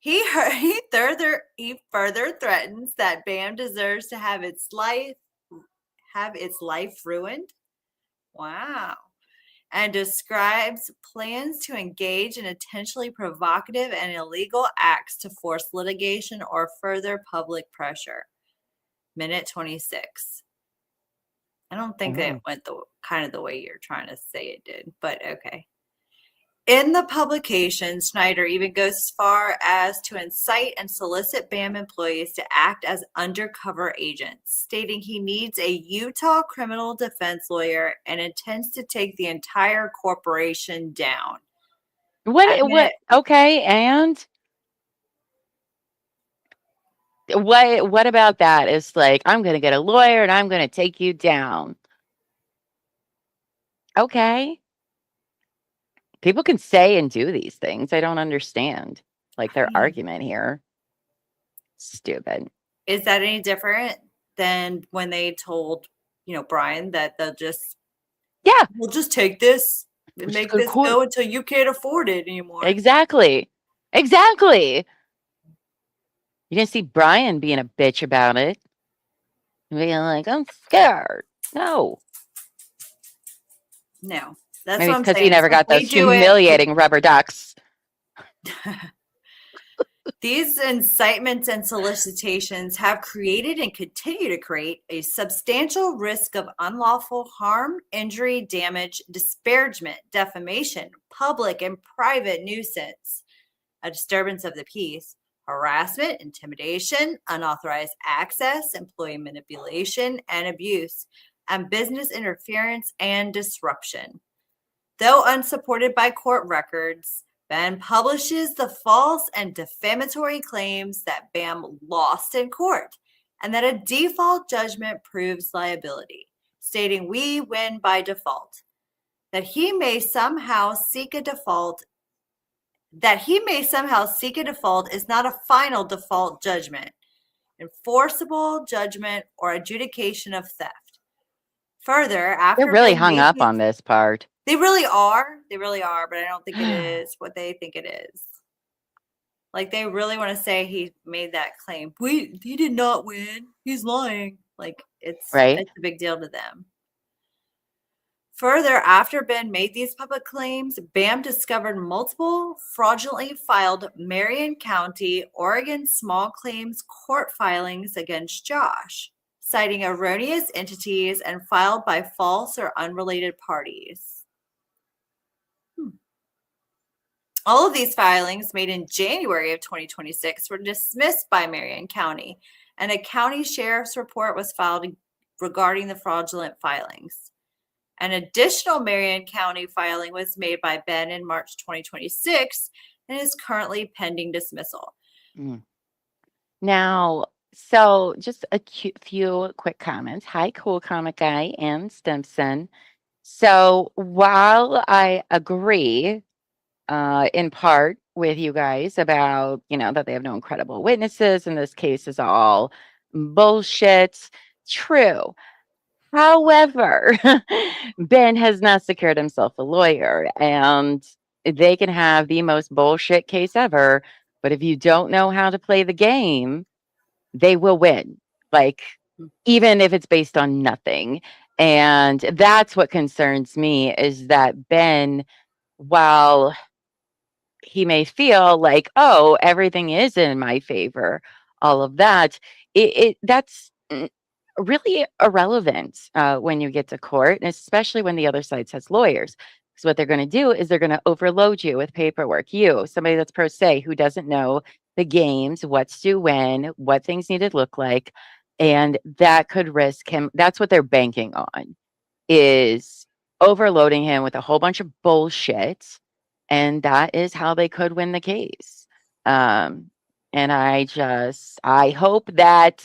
He further threatens that Bam deserves to have its life ruined. Wow. And describes plans to engage in intentionally provocative and illegal acts to force litigation or further public pressure. Minute 26. I don't think it went the way you're trying to say it did, but okay. In the publication, Snyder even goes as far as to incite and solicit BAM employees to act as undercover agents, stating he needs a Utah criminal defense lawyer and intends to take the entire corporation down. Okay, and what about that? It's like, I'm going to get a lawyer and I'm going to take you down. Okay. People can say and do these things. I don't understand, like, their argument here. Stupid. Is that any different than when they told, Brian that we'll just take this and make this go until you can't afford it anymore. Exactly. You didn't see Brian being a bitch about it. Being like, I'm scared. No. No. That's Maybe what I'm because saying. he never got those humiliating rubber ducks. These incitements and solicitations have created and continue to create a substantial risk of unlawful harm, injury, damage, disparagement, defamation, public and private nuisance, a disturbance of the peace, harassment, intimidation, unauthorized access, employee manipulation and abuse, and business interference and disruption. Though unsupported by court records, Ben publishes the false and defamatory claims that Bam lost in court and that a default judgment proves liability, stating we win by default, that he may somehow seek a default is not a final default judgment, enforceable judgment, or adjudication of theft. Further, after they're really Ben hung up on this part. They really are, but I don't think it is what they think it is. Like, they really want to say he made that claim. He did not win. He's lying. Like, it's a big deal to them. Further, after Ben made these public claims, BAM discovered multiple fraudulently filed Marion County, Oregon small claims court filings against Josh, citing erroneous entities and filed by false or unrelated parties. All of these filings, made in January of 2026, were dismissed by Marion County, and a county sheriff's report was filed regarding the fraudulent filings. An additional Marion County filing was made by Ben in March 2026 and is currently pending dismissal. Now, so just a few quick comments. Hi, Cool Comic Guy and Stimson. So while I agree in part with you guys about, that they have no incredible witnesses and this case is all bullshit, true. However, Ben has not secured himself a lawyer, and they can have the most bullshit case ever, but if you don't know how to play the game, they will win. Like, even if it's based on nothing. And that's what concerns me, is that Ben, while he may feel like, oh, everything is in my favor, all of that, that's really irrelevant when you get to court, and especially when the other side has lawyers. Because what they're going to do is they're going to overload you with paperwork. You, somebody that's pro se, who doesn't know the games, what's due when, what things need to look like, and that could risk him. That's what they're banking on, is overloading him with a whole bunch of bullshit. And that is how they could win the case. And And I hope that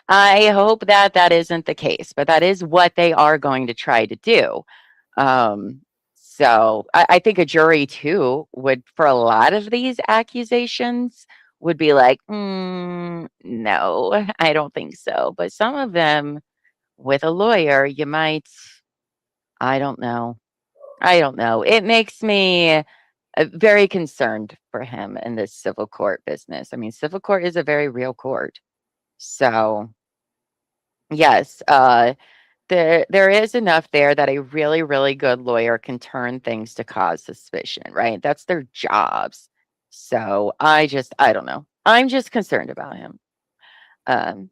I hope that that isn't the case, but that is what they are going to try to do. Um, so I think a jury too would, for a lot of these accusations, would be like, no, I don't think so. But some of them, with a lawyer, you might, I don't know. I don't know. It makes me very concerned for him in this civil court business. I mean, civil court is a very real court. So, yes, there is enough there that a really, really good lawyer can turn things to cause suspicion, right? That's their jobs. So I don't know. I'm just concerned about him. Um,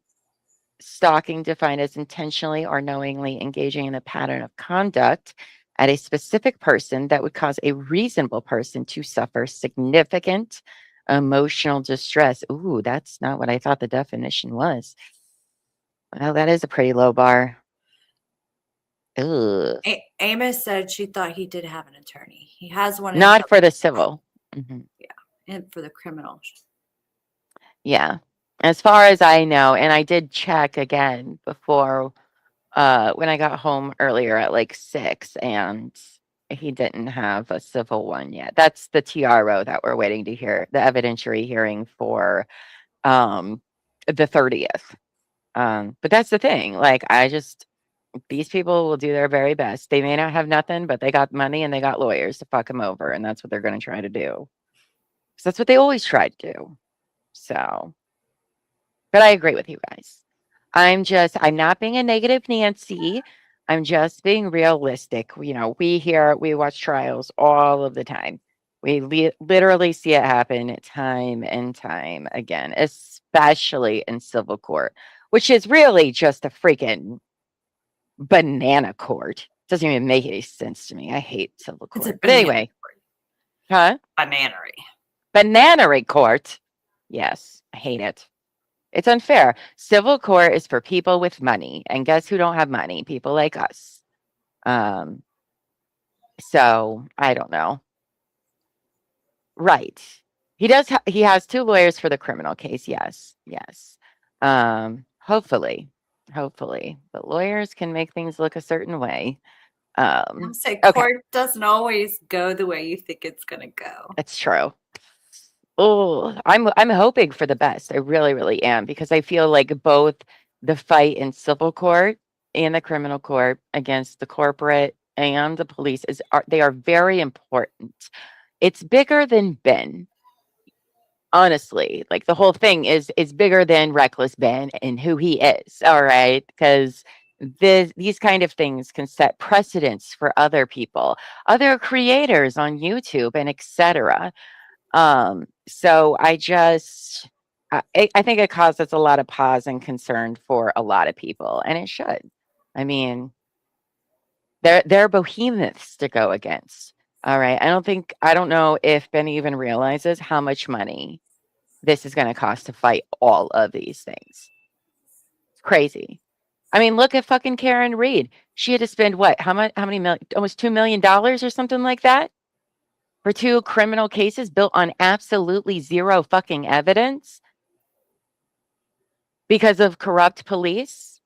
Stalking defined as intentionally or knowingly engaging in a pattern of conduct at a specific person that would cause a reasonable person to suffer significant emotional distress. Ooh, that's not what I thought the definition was. Well, that is a pretty low bar. Ugh. Amos said she thought he did have an attorney. He has one. Not for the civil. Mhm. And for the criminals. Yeah. As far as I know, and I did check again before when I got home earlier at like 6, and he didn't have a civil one yet. That's the TRO that we're waiting to hear, the evidentiary hearing for the 30th. But that's the thing. Like these people will do their very best. They may not have nothing, but they got money and they got lawyers to fuck them over, and that's what they're going to try to do. So that's what they always try to do. So, but I agree with you guys. I'm not being a negative Nancy. I'm just being realistic. You know, we watch trials all of the time. We literally see it happen time and time again, especially in civil court, which is really just a freaking banana court. Doesn't even make any sense to me. I hate civil It's a court. But anyway, huh? bananery. Bananery court. Yes, I hate it. It's unfair. Civil court is for people with money, and guess who don't have money? People like us. Um, so I don't know. Right. He has 2 lawyers for the criminal case. Yes. Yes. Hopefully. Hopefully. But lawyers can make things look a certain way. I'll say Okay. court doesn't always go the way you think it's gonna go. It's true. Oh, I'm hoping for the best. I really, really am, because I feel like both the fight in civil court and the criminal court against the corporate and the police they are very important. It's bigger than Ben. Honestly, like the whole thing is bigger than Reckless Ben and who he is. All right, because these kind of things can set precedents for other people, other creators on YouTube, and etc. So I think it causes a lot of pause and concern for a lot of people, and it should. I mean, they're behemoths to go against. All right. I don't know if Ben even realizes how much money this is going to cost to fight all of these things. It's crazy. I mean, look at fucking Karen Reed. She had to spend what? How many million? Almost $2 million or something like that for 2 criminal cases built on absolutely zero fucking evidence because of corrupt police.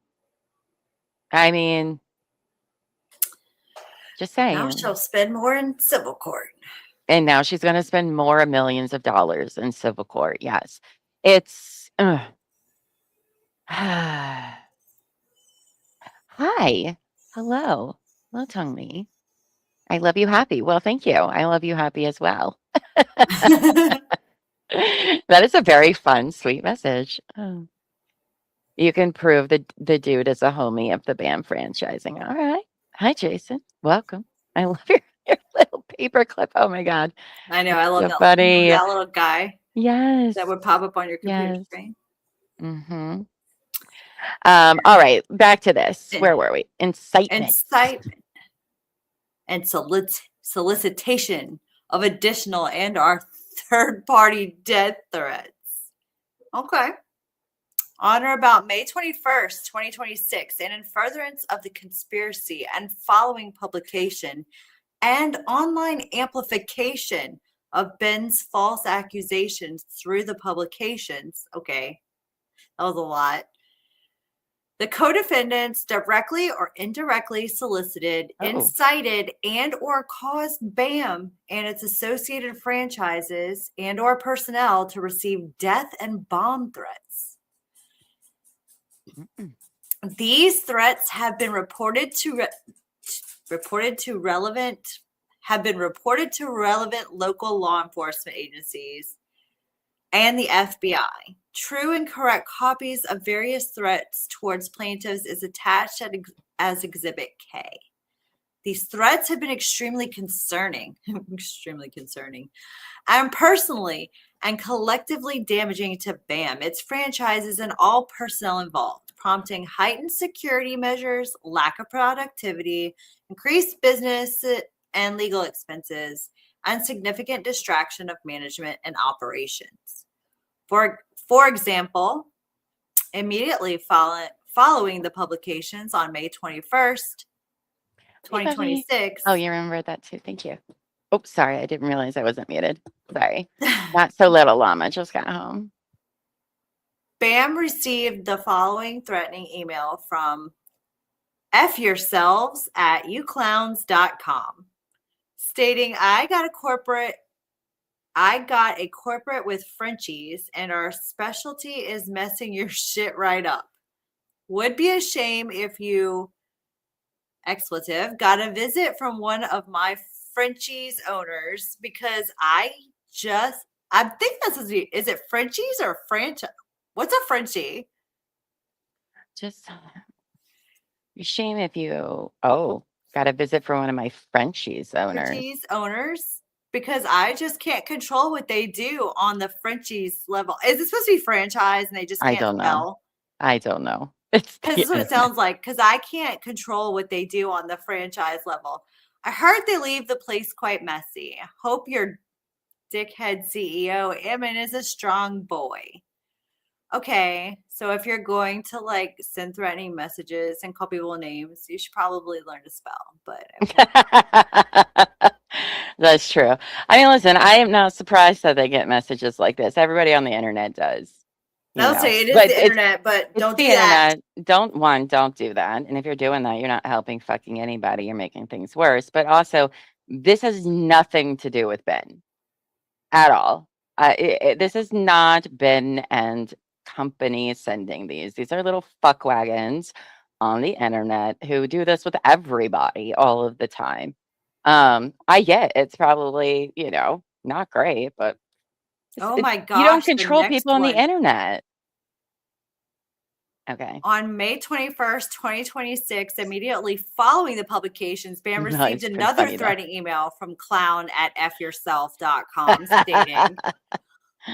I mean, just Now saying. she'll spend more in civil court. And now she's going to spend more millions of dollars in civil court. Yes. It's Hi. Hello. Hello, Tongue Me. I love you happy. Well, thank you. I love you happy as well. That is a very fun, sweet message. Oh. You can prove the dude is a homie of the BAM franchising. All right. Hi, Jason. Welcome. I love your little paperclip. Oh my God. I know. I love So that. funny. That little guy Yes. that would pop up on your computer Yes. screen. Mm-hmm. All right. Back to this. Where were we? Incitement. And solicitation of additional and our third-party death threats. Okay. On or about May 21st, 2026, and in furtherance of the conspiracy and following publication and online amplification of Ben's false accusations through the publications. Okay, that was a lot. The co-defendants directly or indirectly solicited, incited, and or caused BAM and its associated franchises and or personnel to receive death and bomb threats. These threats have been reported to relevant local law enforcement agencies and the FBI. True and correct copies of various threats towards plaintiffs is attached as Exhibit K. These threats have been extremely concerning, and personally and collectively damaging to BAM, its franchises, and all personnel involved, prompting heightened security measures, lack of productivity, increased business and legal expenses, and significant distraction of management and operations. For example, immediately following the publications on May 21st, 2026. Oh, you remember that too. Thank you. Oh, sorry. I didn't realize I wasn't muted. Sorry. Not so little, Llama. Just got home. BAM received the following threatening email from fyourselves@youclowns.com stating, I got a corporate with Frenchies, and our specialty is messing your shit right up. Would be a shame if you, expletive, got a visit from one of my Frenchies owners because I think this is it Frenchies or franchise? What's a Frenchie? Just a shame if you, got a visit from one of my Frenchies owners. Because I just can't control what they do on the Frenchies level. Is it supposed to be franchise and they just can't spell? I don't know. Because that's what it sounds like. Because I can't control what they do on the franchise level. I heard they leave the place quite messy. Hope your dickhead CEO, Emin, is a strong boy. Okay, so if you're going to like send threatening messages and call people names, you should probably learn to spell. But that's true. I mean, listen, I am not surprised that they get messages like this. Everybody on the internet does. I'll say it is the internet, but don't do that. Don't do that. And if you're doing that, you're not helping fucking anybody. You're making things worse. But also, this has nothing to do with Ben at all. This is not Ben and company sending these. These are little fuckwagons on the internet who do this with everybody all of the time. I get it's probably, not great, but oh my gosh, you don't control people on the internet. Okay. On May 21st, 2026, immediately following the publications, BAM received another threatening email from clown@fyourself.com stating,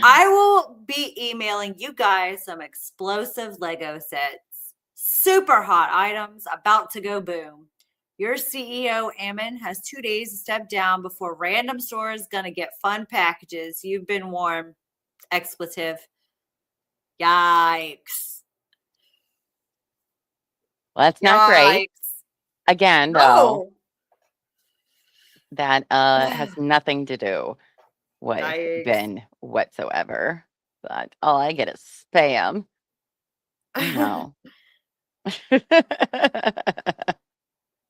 I will be emailing you guys some explosive Lego sets, super hot items about to go boom. Your CEO, Ammon, has 2 days to step down before random store is going to get fun packages. You've been warned. Expletive. Yikes. Well, that's not great. Again, though, that has nothing to do with Ben whatsoever. But all I get is spam. No.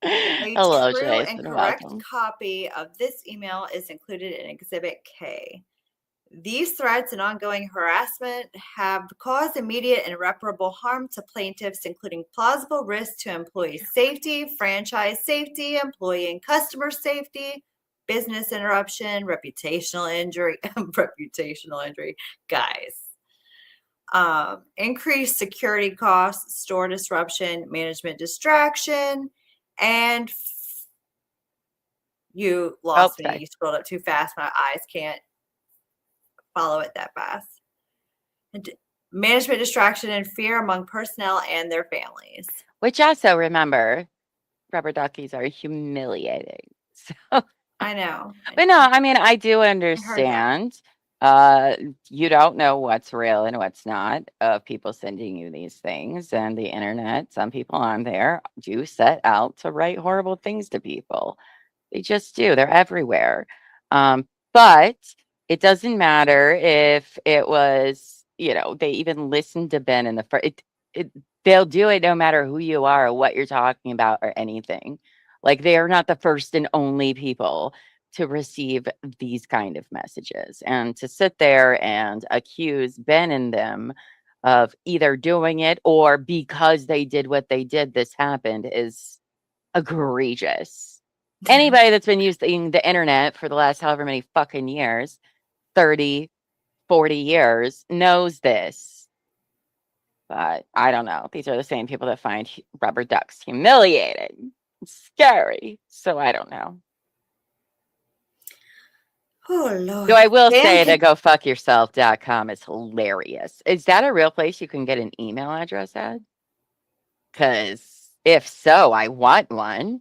Hello, true Jason. and correct Welcome. copy of this email is included in Exhibit K. These threats and ongoing harassment have caused immediate and irreparable harm to plaintiffs, including plausible risk to employee safety, franchise safety, employee and customer safety, business interruption, reputational injury, guys. Increased security costs, store disruption, management distraction, and you lost me. You scrolled up too fast. My eyes can't follow it that fast. And management distraction and fear among personnel and their families. Which also, remember, rubber duckies are humiliating. So I know. But no, I mean, I do understand. You don't know what's real and what's not of people sending you these things, and the internet, some people on there do set out to write horrible things to people. They just do. They're everywhere. But it doesn't matter if it was, they even listened to Ben in the first. They'll do it no matter who you are or what you're talking about or anything. Like they are not the first and only people to receive these kind of messages, and to sit there and accuse Ben and them of either doing it or because they did what they did, this happened, is egregious. Anybody that's been using the internet for the last however many fucking years, 30, 40 years, knows this. But I don't know. These are the same people that find rubber ducks humiliating, scary. So I don't know. Oh Lord. So I will say Dan that gofuckyourself.com is hilarious. Is that a real place you can get an email address at? Because if so, I want one.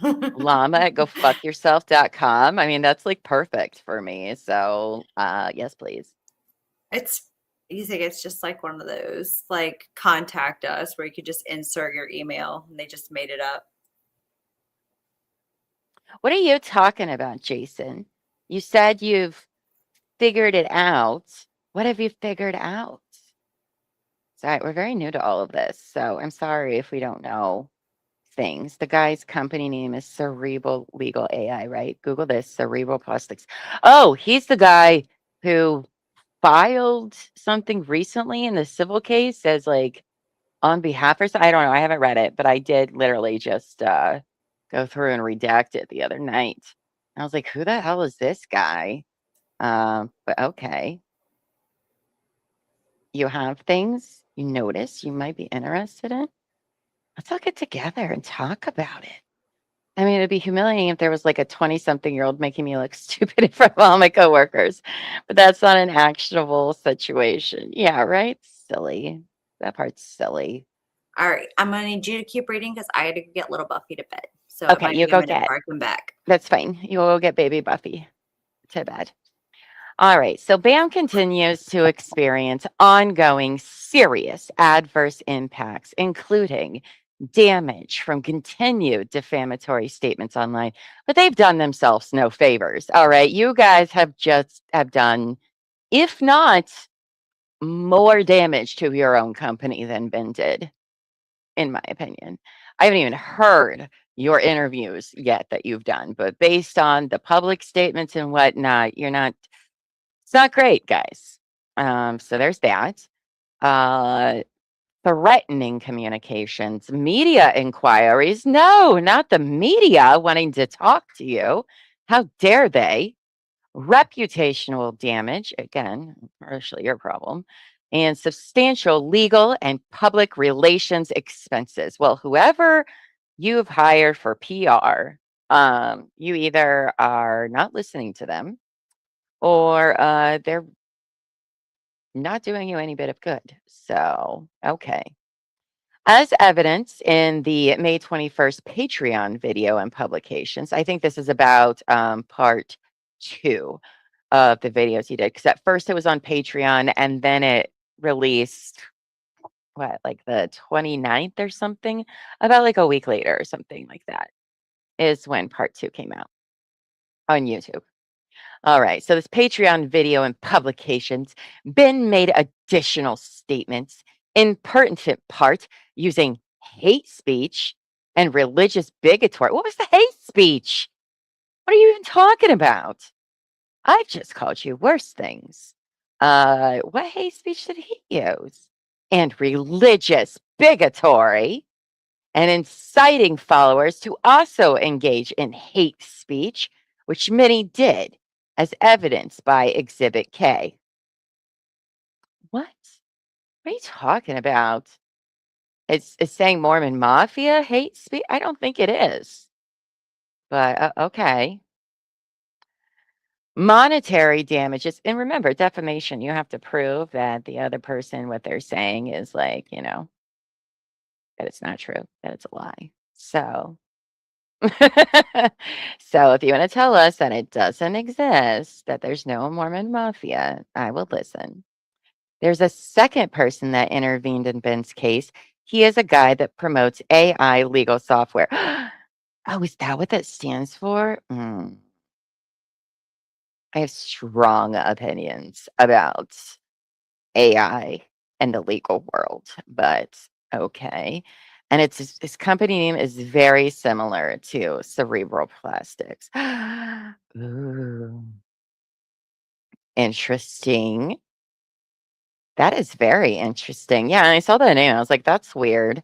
Llama at gofuckyourself.com. I mean, that's like perfect for me. So yes, please. You think it's just like one of those like contact us where you could just insert your email and they just made it up. What are you talking about, Jason? You said you've figured it out. What have you figured out? Sorry, we're very new to all of this, so I'm sorry if we don't know things. The guy's company name is Cerebral Legal AI, right? Google this, Cerebral Plastics. Oh, he's the guy who filed something recently in the civil case as like on behalf or something. I don't know. I haven't read it, but I did literally just go through and redact it the other night. I was like, who the hell is this guy? But okay. You have things you notice you might be interested in. Let's all get together and talk about it. I mean, it'd be humiliating if there was like a 20-something-year-old making me look stupid in front of all my coworkers, but that's not an actionable situation. Yeah, right? Silly. That part's silly. All right. I'm going to need you to keep reading because I had to get little Buffy to bed. So it Okay, might you be a go minute get. before I come back. That's fine. You will go get baby Buffy to bed. All right. So BAM continues to experience ongoing serious adverse impacts, including damage from continued defamatory statements online. But they've done themselves no favors. All right. You guys have done, if not more damage to your own company than Ben did, in my opinion. I haven't even heard your interviews yet that you've done, but based on the public statements and whatnot, it's not great, guys. So there's that. Uh, threatening communications, media inquiries. No, not the media wanting to talk to you. How dare they? Reputational damage, again, partially your problem, and substantial legal and public relations expenses. Well, whoever you've hired for PR, you either are not listening to them or they're not doing you any bit of good. So, okay. As evidence in the May 21st Patreon video and publications, I think this is about part 2 of the videos he did. Because at first it was on Patreon and then it released, like the 29th or something? About like a week later or something like that is when part 2 came out on YouTube. All right. So this Patreon video and publications, Ben made additional statements in pertinent part using hate speech and religious bigotry. What was the hate speech? What are you even talking about? I've just called you worse things. What hate speech did he use? And religious bigotry and inciting followers to also engage in hate speech, which many did, as evidenced by Exhibit K. What? What are you talking about? It's saying Mormon Mafia hate speech? I don't think it is. But okay. Monetary damages. And remember, defamation, you have to prove that the other person, what they're saying is like, that it's not true, that it's a lie. So so if you want to tell us that it doesn't exist, that there's no Mormon Mafia, I will listen. There's a second person that intervened in Ben's case. He is a guy that promotes AI legal software. Oh, is that what that stands for? I have strong opinions about AI and the legal world, but okay. And its company name is very similar to Cerebral Plastics. Ooh, interesting. That is very interesting. Yeah, and I saw that name. I was like, that's weird.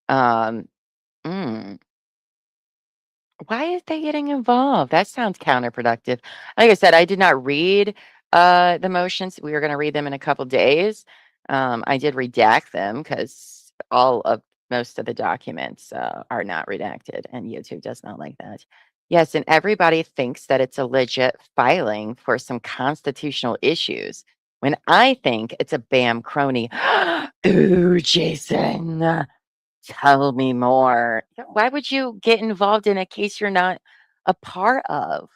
Um, mm. Why is they getting involved? That sounds counterproductive. Like I said, I did not read the motions. We were going to read them in a couple days. I did redact them because most of the documents are not redacted, and YouTube does not like that. Yes, and everybody thinks that it's a legit filing for some constitutional issues when I think it's a BAM crony. Ooh, Jason. Tell me more. Yeah, why would you get involved in a case you're not a part of?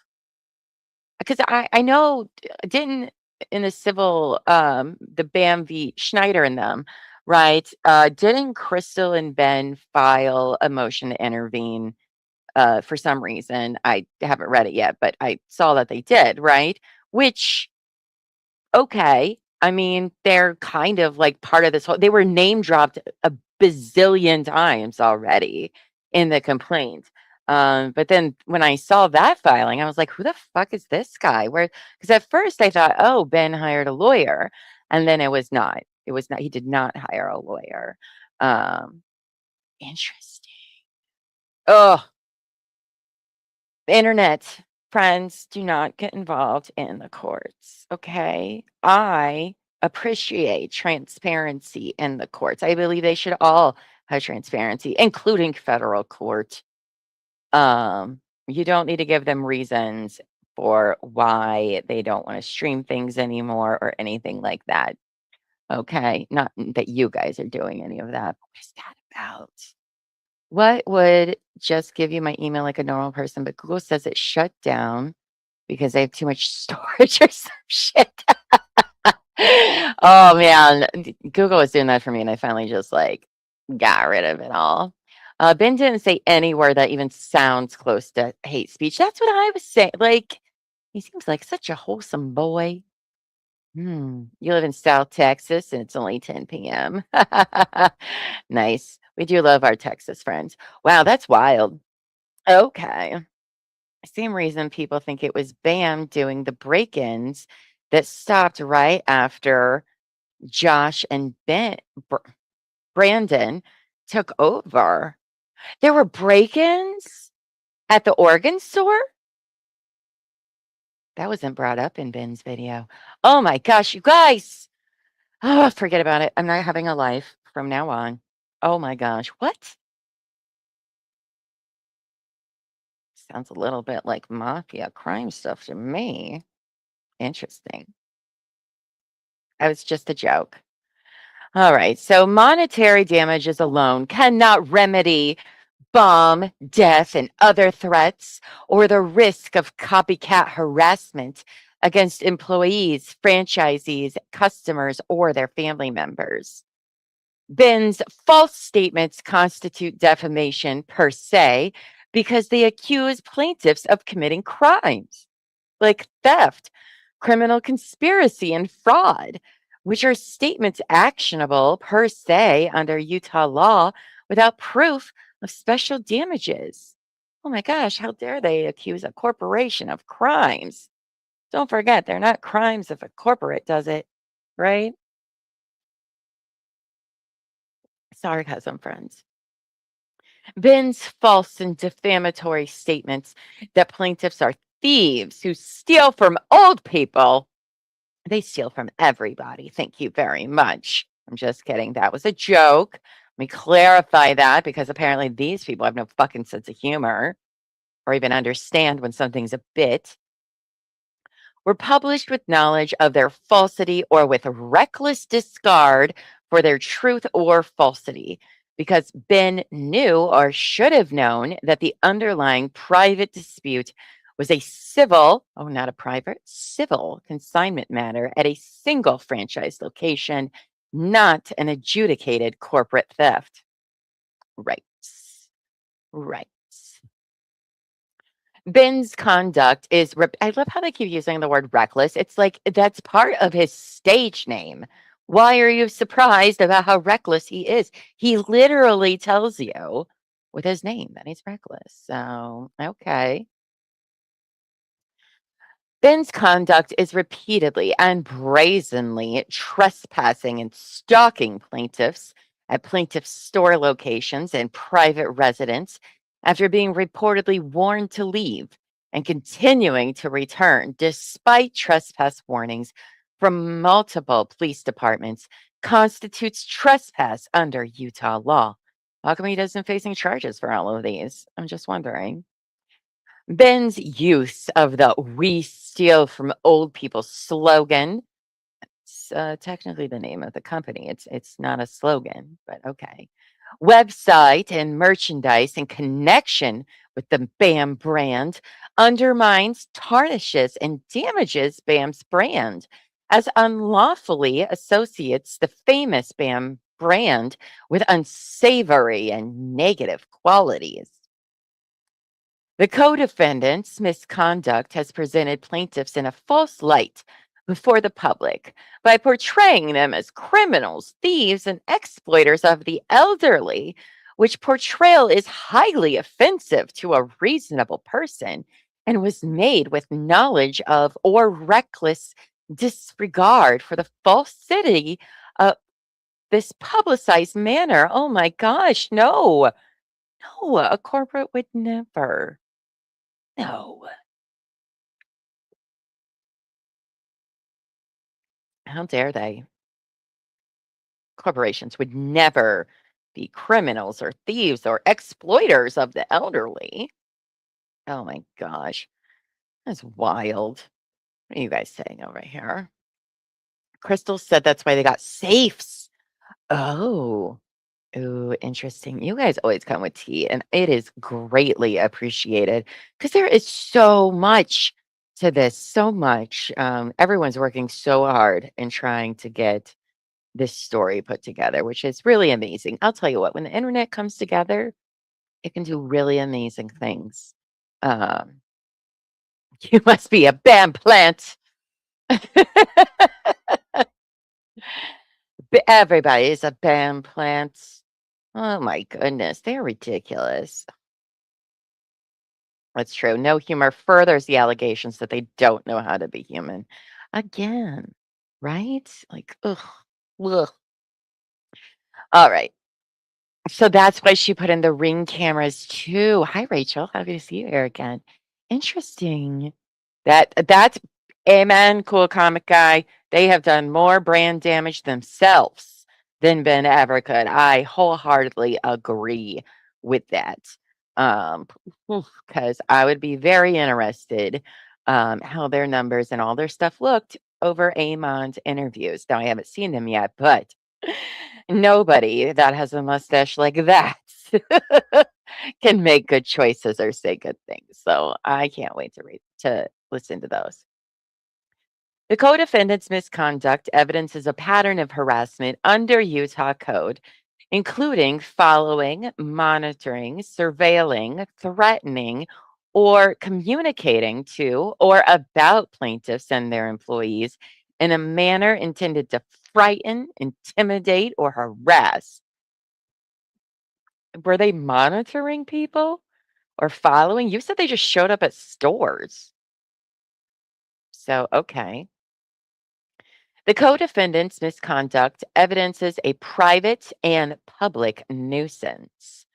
Because I know didn't in the civil the Bam v. Schneider and them, right? Didn't Crystal and Ben file a motion to intervene for some reason? I haven't read it yet, but I saw that they did, right? Which okay. I mean, they're kind of like part of this whole they were name dropped a bazillion times already in the complaint. But then when I saw that filing, I was like, who the fuck is this guy? Where because at first I thought, oh, Ben hired a lawyer. And then it was not. It was not, he did not hire a lawyer. Um, interesting. Oh, the internet, friends, do not get involved in the courts. Okay. I appreciate transparency in the courts. I believe they should all have transparency, including federal court. You don't need to give them reasons for why they don't want to stream things anymore or anything like that. Okay. Not that you guys are doing any of that. What is that about? What would just give you my email like a normal person, but Google says it shut down because I have too much storage or some shit. Oh man, Google was doing that for me, and I finally just like got rid of it all. Ben didn't say any word that even sounds close to hate speech. That's what I was saying. Like, he seems like such a wholesome boy. You live in South Texas and it's only 10 p.m. Nice. We do love our Texas friends. Wow, that's wild. Okay. Same reason people think it was BAM doing the break ins that stopped right after Josh and Brandon took over. There were break ins at the organ store? That wasn't brought up in Ben's video. Oh my gosh, you guys. Oh, forget about it. I'm not having a life from now on. Oh my gosh. What? Sounds a little bit like mafia crime stuff to me. Interesting. That was just a joke. All right. So monetary damages alone cannot remedy bomb, death, and other threats, or the risk of copycat harassment against employees, franchisees, customers, or their family members. Ben's false statements constitute defamation per se because they accuse plaintiffs of committing crimes like theft, criminal conspiracy, and fraud, which are statements actionable per se under Utah law without proof of special damages. Oh my gosh, how dare they accuse a corporation of crimes? Don't forget, they're not crimes if a corporate does it, right? Sarcasm, friends. Ben's false and defamatory statements that plaintiffs are thieves who steal from old people. They steal from everybody. Thank you very much. I'm just kidding. That was a joke. Let me clarify that because apparently these people have no fucking sense of humor or even understand when something's a bit. Were published with knowledge of their falsity or with reckless discard for their truth or falsity, because Ben knew or should have known that the underlying private dispute was a civil, oh, not a private, civil consignment matter at a single franchise location, not an adjudicated corporate theft. Right. Right. Ben's conduct is, I love how they keep using the word reckless. It's like that's part of his stage name. Why are you surprised about how reckless he is? He literally tells you with his name that he's reckless. So, okay. Ben's conduct is repeatedly and brazenly trespassing and stalking plaintiffs at plaintiffs' store locations and private residence after being reportedly warned to leave and continuing to return despite trespass warnings from multiple police departments constitutes trespass under Utah law. How come he doesn't face any charges for all of these? I'm just wondering. Ben's use of the "we steal from old people" slogan, it's technically the name of the company. It's not a slogan, but okay. Website and merchandise in connection with the BAM brand undermines, tarnishes, and damages BAM's brand as unlawfully associates the famous BAM brand with unsavory and negative qualities. The co-defendant's misconduct has presented plaintiffs in a false light before the public by portraying them as criminals, thieves, and exploiters of the elderly, which portrayal is highly offensive to a reasonable person and was made with knowledge of or reckless disregard for the falsity of this publicized manner. Oh my gosh, no, no, a corporate would never. No. How dare they? Corporations would never be criminals or thieves or exploiters of the elderly. Oh my gosh. That's wild. What are you guys saying over here? Crystal said that's why they got safes. Oh. Ooh, interesting. You guys always come with tea, and it is greatly appreciated because there is so much to this, so much. Everyone's working so hard in trying to get this story put together, which is really amazing. I'll tell you what, when the internet comes together, it can do really amazing things. Um, you must be a BAM plant. Everybody is a BAM plant. Oh my goodness, they're ridiculous. That's true. No humor furthers the allegations that they don't know how to be human. Again, right? Like, ugh. Ugh. All right. So that's why she put in the Ring cameras too. Hi, Rachel. Happy to see you here again. Interesting. That's amen, cool comic guy. They have done more brand damage themselves than Ben ever could. I wholeheartedly agree with that. Because I would be very interested how their numbers and all their stuff looked over Amon's interviews. Now I haven't seen them yet, but nobody that has a mustache like that can make good choices or say good things. So I can't wait to listen to those. The co-defendant's misconduct evidences a pattern of harassment under Utah code, including following, monitoring, surveilling, threatening, or communicating to or about plaintiffs and their employees in a manner intended to frighten, intimidate, or harass. Were they monitoring people or following? You said they just showed up at stores. So, okay. The co-defendant's misconduct evidences a private and public nuisance.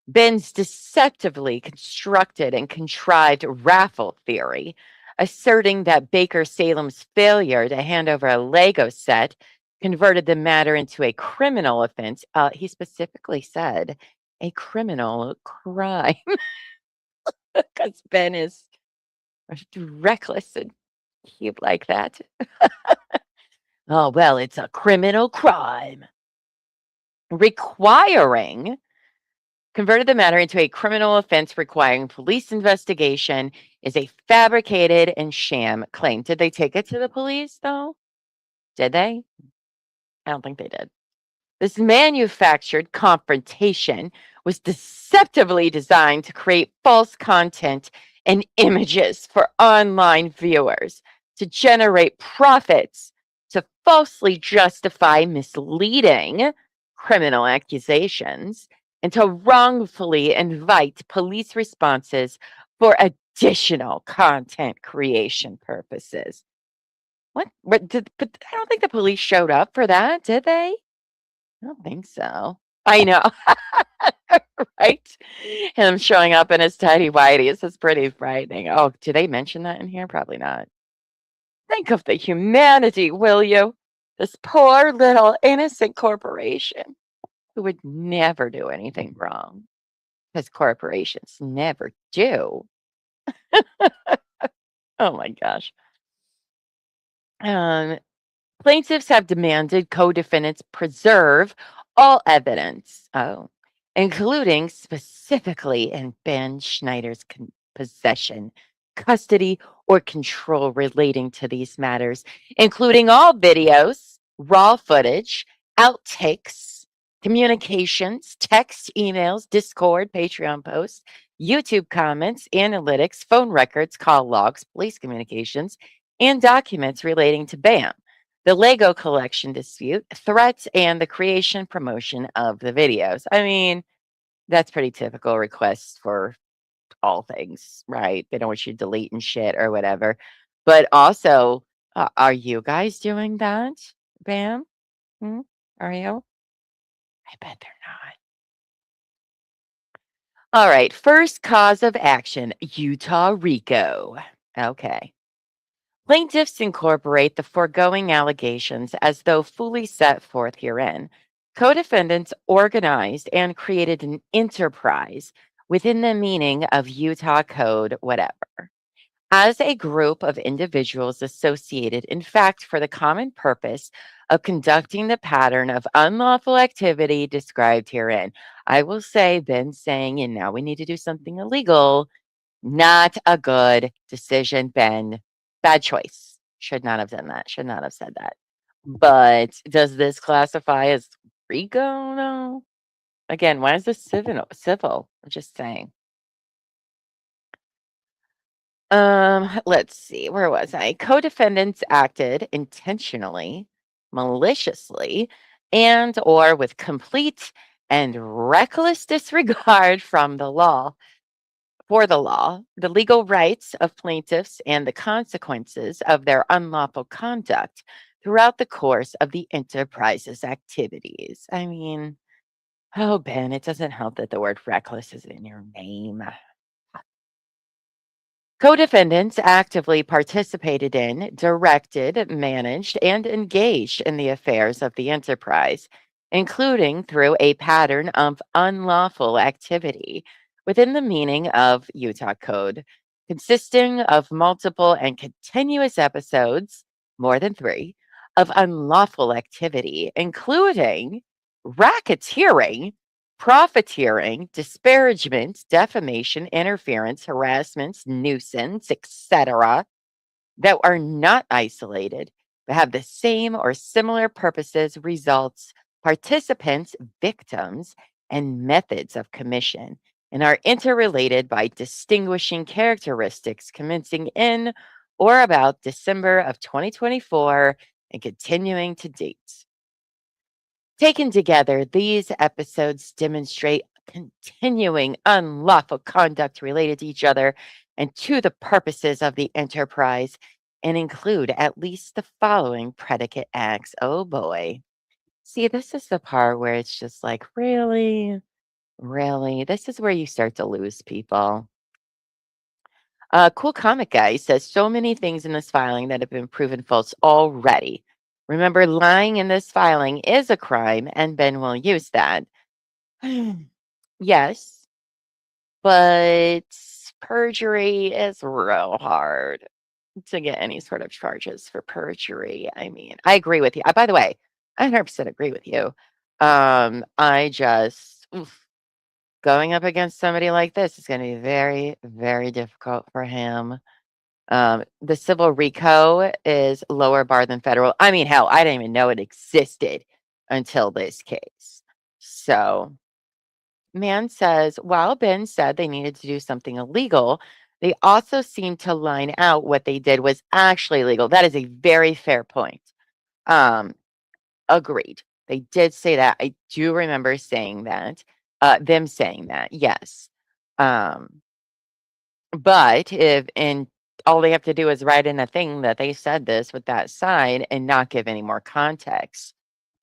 Ben's deceptively constructed and contrived raffle theory, asserting that Baker Salem's failure to hand over a Lego set converted the matter into a criminal offense. He specifically said a criminal crime because Ben is reckless and cute like that. Oh, well, it's a criminal crime. Requiring converted the matter into a criminal offense requiring police investigation is a fabricated and sham claim. Did they take it to the police, though? Did they? I don't think they did. This manufactured confrontation was deceptively designed to create false content and images for online viewers to generate profits, to falsely justify misleading criminal accusations, and to wrongfully invite police responses for additional content creation purposes. What did, but I don't think the police showed up for that, did they? I don't think so. I know. Right? Him showing up in his tidy whities is pretty frightening. Oh, do they mention that in here? Probably not. Think of the humanity, will you? This poor little innocent corporation who would never do anything wrong because corporations never do. Oh my gosh. Plaintiffs have demanded co-defendants preserve all evidence, including specifically in Ben Schneider's possession, custody, or control relating to these matters, including all videos, raw footage, outtakes, communications, text, emails, Discord, Patreon posts, YouTube comments, analytics, phone records, call logs, police communications, and documents relating to BAM, the Lego collection dispute, threats, and the creation promotion of the videos. I mean, that's pretty typical requests for all things, right? They don't want you deleting shit or whatever. But also, are you guys doing that? BAM? Hmm? Are you? I bet they're not. All right. First cause of action, Utah RICO. Okay. Plaintiffs incorporate the foregoing allegations as though fully set forth herein. Co-defendants organized and created an enterprise within the meaning of Utah Code, whatever, as a group of individuals associated, in fact, for the common purpose of conducting the pattern of unlawful activity described herein. I will say, Ben saying, and now we need to do something illegal, not a good decision, Ben. Bad choice. Should not have done that. Should not have said that. But does this classify as RICO? No. Again, why is this civil? I'm just saying. Let's see. Where was I? Co-defendants acted intentionally, maliciously, and or with complete and reckless disregard from the law for the law, the legal rights of plaintiffs, and the consequences of their unlawful conduct throughout the course of the enterprise's activities. I mean, oh, Ben, it doesn't help that the word reckless is in your name. Co-defendants actively participated in, directed, managed, and engaged in the affairs of the enterprise, including through a pattern of unlawful activity within the meaning of Utah Code, consisting of multiple and continuous episodes, more than 3, of unlawful activity, including racketeering, profiteering, disparagement, defamation, interference, harassment, nuisance, etc., that are not isolated, but have the same or similar purposes, results, participants, victims, and methods of commission, and are interrelated by distinguishing characteristics commencing in or about December of 2024 and continuing to date. Taken together, these episodes demonstrate continuing unlawful conduct related to each other and to the purposes of the enterprise and include at least the following predicate acts. Oh boy. See, this is the part where it's just like, really? Really? This is where you start to lose people. Cool Comic Guy says so many things in this filing that have been proven false already. Remember, lying in this filing is a crime, and Ben will use that. Yes, but perjury is real hard to get any sort of charges for perjury. I mean, I agree with you. By the way, I 100% agree with you. I just, going up against somebody like this is going to be very, very difficult for him. The civil RICO is lower bar than federal. I mean, hell, I didn't even know it existed until this case. So, man says, while Ben said they needed to do something illegal, They also seem to line out what they did was actually legal. That is a very fair point. Agreed. They did say that. I do remember saying that, them saying that, yes. But if and all they have to do is write in a thing that they said this with that side and not give any more context.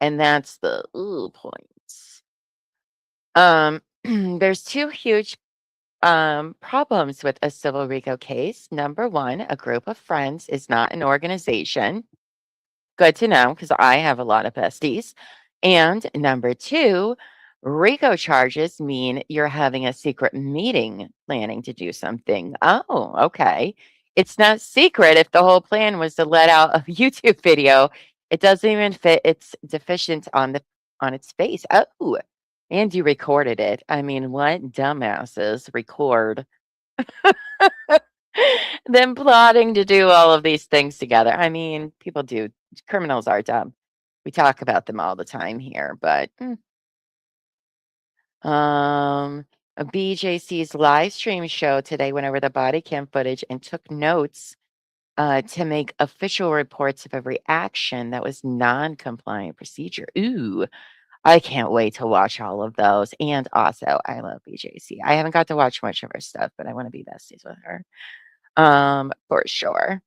And that's the points. There's two huge problems with a civil RICO case. Number one, a group of friends is not an organization. Good to know because I have a lot of besties. And number two, RICO charges mean you're having a secret meeting planning to do something. Oh, okay. It's not secret if the whole plan was to let out a YouTube video. It doesn't even fit. It's deficient on its face. Oh, and you recorded it. I mean, what dumbasses record them plotting to do all of these things together? I mean, people do. Criminals are dumb. We talk about them all the time here, but a BJC's live stream show today went over the body cam footage and took notes to make official reports of every action that was non-compliant procedure. Ooh, I can't wait to watch all of those. And also, I love BJC. I haven't got to watch much of her stuff, but I want to be besties with her. For sure.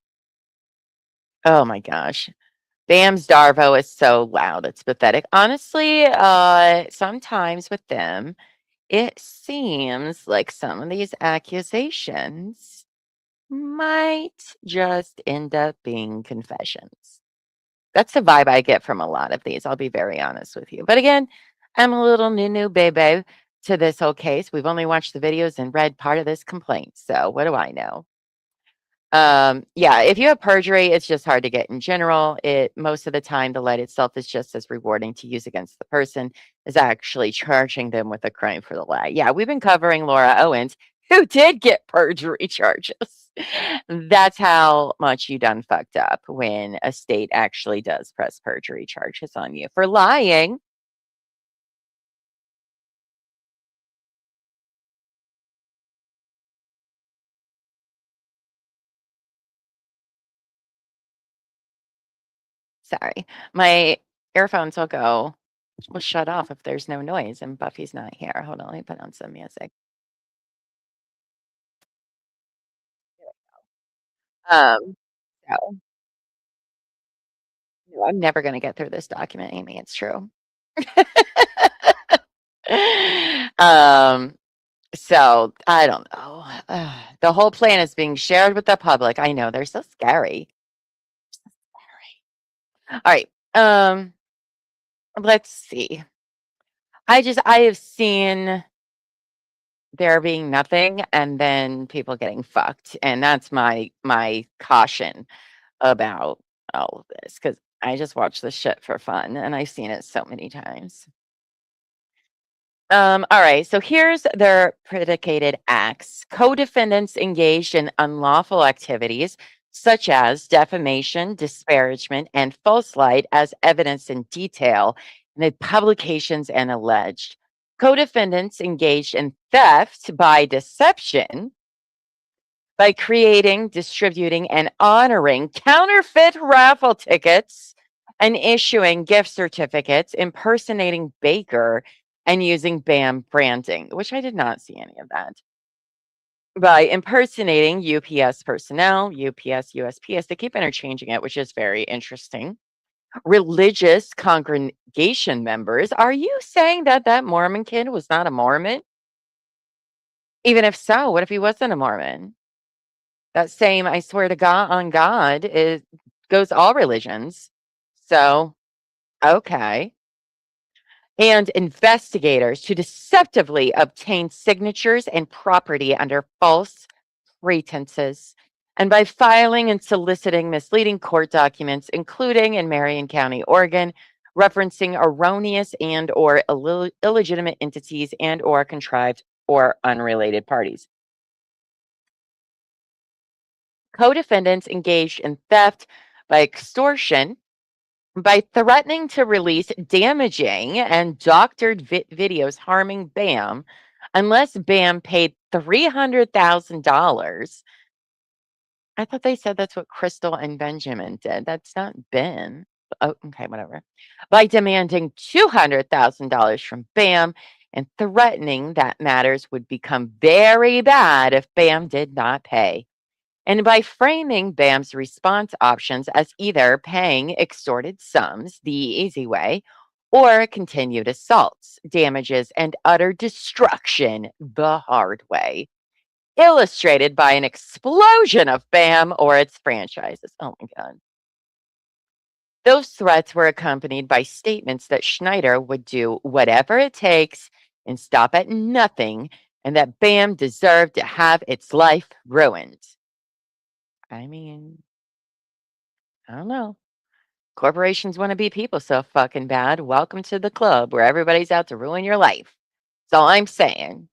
Oh my gosh. Bam's Darvo is so loud. It's pathetic. Honestly, sometimes with them, it seems like some of these accusations might just end up being confessions. That's the vibe I get from a lot of these. I'll be very honest with you. But again, I'm a little new baby to this whole case. We've only watched the videos and read part of this complaint. So what do I know? Yeah, if you have perjury, it's just hard to get in general. It most of the time, the light itself is just as rewarding to use against the person as actually charging them with a crime for the lie. Yeah, we've been covering Laura Owens, who did get perjury charges. That's how much you done fucked up when a state actually does press perjury charges on you for lying. Sorry, my earphones will shut off if there's no noise and Buffy's not here. Hold on, let me put on some music. Um, so no, I'm never gonna get through this document, Amy. It's true. um, so I don't know. The whole plan is being shared with the public. I know they're so scary. All right. Let's see. I have seen there being nothing and then people getting fucked. And that's my caution about all of this because I just watch this shit for fun and I've seen it so many times. All right, so here's their predicated acts. Co-defendants engaged in unlawful activities such as defamation, disparagement, and false light as evidenced in detail in the publications and alleged. Co-defendants engaged in theft by deception by creating, distributing, and honoring counterfeit raffle tickets and issuing gift certificates, impersonating Baker, and using BAM branding, which I did not see any of that. By impersonating UPS personnel, UPS, USPS, they keep interchanging it, which is very interesting. Religious congregation members. Are you saying that that Mormon kid was not a Mormon? Even if so, what if he wasn't a Mormon? That same, I swear to God, on God, it goes all religions. So, okay. And investigators to deceptively obtain signatures and property under false pretenses, and by filing and soliciting misleading court documents, including in Marion County, Oregon, referencing erroneous and or illegitimate entities and or contrived or unrelated parties. Co-defendants engaged in theft by extortion by threatening to release damaging and doctored videos harming BAM unless BAM paid $300,000. I thought they said that's what Crystal and Benjamin did. That's not Ben. Oh, okay, whatever. By demanding $200,000 from Bam and threatening that matters would become very bad if Bam did not pay. And by framing Bam's response options as either paying extorted sums, the easy way, or continued assaults, damages, and utter destruction, the hard way. Illustrated by an explosion of Bam or its franchises. Oh my God. Those threats were accompanied by statements that Schneider would do whatever it takes and stop at nothing, and that Bam deserved to have its life ruined. I mean, I don't know. Corporations want to be people so fucking bad. Welcome to the club where everybody's out to ruin your life. That's all I'm saying.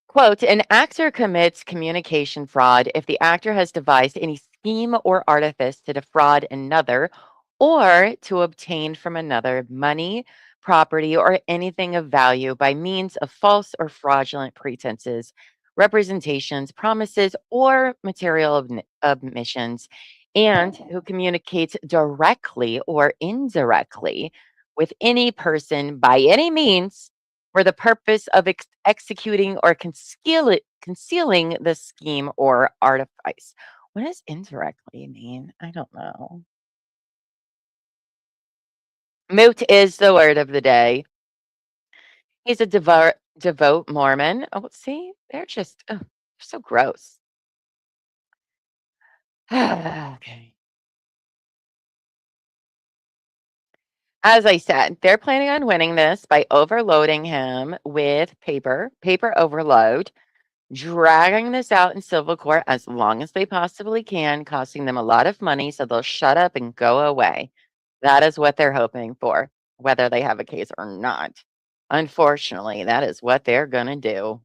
Quote, an actor commits communication fraud if the actor has devised any scheme or artifice to defraud another or to obtain from another money, property, or anything of value by means of false or fraudulent pretenses, representations, promises, or material omissions, and who communicates directly or indirectly with any person by any means for the purpose of executing or concealing the scheme or artifice. What does indirectly mean? I don't know. Moot is the word of the day. He's a devout Mormon. Oh, see, they're just so gross. Okay. As I said, they're planning on winning this by overloading him with paper overload, dragging this out in civil court as long as they possibly can, costing them a lot of money so they'll shut up and go away. That is what they're hoping for, whether they have a case or not. Unfortunately, that is what they're going to do.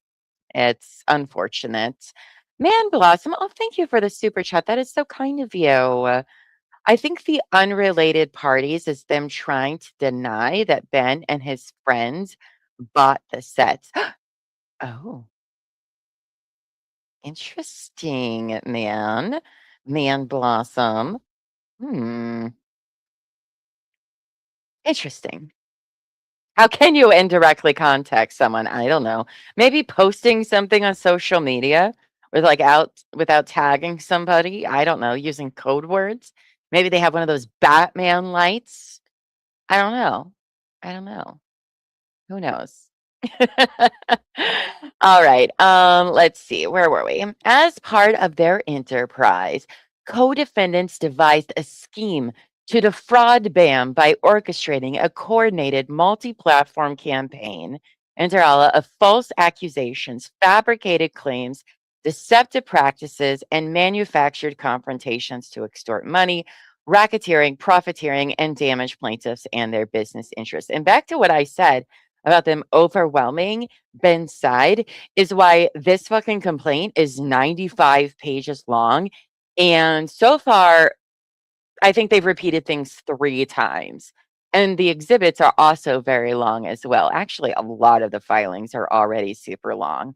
It's unfortunate. Man Blossom, oh, thank you for the super chat. That is so kind of you. I think the unrelated parties is them trying to deny that Ben and his friends bought the sets. Oh, interesting, man. Man Blossom. Hmm. Interesting. How can you indirectly contact someone? I don't know. Maybe posting something on social media with like out without tagging somebody. I don't know, using code words. Maybe they have one of those Batman lights. I don't know. I don't know. Who knows? All right. Let's see. Where were we? As part of their enterprise, co-defendants devised a scheme to defraud BAM by orchestrating a coordinated multi-platform campaign, inter alia, of false accusations, fabricated claims, deceptive practices, and manufactured confrontations to extort money, racketeering, profiteering, and damage plaintiffs and their business interests. And back to what I said about them overwhelming Ben's side is why this fucking complaint is 95 pages long. And so far, I think they've repeated things 3 times. And the exhibits are also very long as well. Actually, a lot of the filings are already super long.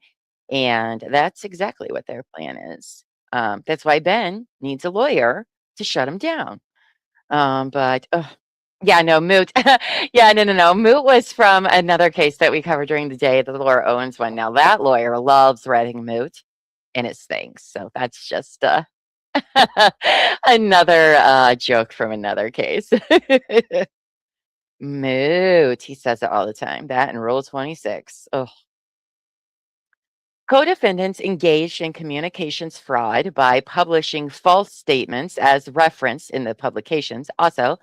And that's exactly what their plan is. That's why Ben needs a lawyer to shut him down. But yeah, no, Moot. Yeah, no. Moot was from another case that we covered during the day, the Laura Owens one. Now that lawyer loves writing Moot in his things. So that's just another joke from another case. Moot. He says it all the time. That and Rule 26. Oh. Co-defendants engaged in communications fraud by publishing false statements as referenced in the publications. Also,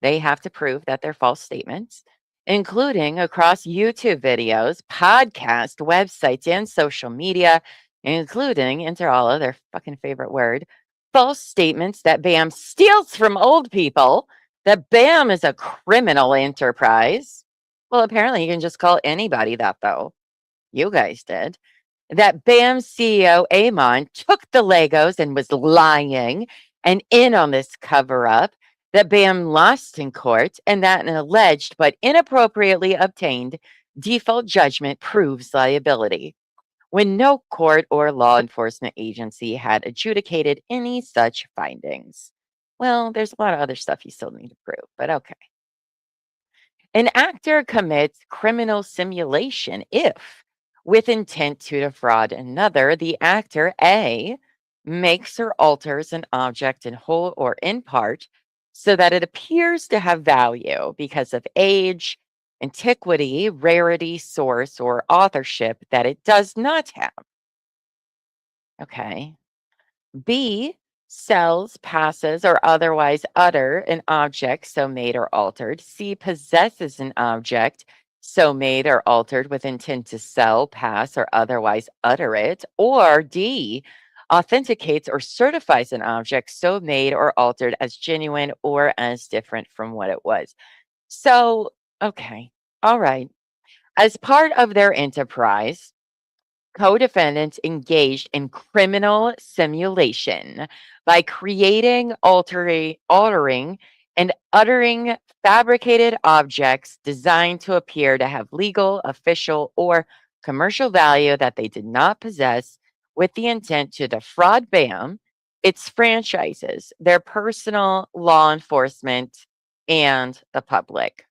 they have to prove that they're false statements, including across YouTube videos, podcasts, websites, and social media, including, inter alia, their fucking favorite word, false statements that BAM steals from old people, that BAM is a criminal enterprise. Well, apparently you can just call anybody that, though. You guys did. That BAM CEO Amon took the Legos and was lying and in on this cover up, that BAM lost in court, and that an alleged but inappropriately obtained default judgment proves liability. when no court or law enforcement agency had adjudicated any such findings. Well, there's a lot of other stuff you still need to prove, but okay. An actor commits criminal simulation if, with intent to defraud another, the actor A makes or alters an object in whole or in part so that it appears to have value because of age, antiquity, rarity, source, or authorship that it does not have. Okay. B, sells, passes, or otherwise utter an object so made or altered. C, possesses an object so made or altered with intent to sell, pass, or otherwise utter it. Or D, authenticates or certifies an object so made or altered as genuine or as different from what it was. So, okay. All right. As part of their enterprise, co-defendants engaged in criminal simulation by creating, altering, and uttering fabricated objects designed to appear to have legal, official, or commercial value that they did not possess with the intent to defraud BAM, its franchises, their personal law enforcement, and the public.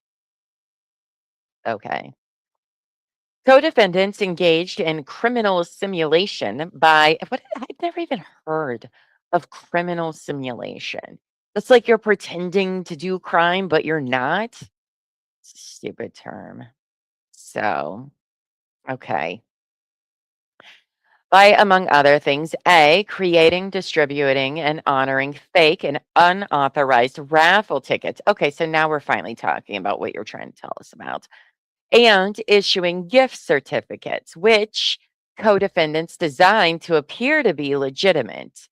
Okay. Co-defendants engaged in criminal simulation by I've never even heard of criminal simulation. It's like you're pretending to do crime, but you're not. It's a stupid term. So, okay. By, among other things, A, creating, distributing, and honoring fake and unauthorized raffle tickets. Okay, so now we're finally talking about what you're trying to tell us about. And issuing gift certificates, which co-defendants designed to appear to be legitimate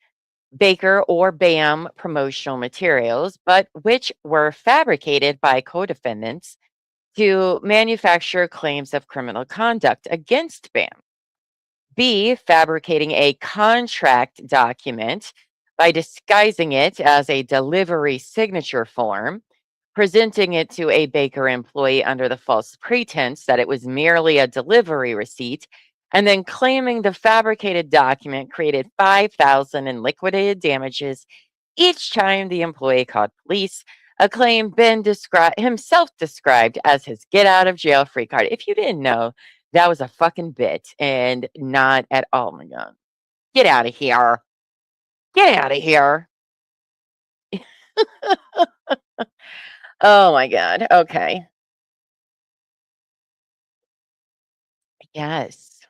Baker or BAM promotional materials, but which were fabricated by co-defendants to manufacture claims of criminal conduct against BAM. B, fabricating a contract document by disguising it as a delivery signature form, presenting it to a Baker employee under the false pretense that it was merely a delivery receipt, and then claiming the fabricated document created 5,000 in liquidated damages each time the employee called police, a claim Ben himself described as his get out of jail free card. If you didn't know, that was a fucking bit and not at all. Oh my God. Get out of here. Get out of here. Oh my God. Okay. Yes.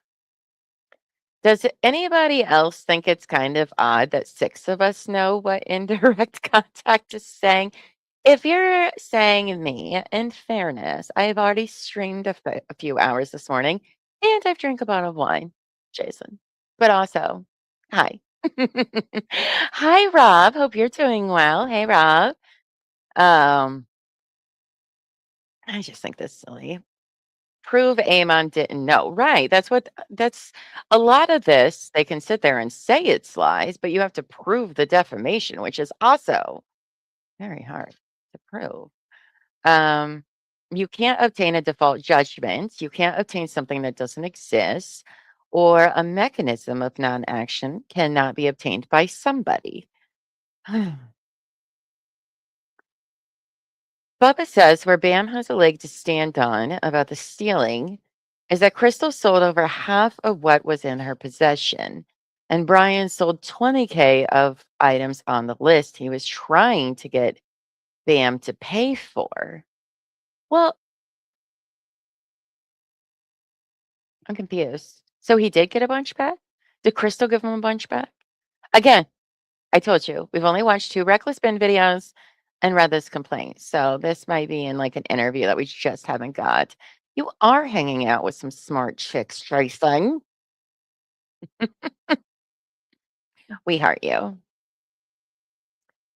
Does anybody else think it's kind of odd that 6 of us know what indirect contact is saying? If you're saying me, in fairness, I've already streamed a few hours this morning and I've drank a bottle of wine, Jason. But also, hi. Hi, Rob. Hope you're doing well. Hey, Rob. Um, I just think this is silly. Prove Amon didn't know. Right. That's a lot of this. They can sit there and say it's lies, but you have to prove the defamation, which is also very hard to prove. Um, you can't obtain a default judgment. You can't obtain something that doesn't exist, or a mechanism of non action cannot be obtained by somebody. Bubba says where Bam has a leg to stand on about the stealing is that Crystal sold over half of what was in her possession, and Brian sold 20K of items on the list he was trying to get Bam to pay for. Well, I'm confused. So he did get a bunch back? Did Crystal give him a bunch back? Again, I told you, we've only watched 2 Reckless Bin videos and read this complaint. So this might be in like an interview that we just haven't got. You are hanging out with some smart chicks, Jason. We heart you.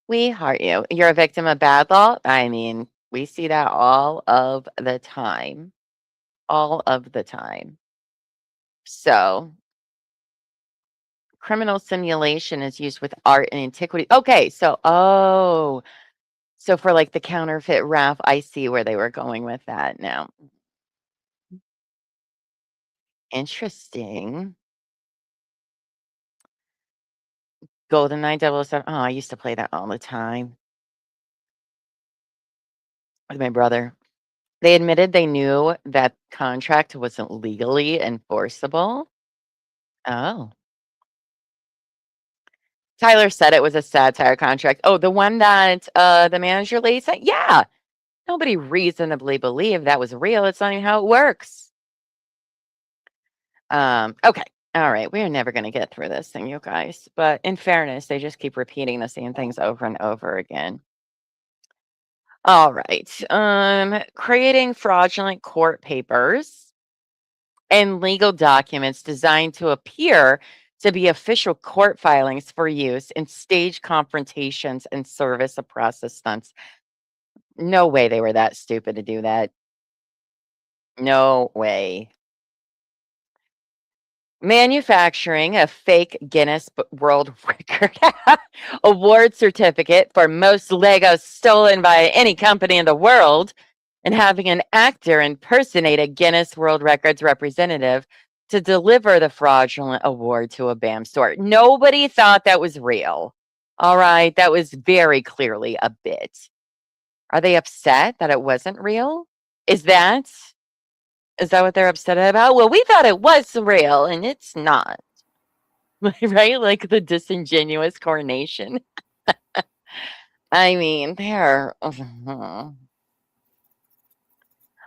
We heart you. You're a victim of bad law. I mean, we see that all of the time. All of the time. So criminal simulation is used with art and antiquity. Okay, so for like the counterfeit RAF, I see where they were going with that now. Interesting. GoldenEye 007. Oh, I used to play that all the time with my brother. They admitted they knew that contract wasn't legally enforceable. Oh. Tyler said it was a satire contract. Oh, the one that the manager lady said? Yeah. Nobody reasonably believed that was real. It's not even how it works. Okay. All right. We're never going to get through this thing, you guys. But in fairness, they just keep repeating the same things over and over again. All right. Creating fraudulent court papers and legal documents designed to appear to be official court filings for use in stage confrontations and service of process stunts. No way they were that stupid to do that. No way. Manufacturing a fake Guinness World Record award certificate for most Legos stolen by any company in the world, and having an actor impersonate a Guinness World Records representative to deliver the fraudulent award to a BAM store. Nobody thought that was real. All right, that was very clearly a bit. Are they upset that it wasn't real? Is that what they're upset about? Well, we thought it was real and it's not. Right? Like the disingenuous coronation. I mean, they're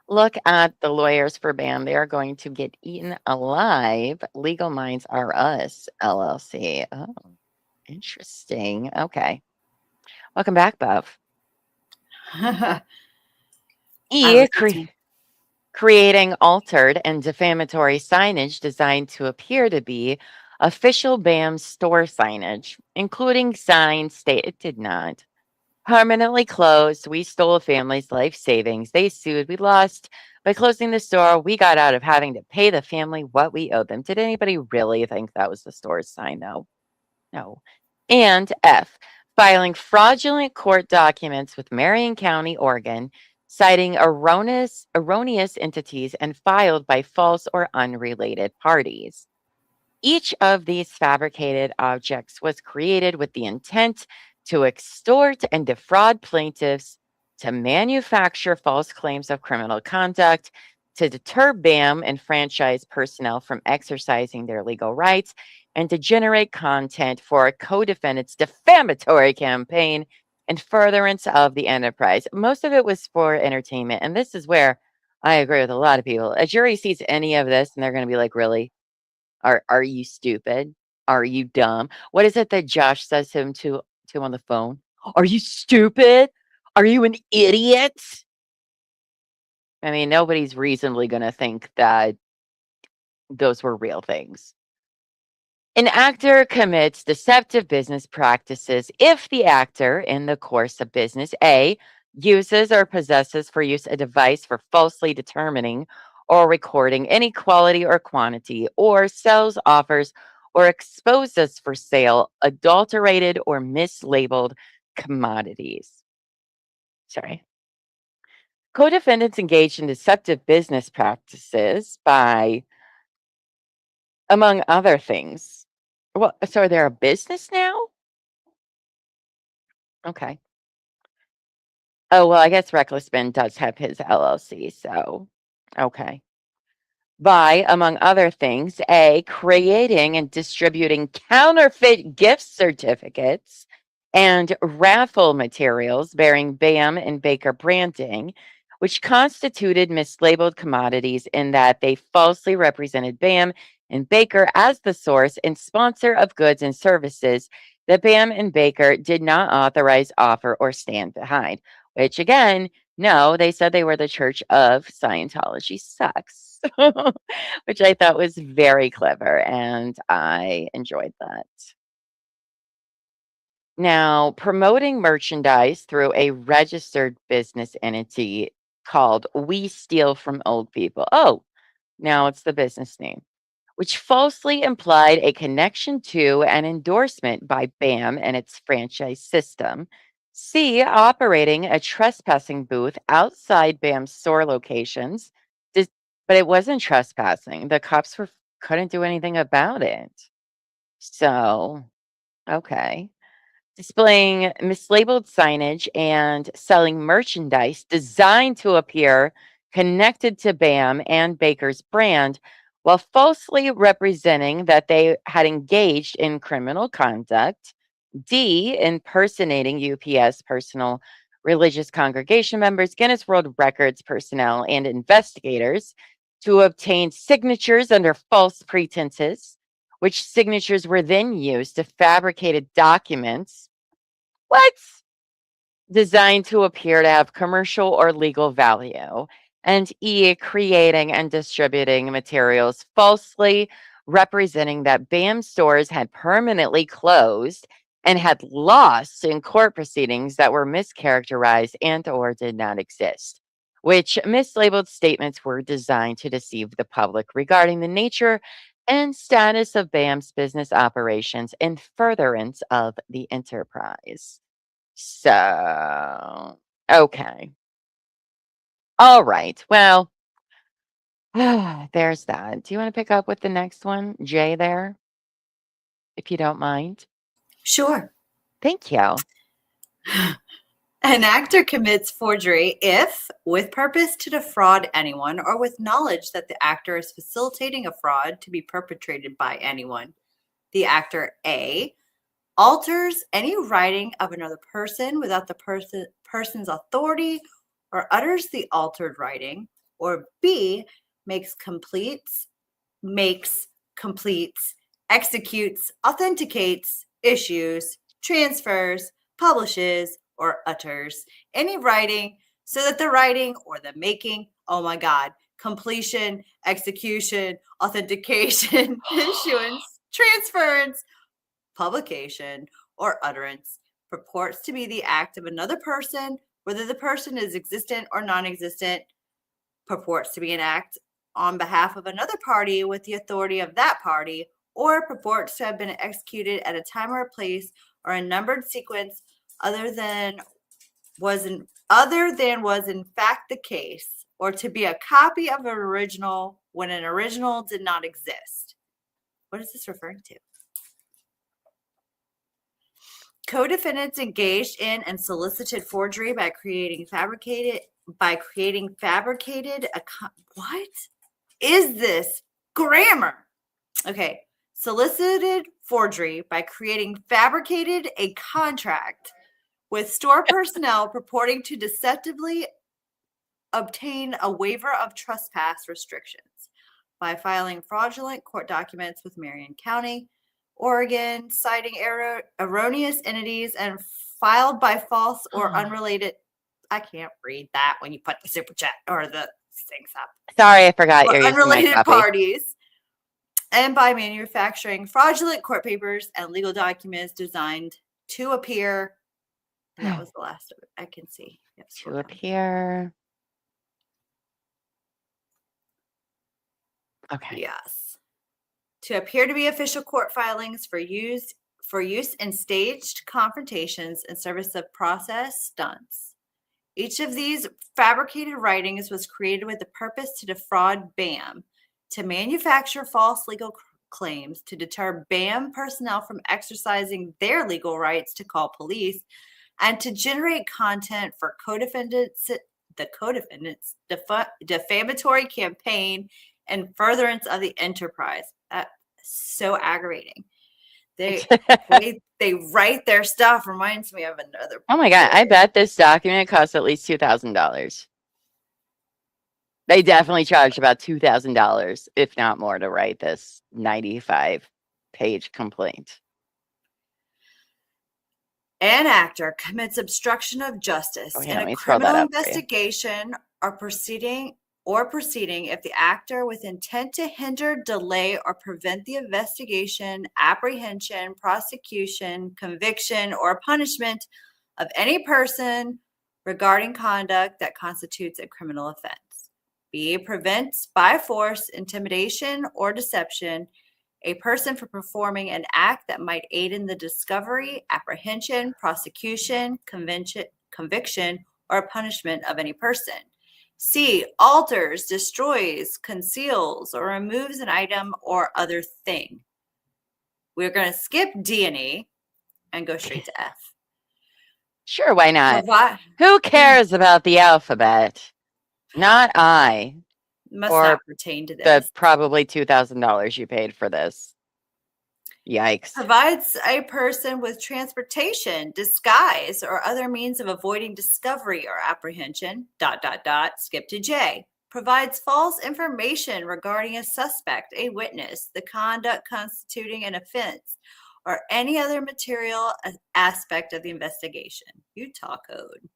look at the lawyers for BAM. They are going to get eaten alive. Legal Minds Are Us, LLC. Oh, interesting. Okay. Welcome back, Bev. I E, was listening. creating altered and defamatory signage designed to appear to be official BAM store signage, including signs it did not. Permanently closed. We stole a family's life savings. They sued. We lost. By closing the store, we got out of having to pay the family what we owed them. Did anybody really think that was the store's sign? No. No. And F, filing fraudulent court documents with Marion County, Oregon, citing erroneous entities and filed by false or unrelated parties. Each of these fabricated objects was created with the intent to extort and defraud plaintiffs, to manufacture false claims of criminal conduct, to deter BAM and franchise personnel from exercising their legal rights, and to generate content for a co-defendant's defamatory campaign in furtherance of the enterprise. Most of it was for entertainment, and this is where I agree with a lot of people. A jury sees any of this, and they're going to be like, really? Are you stupid? Are you dumb? What is it that Josh says to him to on the phone? Are you stupid? Are you an idiot? I mean, nobody's reasonably going to think that those were real things. An actor commits deceptive business practices if the actor, in the course of business, A, uses or possesses for use a device for falsely determining or recording any quality or quantity, or sells, offers, or exposes for sale adulterated or mislabeled commodities. Sorry. Co-defendants engage in deceptive business practices by, among other things. Well, so they're a business now? Okay. Oh, well, I guess Reckless Ben does have his LLC, so okay. By, among other things, A, creating and distributing counterfeit gift certificates and raffle materials bearing BAM and Baker branding, which constituted mislabeled commodities in that they falsely represented BAM and Baker as the source and sponsor of goods and services that BAM and Baker did not authorize, offer, or stand behind, which again, no, they said they were the Church of Scientology sucks, which I thought was very clever, and I enjoyed that. Now, promoting merchandise through a registered business entity called We Steal from Old People. Oh, now it's the business name, which falsely implied a connection to an endorsement by BAM and its franchise system. C, operating a trespassing booth outside BAM's store locations, but it wasn't trespassing. The cops couldn't do anything about it. So Okay. Displaying mislabeled signage and selling merchandise designed to appear connected to BAM and Baker's brand while falsely representing that they had engaged in criminal conduct. D, impersonating UPS personal religious congregation members, Guinness World Records personnel, and investigators to obtain signatures under false pretenses, which signatures were then used to fabricated documents. What? Designed to appear to have commercial or legal value. And E, creating and distributing materials falsely representing that BAM stores had permanently closed and had lost in court proceedings that were mischaracterized and or did not exist, which mislabeled statements were designed to deceive the public regarding the nature and status of BAM's business operations in furtherance of the enterprise. So, okay. All right. Well, there's that. Do you want to pick up with the next one, Jay, there, if you don't mind? Sure. Thank you. An actor commits forgery if, with purpose to defraud anyone or with knowledge that the actor is facilitating a fraud to be perpetrated by anyone. The actor A alters any writing of another person without the person's authority or utters the altered writing, or B makes, completes, executes, authenticates, issues, transfers, publishes, or utters any writing so that the writing or the making, oh my God, completion, execution, authentication, issuance, transference, publication, or utterance purports to be the act of another person, whether the person is existent or non-existent, purports to be an act on behalf of another party with the authority of that party, or purports to have been executed at a time or a place or a numbered sequence other than was in fact the case, or to be a copy of an original when an original did not exist. What is this referring to? Co-defendants engaged in and solicited forgery by creating fabricated. What is this grammar? Okay, solicited forgery by fabricated a contract with store personnel purporting to deceptively obtain a waiver of trespass restrictions by filing fraudulent court documents with Marion County, Oregon, citing erroneous entities and filed by false or unrelated. I can't read that when you put the super chat or the things up. Sorry, I forgot you're using my Unrelated copy. parties, and by manufacturing fraudulent court papers and legal documents designed to appear. And that was the last of it. I can see. Yep, To appear. Okay. Yes. To appear to be official court filings for use in staged confrontations and service of process stunts. Each of these fabricated writings was created with the purpose to defraud BAM, to manufacture false legal claims, to deter BAM personnel from exercising their legal rights to call police, and to generate content for the co-defendants' defamatory campaign and furtherance of the enterprise. That's so aggravating. They write their stuff reminds me of another. Oh my God. I bet this document costs at least $2,000. They definitely charged about $2,000, if not more, to write this 95-page complaint. An actor commits obstruction of justice in a criminal investigation or proceeding if the actor with intent to hinder, delay, or prevent the investigation, apprehension, prosecution, conviction, or punishment of any person regarding conduct that constitutes a criminal offense. B, prevents by force, intimidation, or deception a person from performing an act that might aid in the discovery, apprehension, prosecution, conviction, or punishment of any person. C, alters, destroys, conceals, or removes an item or other thing. We're going to skip D and E and go straight to F. Sure, why not? Provi- Who cares about the alphabet? Not I. must Or not pertain to The this. probably $2,000 you paid for this. Yikes. Provides a person with transportation, disguise, or other means of avoiding discovery or apprehension, ... skip to J. Provides false information regarding a suspect, a witness, the conduct constituting an offense, or any other material aspect of the investigation. Utah Code.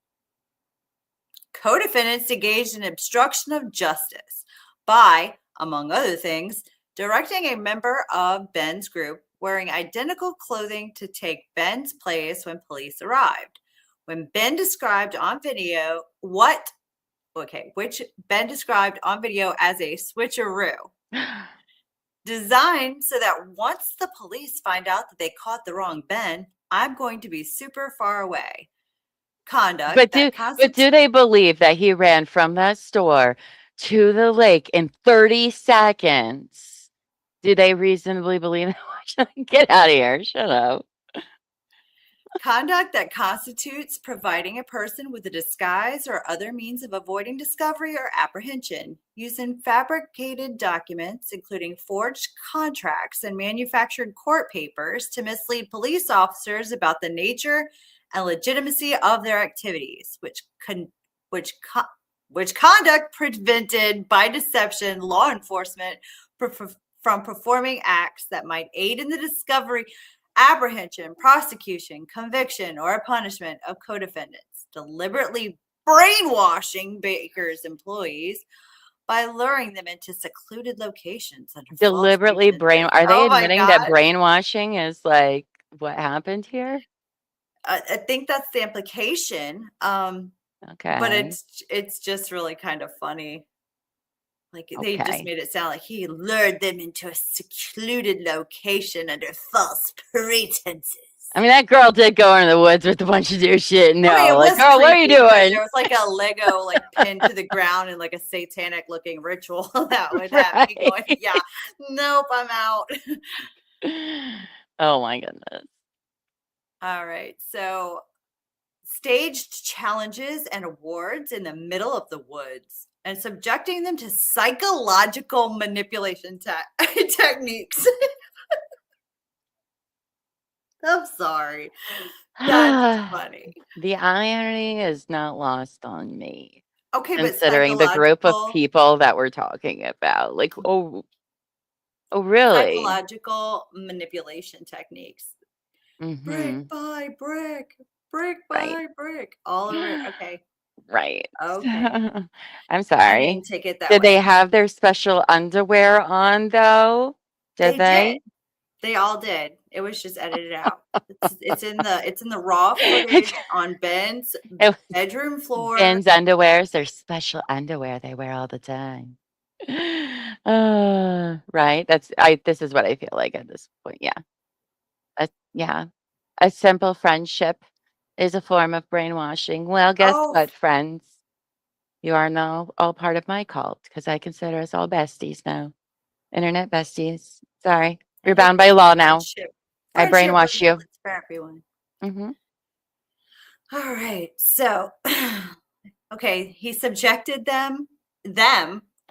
Co-defendants engaged in obstruction of justice by, among other things, directing a member of Ben's group wearing identical clothing to take Ben's place when police arrived. When Ben described on video which Ben described on video as a switcheroo, designed so that once the police find out that they caught the wrong Ben, I'm going to be super far away. Conduct But that do they believe that he ran from that store to the lake in 30 seconds? Do they reasonably believe that? Get out of here. Shut up. Conduct that constitutes providing a person with a disguise or other means of avoiding discovery or apprehension, using fabricated documents, including forged contracts and manufactured court papers, to mislead police officers about the nature and legitimacy of their activities, which conduct prevented by deception law enforcement from performing acts that might aid in the discovery, apprehension, prosecution, conviction, or punishment of co-defendants, deliberately brainwashing Baker's employees by luring them into secluded locations under Deliberately false Are they Oh my admitting that God. brainwashing is like what happened here? I think that's the implication. Okay. But it's just really kind of funny. Like they just Okay. made it sound like he lured them into a secluded location under false pretenses. I mean, that girl did go into the woods with a bunch of new shit. No, I mean, it like, was girl, what are you creepy, but doing? there was like a Lego like pinned to the ground and like a satanic looking ritual that would have me going, Right. yeah, nope, I'm out. Oh my goodness. All right. So staged challenges and awards in the middle of the woods and subjecting them to psychological manipulation techniques. I'm sorry. That's funny. The irony is not lost on me. Okay, but Considering the group of people that we're talking about. Like, oh really? Psychological manipulation techniques. Brick by brick, brick by brick, all over. Okay. Right. Okay. I'm I sorry. didn't take it that Did way. they have their special underwear on though? Did they? They all did. It was just edited out. It's in the raw footage on Ben's bedroom floor. Ben's underwears, their special underwear they wear all the time. Right. This is what I feel like at this point. Yeah. Yeah. A simple friendship is a form of brainwashing. Well, guess what, friends? You are now all part of my cult because I consider us all besties now. Internet besties. Sorry. You're bound by law now. I brainwash you. For everyone. Mm-hmm. All right. So, okay, he subjected them,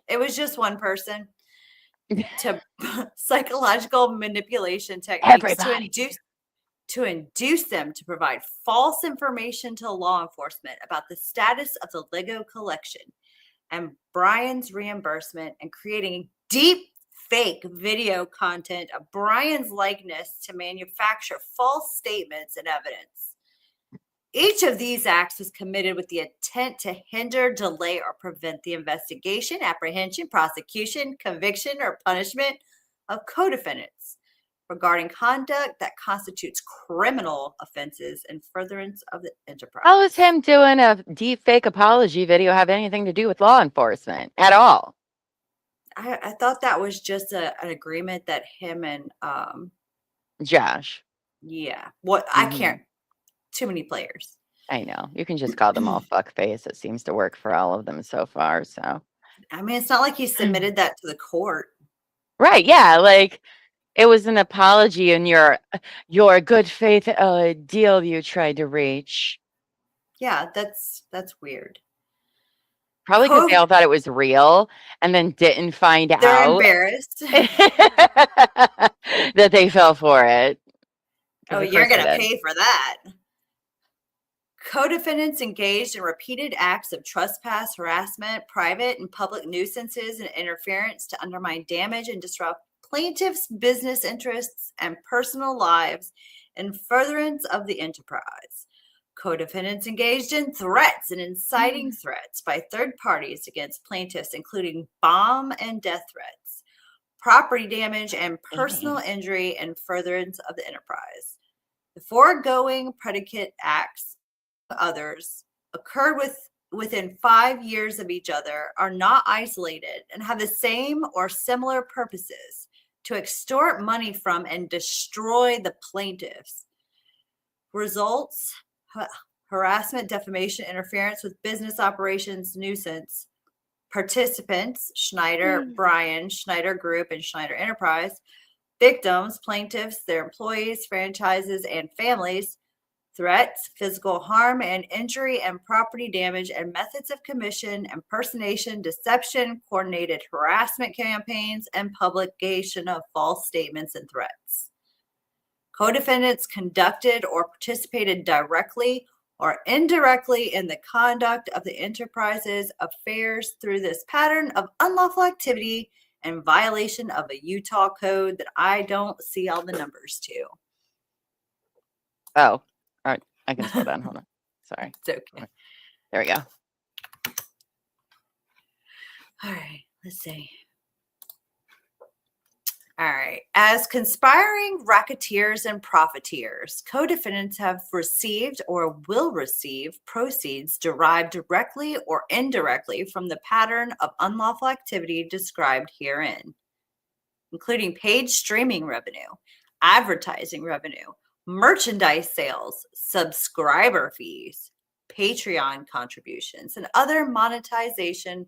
it was just one person, to psychological manipulation techniques to induce them to provide false information to law enforcement about the status of the Lego collection and Brian's reimbursement, and creating deep fake video content of Brian's likeness to manufacture false statements and evidence. Each of these acts was committed with the intent to hinder, delay, or prevent the investigation, apprehension, prosecution, conviction, or punishment of co-defendants regarding conduct that constitutes criminal offenses and furtherance of the enterprise. How does him doing a deep fake apology video have anything to do with law enforcement at all? I thought that was just an agreement that him and Josh. Yeah. I can't. Too many players. I know. You can just call them all fuckface. It seems to work for all of them so far. So I mean, it's not like he submitted that to the court. Right. Yeah. Like It was an apology in your good faith deal you tried to reach. Yeah, that's weird. Probably because they all thought it was real and then didn't find They're out embarrassed. that they fell for it. 'Cause Oh, of you're course they going to did. pay for that. Co-defendants engaged in repeated acts of trespass, harassment, private and public nuisances, and interference to undermine, damage, and disrupt plaintiffs' business interests and personal lives in furtherance of the enterprise. Co-defendants engaged in threats and inciting threats by third parties against plaintiffs, including bomb and death threats, property damage, and personal injury in furtherance of the enterprise. The foregoing predicate acts, others, occurred within 5 years of each other, are not isolated, and have the same or similar purposes: to extort money from and destroy the plaintiffs. Results: harassment, defamation, interference with business operations, nuisance. Participants: Schneider, Bryan, Schneider Group, and Schneider Enterprise. Victims: plaintiffs, their employees, franchises, and families. Threats: physical harm and injury and property damage, and methods of commission, impersonation, deception, coordinated harassment campaigns, and publication of false statements and threats. Co-defendants conducted or participated directly or indirectly in the conduct of the enterprise's affairs through this pattern of unlawful activity and violation of a Utah code that I don't see all the numbers to. Oh, all right. I can slow down. Hold on. Sorry. It's okay. There we go. All right, let's see. All right. As conspiring racketeers and profiteers, co-defendants have received or will receive proceeds derived directly or indirectly from the pattern of unlawful activity described herein, including paid streaming revenue, advertising revenue, merchandise sales, subscriber fees, Patreon contributions, and other monetization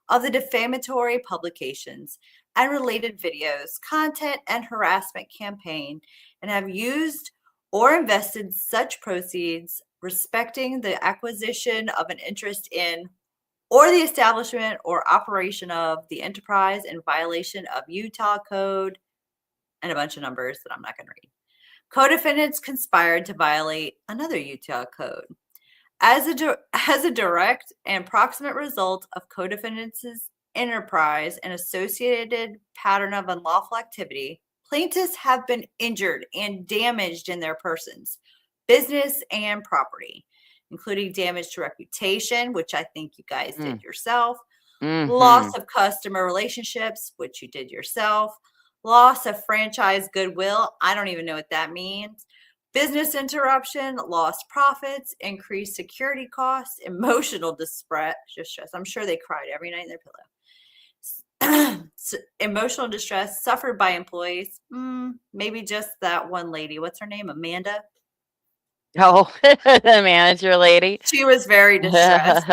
of the defamatory publications and related videos, content, and harassment campaign, and have used or invested such proceeds respecting the acquisition of an interest in or the establishment or operation of the enterprise in violation of Utah code, and a bunch of numbers that I'm not going to read. Co-defendants conspired to violate another Utah code. As a direct and proximate result of co-defendants' enterprise and associated pattern of unlawful activity, plaintiffs have been injured and damaged in their persons, business, and property, including damage to reputation, which I think you guys did yourself, loss of customer relationships, which you did yourself, loss of franchise goodwill, I don't even know what that means, business interruption, lost profits, increased security costs, emotional distress. I'm sure they cried every night in their pillow. Emotional distress suffered by employees. Maybe just that one lady. What's her name? Amanda? Oh, the manager lady. She was very distressed.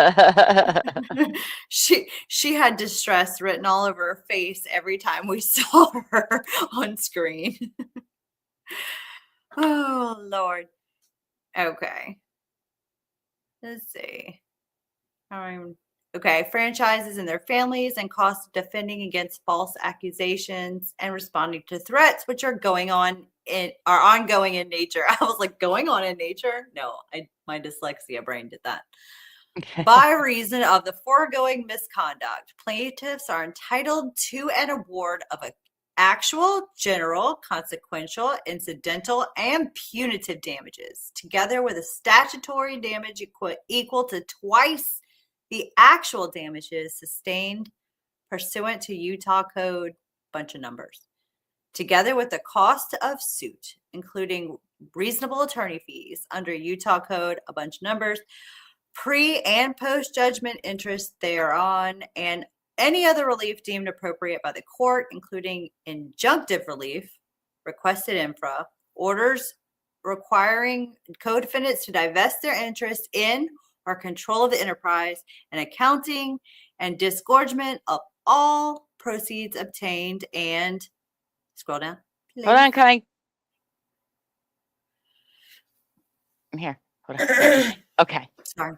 She had distress written all over her face every time we saw her on screen. Oh, Lord. Okay. Let's see. Okay. Franchises and their families and costs of defending against false accusations and responding to threats, which are ongoing in nature. I was like, going on in nature? No, my dyslexia brain did that. By reason of the foregoing misconduct, plaintiffs are entitled to an award of actual, general, consequential, incidental, and punitive damages, together with a statutory damage equal to twice the actual damages sustained pursuant to Utah code, bunch of numbers, together with the cost of suit, including reasonable attorney fees under Utah code, a bunch of numbers, pre and post judgment interest thereon, and any other relief deemed appropriate by the court, including injunctive relief, requested infra, orders requiring co-defendants to divest their interest in or control of the enterprise, and accounting and disgorgement of all proceeds obtained, and scroll down, Hold on, coming. I'm here. Hold on. Okay. Sorry.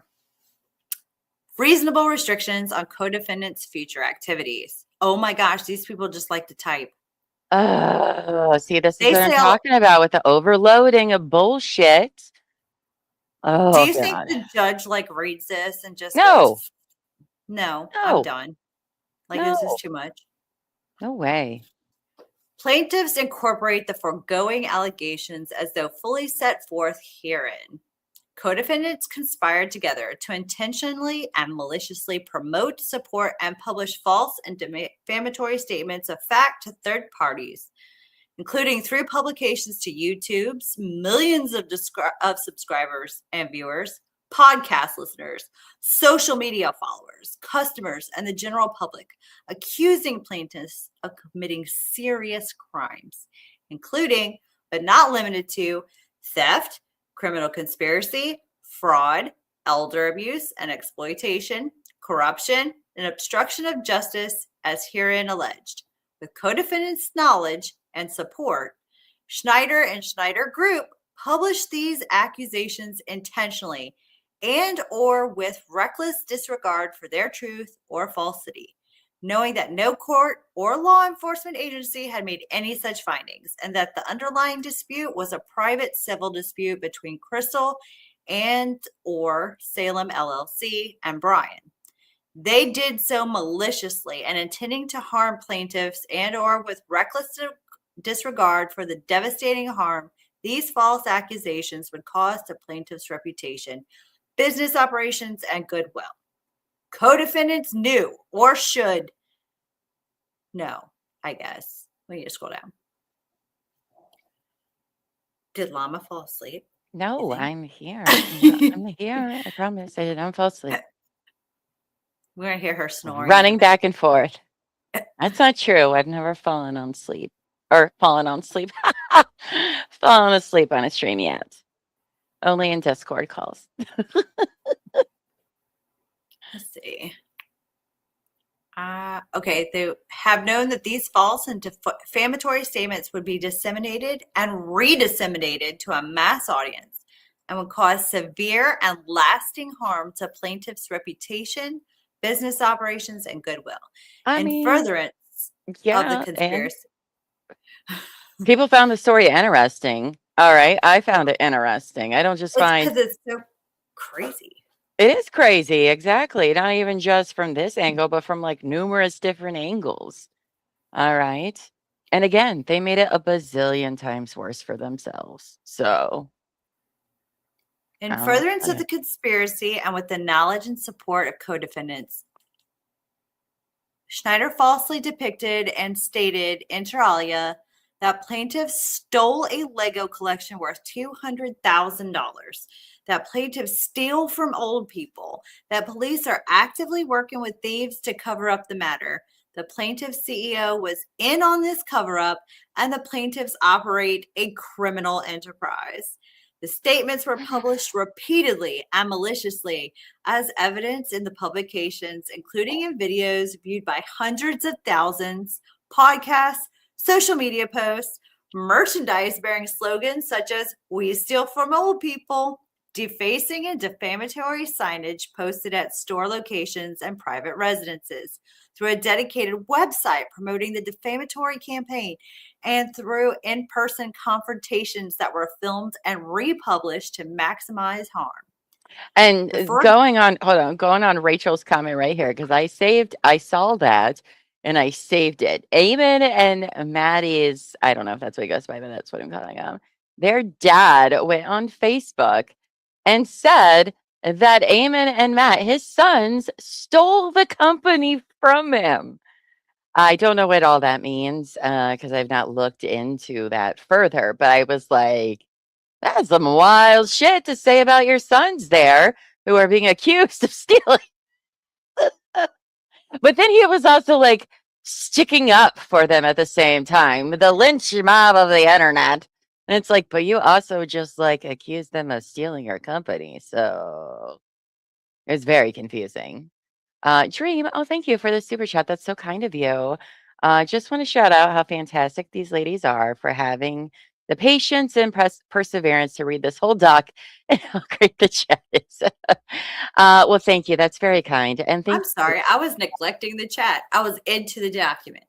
Reasonable restrictions on co-defendants' future activities. Oh my gosh, these people just like to type. Oh, see, this is They what I'm say, talking about with the overloading of bullshit. do Oh, you think God. the judge like reads this and just No. goes, no, I'm No. done. Like, this is No. too much. No way. Plaintiffs incorporate the foregoing allegations as though fully set forth herein. Co-defendants conspired together to intentionally and maliciously promote, support, and publish false and defamatory statements of fact to third parties, including through publications to YouTube's millions of subscribers and viewers, podcast listeners, social media followers, customers, and the general public, accusing plaintiffs of committing serious crimes, including, but not limited to, theft, criminal conspiracy, fraud, elder abuse and exploitation, corruption, and obstruction of justice as herein alleged. With co-defendants' knowledge and support, Schneider and Schneider Group published these accusations intentionally and or with reckless disregard for their truth or falsity, knowing that no court or law enforcement agency had made any such findings, and that the underlying dispute was a private civil dispute between Crystal and or Salem LLC and Brian. They did so maliciously and intending to harm plaintiffs and or with reckless disregard for the devastating harm these false accusations would cause to plaintiffs' reputation, business operations, and goodwill. Co-defendants knew or should know, I guess. We need to scroll down. Did Llama fall asleep? No, I'm here. I'm here. I promise. I didn't fall asleep. We're going to hear her snoring. Running back and forth. That's not true. I've never fallen on sleep. Or fallen on sleep. Fallen asleep on a stream yet. Only in Discord calls. Let's see. Okay, they have known that these false and defamatory statements would be disseminated and re-disseminated to a mass audience and would cause severe and lasting harm to plaintiffs' reputation, business operations, and goodwill. Furtherance of the conspiracy. People found the story interesting. All right, I found it interesting. I don't just find because it's so crazy. It is crazy, exactly. Not even just from this angle, but from like numerous different angles. All right. And again, they made it a bazillion times worse for themselves. So, in furtherance of the conspiracy and with the knowledge and support of co-defendants, Schneider falsely depicted and stated inter alia that plaintiffs stole a Lego collection worth $200,000, that plaintiffs steal from old people, that police are actively working with thieves to cover up the matter. The plaintiff's CEO was in on this cover-up, and the plaintiffs operate a criminal enterprise. The statements were published repeatedly and maliciously as evidence in the publications, including in videos viewed by hundreds of thousands, podcasts, social media posts, merchandise bearing slogans such as "We steal from old people," defacing and defamatory signage posted at store locations and private residences, through a dedicated website promoting the defamatory campaign, and through in-person confrontations that were filmed and republished to maximize harm. And going on Rachel's comment right here, because I saw that and I saved it. Eamon and Maddie's, I don't know if that's what he goes by, but that's what I'm calling him. Their dad went on Facebook and said that Eamon and Matt, his sons, stole the company from him. I don't know what all that means because I've not looked into that further, but I was like, that's some wild shit to say about your sons there who are being accused of stealing. But then he was also like sticking up for them at the same time, the lynch mob of the internet. And it's like, but you also just like accused them of stealing your company. So it's very confusing. Dream, oh, thank you for the super chat. That's so kind of you. Just want to shout out how fantastic these ladies are for having the patience and perseverance to read this whole doc and how great the chat is. Well, thank you. That's very kind. And I'm thank you. sorry. I was neglecting the chat. I was into the document.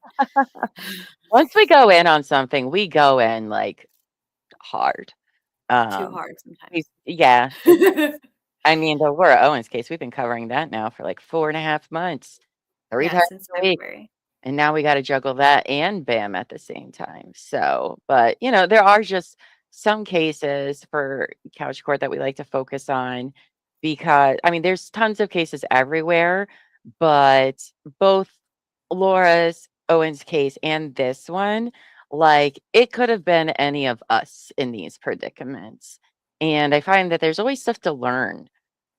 Once we go in on something, we go in like hard. Too Um, hard sometimes. yeah. I mean, the Laura Owens case, we've been covering that now for like 4.5 months, 3 times Since a week. February. And now we got to juggle that and BAM at the same time. So, but there are just some cases for couch court that we like to focus on because, I mean, there's tons of cases everywhere, but both Laura's Owens case and this one, like it could have been any of us in these predicaments. And I find that there's always stuff to learn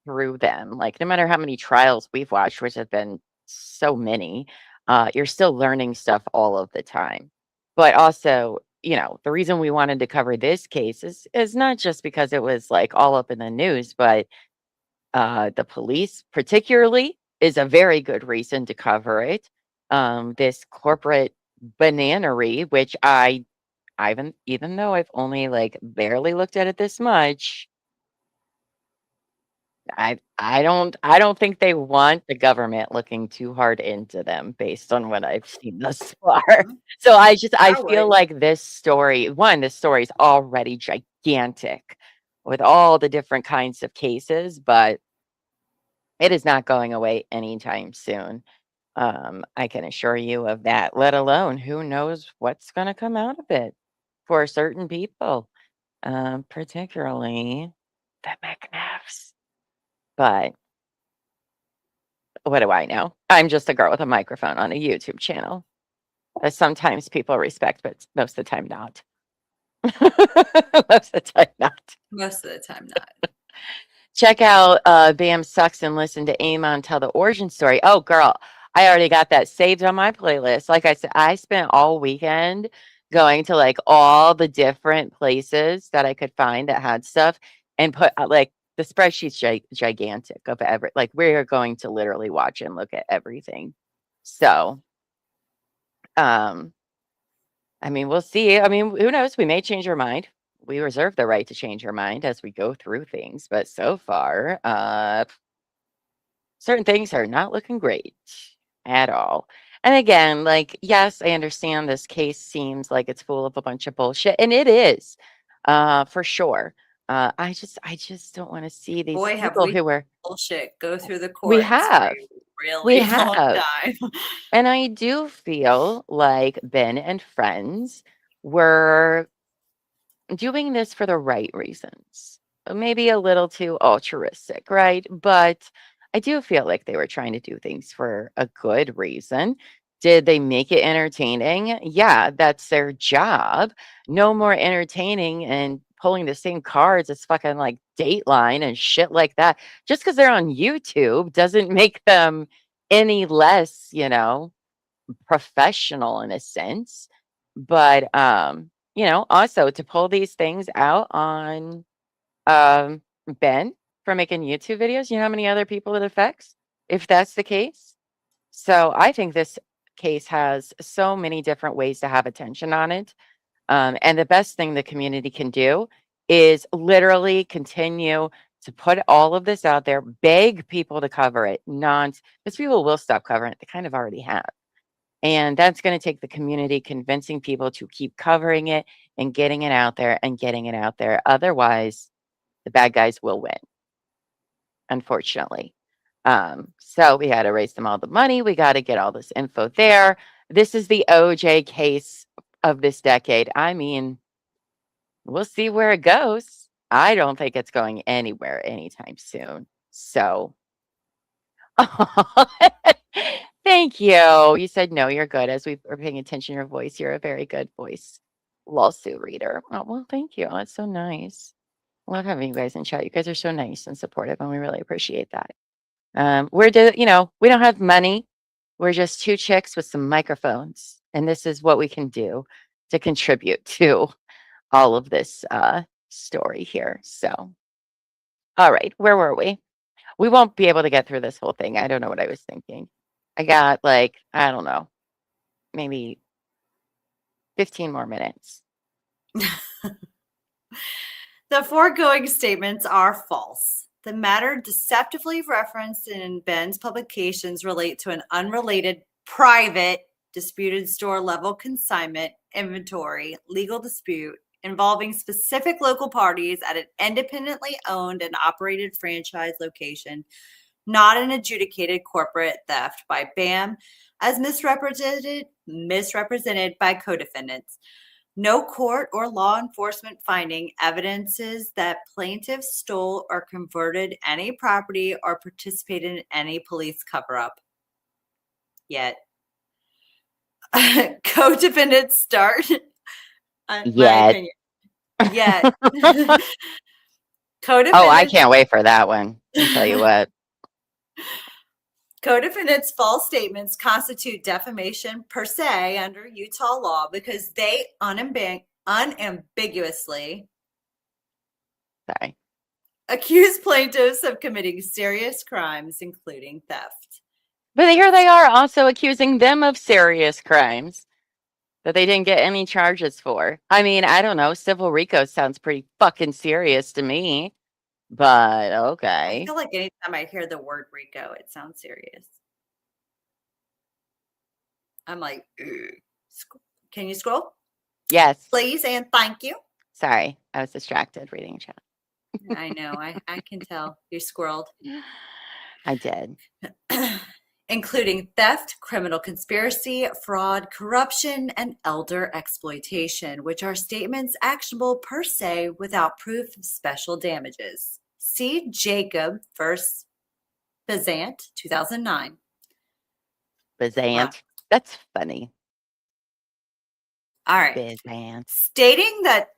through them. Like no matter how many trials we've watched, which have been so many, you're still learning stuff all of the time. But also, the reason we wanted to cover this case is not just because it was like all up in the news, but the police particularly is a very good reason to cover it. This corporate bananery, which even though I've only like barely looked at it this much, I don't think they want the government looking too hard into them based on what I've seen thus far. Mhm. So I feel would. like this story is already gigantic with all the different kinds of cases, but it is not going away anytime soon. I can assure you of that, let alone who knows what's going to come out of it for certain people, particularly the McNabbs. But what do I know? I'm just a girl with a microphone on a YouTube channel that sometimes people respect, but most of the time not. Most of the time not. Most of the time, not. Check out Bam Sucks and listen to Amon tell the origin story. Oh, girl, I already got that saved on my playlist. Like I said, I spent all weekend going to like all the different places that I could find that had stuff and put like the spreadsheet's gigantic of like we're going to literally watch and look at everything. So, um, I mean, we'll see. I mean, who knows? We may change our mind. We reserve the right to change our mind as we go through things, but so far, certain things are not looking great at all. And again, like, yes, I understand this case seems like it's full of a bunch of bullshit, and it is, for sure. I just don't want to see these Boy, have people we who were. bullshit go through the We courts for have, a we really long have, time. and I do feel like Ben and friends were doing this for the right reasons. Maybe a little too altruistic, right? But I do feel like they were trying to do things for a good reason. Did they make it entertaining? Yeah, that's their job. No more entertaining and pulling the same cards as fucking like Dateline and shit like that. Just because they're on YouTube doesn't make them any less, professional in a sense. But also to pull these things out on um Ben for making YouTube videos, you know how many other people it affects if that's the case? So I think this case has so many different ways to have attention on it. And the best thing the community can do is literally continue to put all of this out there, beg people to cover it, because people will stop covering it. They kind of already have. And that's going to take the community convincing people to keep covering it and getting it out there and getting it out there. Otherwise, the bad guys will win, unfortunately. So we had to raise them all the money. We got to get all this info there. This is the OJ case of this decade. I mean, we'll see where it goes. I don't think it's going anywhere anytime soon. So thank you. You said no, you're good. As we are paying attention to your voice, you're a very good voice lawsuit reader. Oh, well, thank you. That's so nice. Love having you guys in chat. You guys are so nice and supportive, and we really appreciate that. We don't have money. We're just two chicks with some microphones, and this is what we can do to contribute to all of this story here. So, all right, where were we? We won't be able to get through this whole thing. I don't know what I was thinking. I got like, I don't know. maybe 15 more minutes. The foregoing statements are false. The matter deceptively referenced in Ben's publications relate to an unrelated, private, disputed store-level consignment, inventory, legal dispute involving specific local parties at an independently owned and operated franchise location, not an adjudicated corporate theft by BAM as misrepresented by co-defendants. No court or law enforcement finding evidences that plaintiffs stole or converted any property or participated in any police cover-up. Yet. Co-defendants start. My opinion. Yet. Oh, I can't wait for that one. I'll tell you what. Co-defendants' false statements constitute defamation per se under Utah law because they unambiguously accuse plaintiffs of committing serious crimes, including theft. But here they are also accusing them of serious crimes that they didn't get any charges for. I mean, I don't know. Civil RICO sounds pretty fucking serious to me. But okay. I feel like anytime I hear the word RICO, it sounds serious. I'm like, can you scroll? Yes. Please and thank you. Sorry, I was distracted reading chat. I know. I can tell. You squirreled. I did. Including theft, criminal conspiracy, fraud, corruption, and elder exploitation, which are statements actionable per se without proof of special damages. See Jacob v. Bezant, 2009. Bezant. That's funny. All right. Bezant. Stating that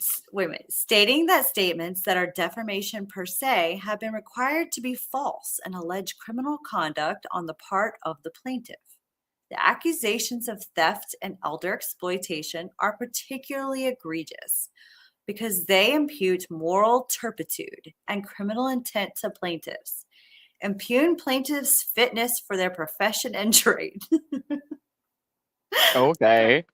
statements that are defamation per se have been required to be false and allege criminal conduct on the part of the plaintiff. The accusations of theft and elder exploitation are particularly egregious because they impute moral turpitude and criminal intent to plaintiffs, impugn plaintiffs' fitness for their profession and trade. Okay.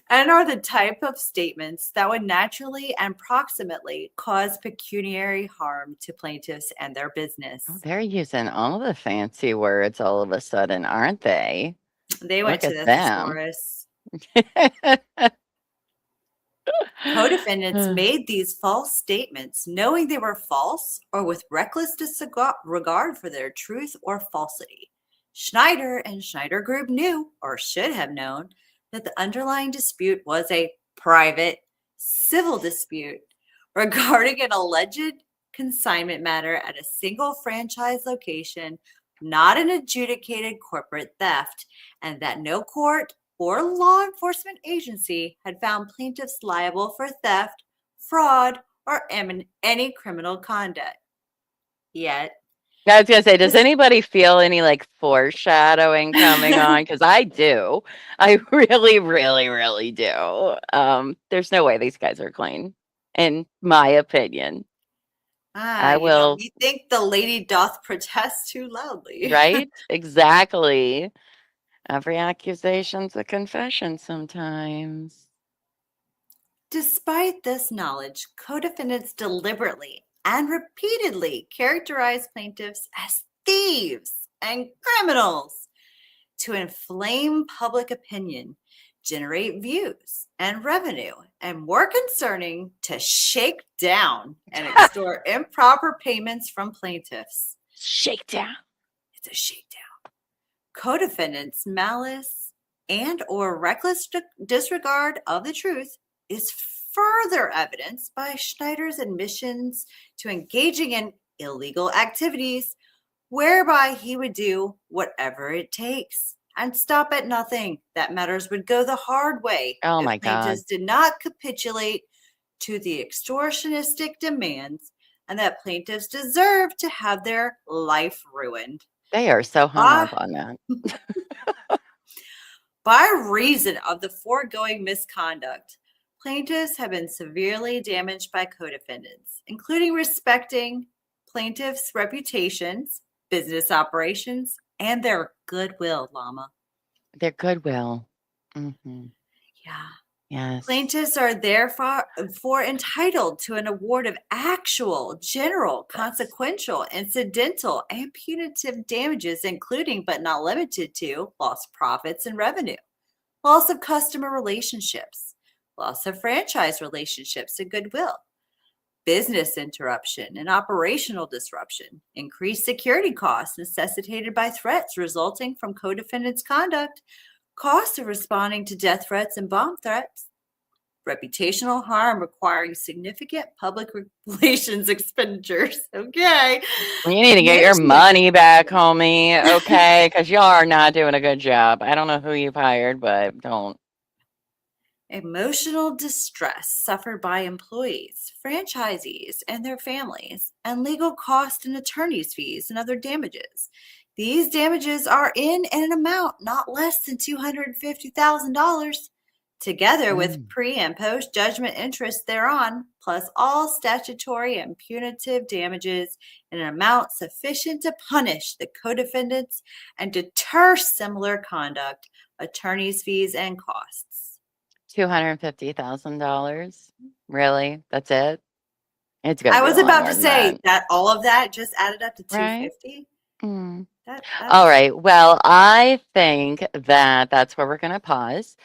And are the type of statements that would naturally and proximately cause pecuniary harm to plaintiffs and their business. Oh, they're using all the fancy words all of a sudden, aren't they? They went to the thesaurus. Co-defendants made these false statements knowing they were false or with reckless disregard for their truth or falsity. Schneider and Schneider Group knew, or should have known, that the underlying dispute was a private civil dispute regarding an alleged consignment matter at a single franchise location, not an adjudicated corporate theft, and that no court or law enforcement agency had found plaintiffs liable for theft, fraud, or any criminal conduct. Yet, I was going to say, does anybody feel any like foreshadowing coming on? Because I do. I really, really, really do. There's no way these guys are clean, in my opinion. I will. You think the lady doth protest too loudly. Right? Exactly. Every accusation's a confession sometimes. Despite this knowledge, co-defendants deliberately and repeatedly characterize plaintiffs as thieves and criminals to inflame public opinion, generate views and revenue, and more concerning, to shake down and extort improper payments from plaintiffs. Shakedown. It's a shakedown. Co-defendants' malice and or reckless disregard of the truth is further evidenced by Schneider's admissions to engaging in illegal activities, whereby he would do whatever it takes and stop at nothing. That matters would go the hard way. Oh my God. Plaintiffs did not capitulate to the extortionistic demands, and that plaintiffs deserve to have their life ruined. They are so hung up on that. By reason of the foregoing misconduct, plaintiffs have been severely damaged by co-defendants, including respecting plaintiffs' reputations, business operations, and their goodwill, Llama. Their goodwill. Mhm. Yeah. Yes. Plaintiffs are therefore entitled to an award of actual, general, Yes. consequential, incidental, and punitive damages, including but not limited to lost profits and revenue, loss of customer relationships, loss of franchise relationships and goodwill, business interruption and operational disruption, increased security costs necessitated by threats resulting from co-defendants' conduct, costs of responding to death threats and bomb threats, reputational harm requiring significant public relations expenditures. Okay. You need to get your Management. money back, homie. Okay, because y'all are not doing a good job. I don't know who you've hired, but don't. Emotional distress suffered by employees, franchisees, and their families, and legal costs and attorney's fees and other damages. These damages are in an amount not less than $250,000, together with Mm. pre and post judgment interest thereon, plus all statutory and punitive damages in an amount sufficient to punish the co-defendants and deter similar conduct, attorney's fees, and costs. $250,000? Really? That's it? It's I gonna be was a lot about more to than say that, that all of that just added up to right? 250. Mm. That's All right. Well, I think that that's where we're gonna pause.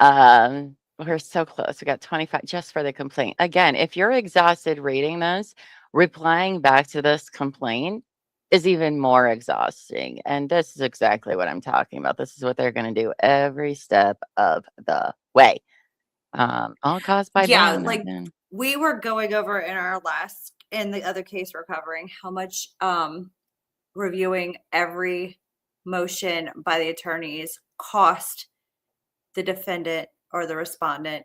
We're so close. We got 25 just for the complaint. Again, if you're exhausted reading this, replying back to this complaint is even more exhausting. And this is exactly what I'm talking about. This is what they're going to do every step of the way. All caused by yeah, Ben. like Again. we were going over in the other case we're covering how much reviewing every motion by the attorneys cost the defendant or the respondent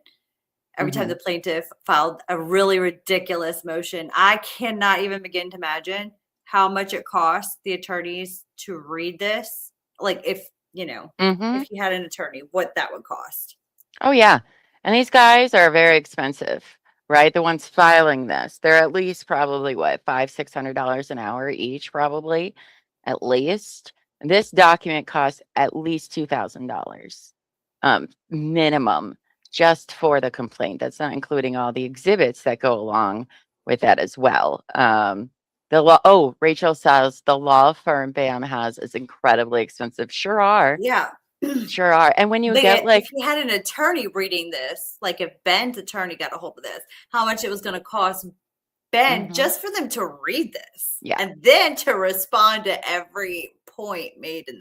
every time the Mhm. plaintiff filed a really ridiculous motion. I cannot even begin to imagine how much it costs the attorneys to read this. Like if, Mhm. if you had an attorney, what that would cost. Oh yeah. And these guys are very expensive, right? The ones filing this, they're at least probably what, $500-$600 an hour each, probably, at least. This document costs at least $2,000, minimum, just for the complaint. That's not including all the exhibits that go along with that as well. The law. Oh, Rachel says the law firm BAM has is incredibly expensive. Sure are. Yeah. Sure are. And when you But get if like you had an attorney reading this, like if Ben's attorney got a hold of this, how much it was going to cost Ben Mhm. just for them to read this Yeah. and then to respond to every point made in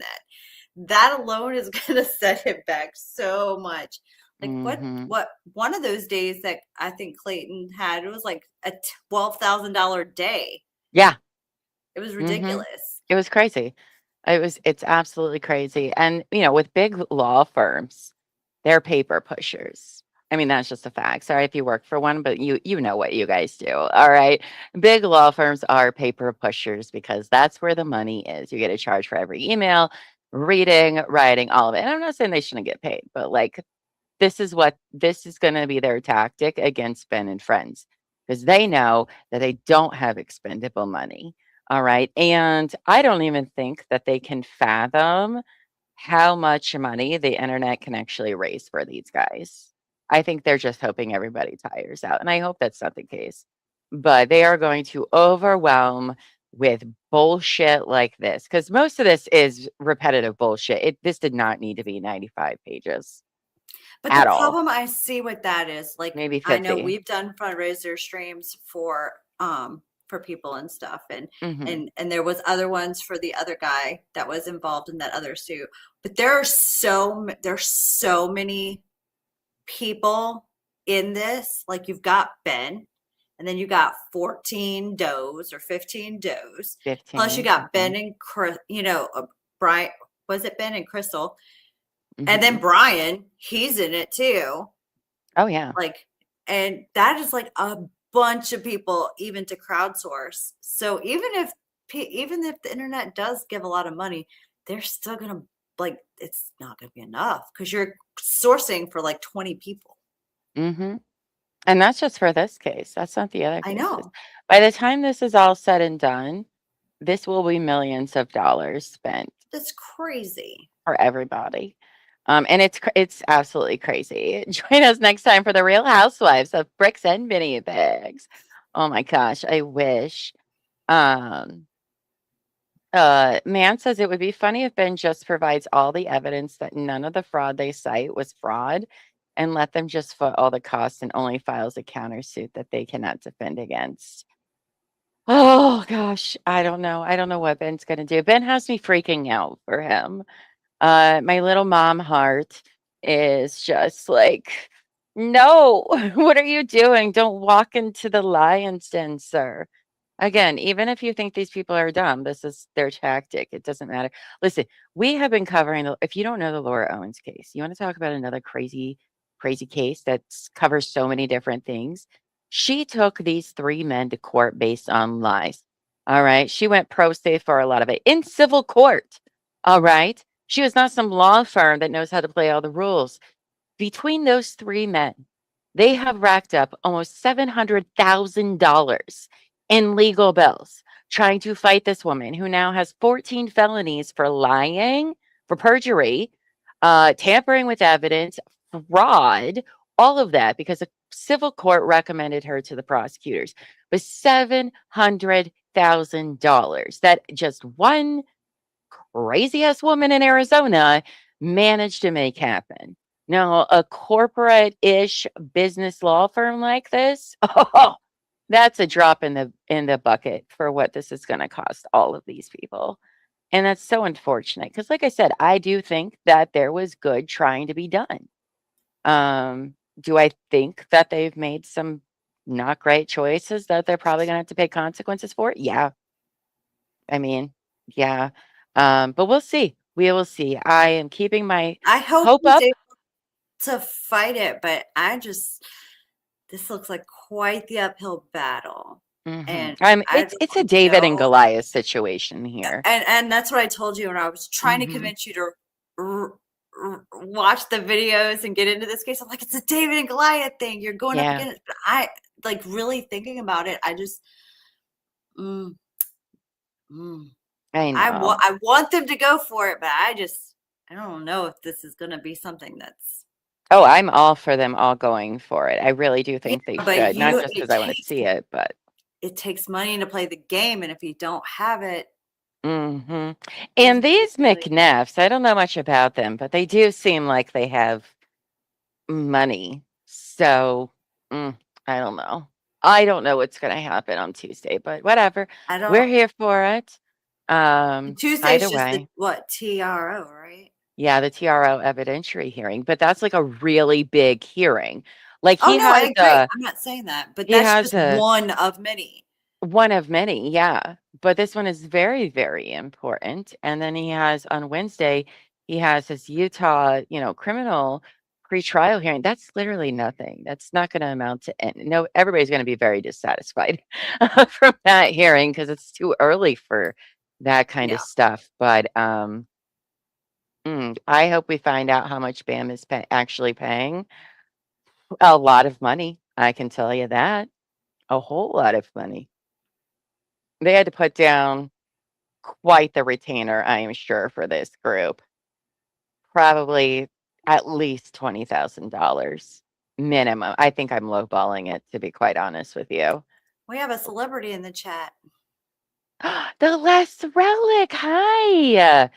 that alone is going to set it back so much. Like Mhm. what one of those days that I think Clayton had, it was like a $12,000 day. Yeah. It was Mhm. ridiculous. It was crazy. It's absolutely crazy. And, with big law firms, they're paper pushers. I mean, that's just a fact. Sorry if you work for one, but you know what you guys do. All right. Big law firms are paper pushers because that's where the money is. You get a charge for every email, reading, writing, all of it. And I'm not saying they shouldn't get paid, but like this is going to be their tactic against Ben and friends because they know that they don't have expendable money. All right. And I don't even think that they can fathom how much money the internet can actually raise for these guys. I think they're just hoping everybody tires out. And I hope that's not the case. But they are going to overwhelm with bullshit like this because most of this is repetitive bullshit. This did not need to be 95 pages But the at all. problem I see with that is like Maybe I know 50. we've done fundraiser streams for people and stuff and Mhm. and there was other ones for the other guy that was involved in that other suit. But there's so many people in this. Like you've got Ben and then you got 14 does or 15 does. Plus you 15. got Ben Mhm. and Chris, Brian, was it Ben and Crystal? And then Mhm. Brian, he's in it too. Oh, yeah. Like, and that is like a bunch of people even to crowdsource. So even if the internet does give a lot of money, they're still gonna like it's not gonna be enough because you're sourcing for like 20 people. Mhm. And that's just for this case. That's not the other I cases. know. By the time this is all said and done, this will be millions of dollars spent That's crazy. for everybody. And it's absolutely crazy. Join us next time for the Real Housewives of Bricks and Minifigs. Oh my gosh, I wish. Um, Man says it would be funny if Ben just provides all the evidence that none of the fraud they cite was fraud and let them just foot all the costs and only files a countersuit that they cannot defend against. Oh gosh, I don't know. I don't know what Ben's gonna do. Ben has me freaking out for him. My little mom heart is just like, no, what are you doing? Don't walk into the lion's den, sir. Again, even if you think these people are dumb, this is their tactic. It doesn't matter. Listen, we have been covering if you don't know the Laura Owens case, you want to talk about another crazy, crazy case that covers so many different things. She took these three men to court based on lies. All right. She went pro se for a lot of it in civil court. All right. She was not some law firm that knows how to play all the rules. Between those three men, they have racked up almost $700,000 in legal bills trying to fight this woman who now has 14 felonies for lying, for perjury, tampering with evidence, fraud, all of that because a civil court recommended her to the prosecutors. But $700,000 that just one crazy ass woman in Arizona managed to make happen. Now, a corporate ish business law firm like this, oh, that's a drop in the bucket for what this is going to cost all of these people. And that's so unfortunate because, like I said, I do think that there was good trying to be done. Do I think that they've made some not great choices that they're probably going to have to pay consequences for? Yeah. I mean, yeah. But we'll see. We will see. I am keeping my I hope hope he's up. able to fight it, but this looks like quite the uphill battle. And I It's a don't David and know. Goliath situation here. And that's what I told you when I was trying to Mhm. convince you to watch the videos and get into this case. I'm like, it's a David and Goliath thing. You're going up Yeah, against. But I like really thinking about it. I just, mm, mm. I know. I want them to go for it, but I don't know if this is going to be something that's. Oh, I'm all for them all going for it. I really do Yeah, think they but should, not just because I want to see it, but it takes money to play the game, and if you don't have it, mhm. it's And these really. McNeffs, I don't know much about them, but they do seem like they have money. So, I don't know. I don't know what's going to happen on Tuesday, but whatever. I We're don't. here for it. Tuesday's Either just the way. what TRO, right? Yeah, the TRO evidentiary hearing, but that's like a really big hearing. Like Oh no, I agree. I'm not saying that, but he that's has just a one of many. one of many, yeah. But this one is very, very important. And then he has on Wednesday, he has his Utah, criminal pretrial hearing. That's literally nothing. That's not going to amount to any. No, everybody's going to be very dissatisfied from that hearing because it's too early for that kind Yeah, of stuff. But I hope we find out how much BAM is actually paying. A lot of money, I can tell you that. A whole lot of money. They had to put down quite the retainer, I am sure, for this group. Probably at least $20,000 minimum. I think I'm lowballing it, to be quite honest with you. we have a celebrity in the chat. The last relic. Hi.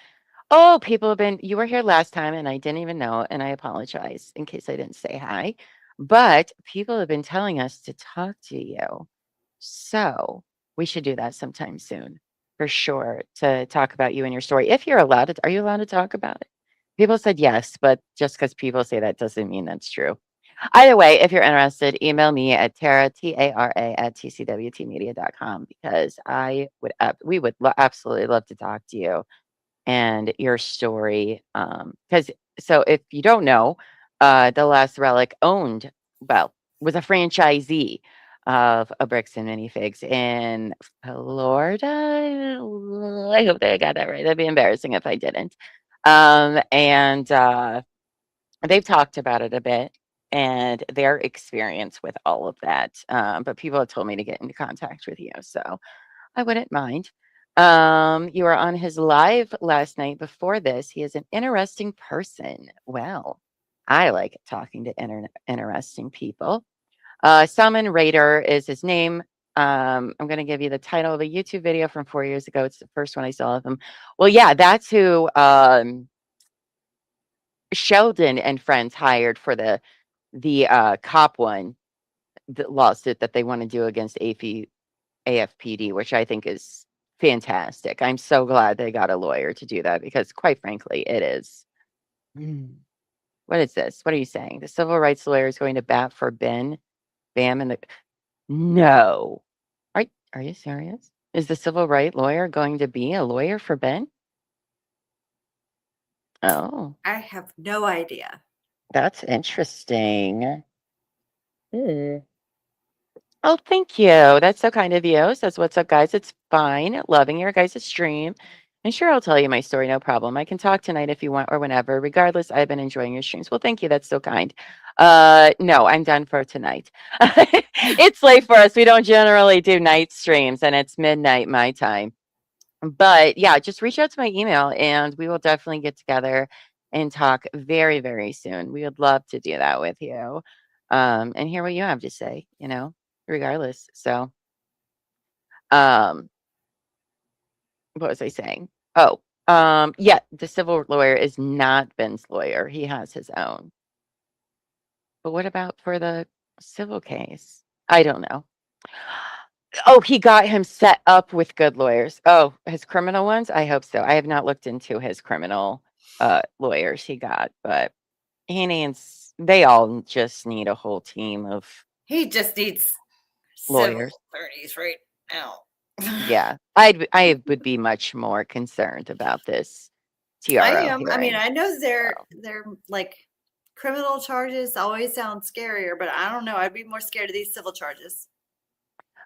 Oh, people have been, you were here last time and I didn't even know, and I apologize in case I didn't say hi. But people have been telling us to talk to you. So we should do that sometime soon for sure to talk about you and your story. If you're allowed to, are you allowed to talk about it? People said yes, but just because people say that doesn't mean that's true. Either way, if you're interested, email me at Tara, Tara at tcwtmedia.com because we would absolutely love to talk to you and your story. Because so if you don't know, the Last Relic was a franchisee of a Bricks and Minifigs in Florida. I hope that I got that right. That'd be embarrassing if I didn't. And they've talked about it a bit and their experience with all of that. But people have told me to get into contact with you, so I wouldn't mind. You were on his live last night before this. He is an interesting person. Well, I like talking to interesting people. Salmon Raider is his name. I'm going to give you the title of a YouTube video from 4 years ago. It's the first one I saw of him. Well, yeah, that's who Sheldon and friends hired for the cop one, the lawsuit that they want to do against AFPD, which I think is fantastic. I'm so glad they got a lawyer to do that because, quite frankly, it is. What is this? What are you saying? The civil rights lawyer is going to bat for Ben Bam and the no. Are you serious? Is the civil rights lawyer going to be a lawyer for Ben? Oh, I have no idea. that's interesting. Hmm. Oh, thank you. That's so kind of you. Says, what's up, guys? It's fine. Loving your guys' stream. And sure, I'll tell you my story. No problem. I can talk tonight if you want or whenever. Regardless, I've been enjoying your streams. Well, thank you. That's so kind. No, I'm done for tonight. It's late for us. We don't generally do night streams, and it's midnight my time. But yeah, just reach out to my email and we will definitely get together and talk very, very soon. We would love to do that with you. And hear what you have to say, regardless. So, um, what was I saying? Oh, yeah, the civil lawyer is not Ben's lawyer. He has his own. But what about for the civil case? I don't know. Oh, he got him set up with good lawyers. Oh, his criminal ones? I hope so. I have not looked into his criminal lawyers he got, but they all just need a whole team of He just needs lawyers. civil 30s right now. Yeah. I would be much more concerned about this TRO I am. I mean, hearing. I know they're So, like criminal charges always sound scarier, but I don't know. I'd be more scared of these civil charges.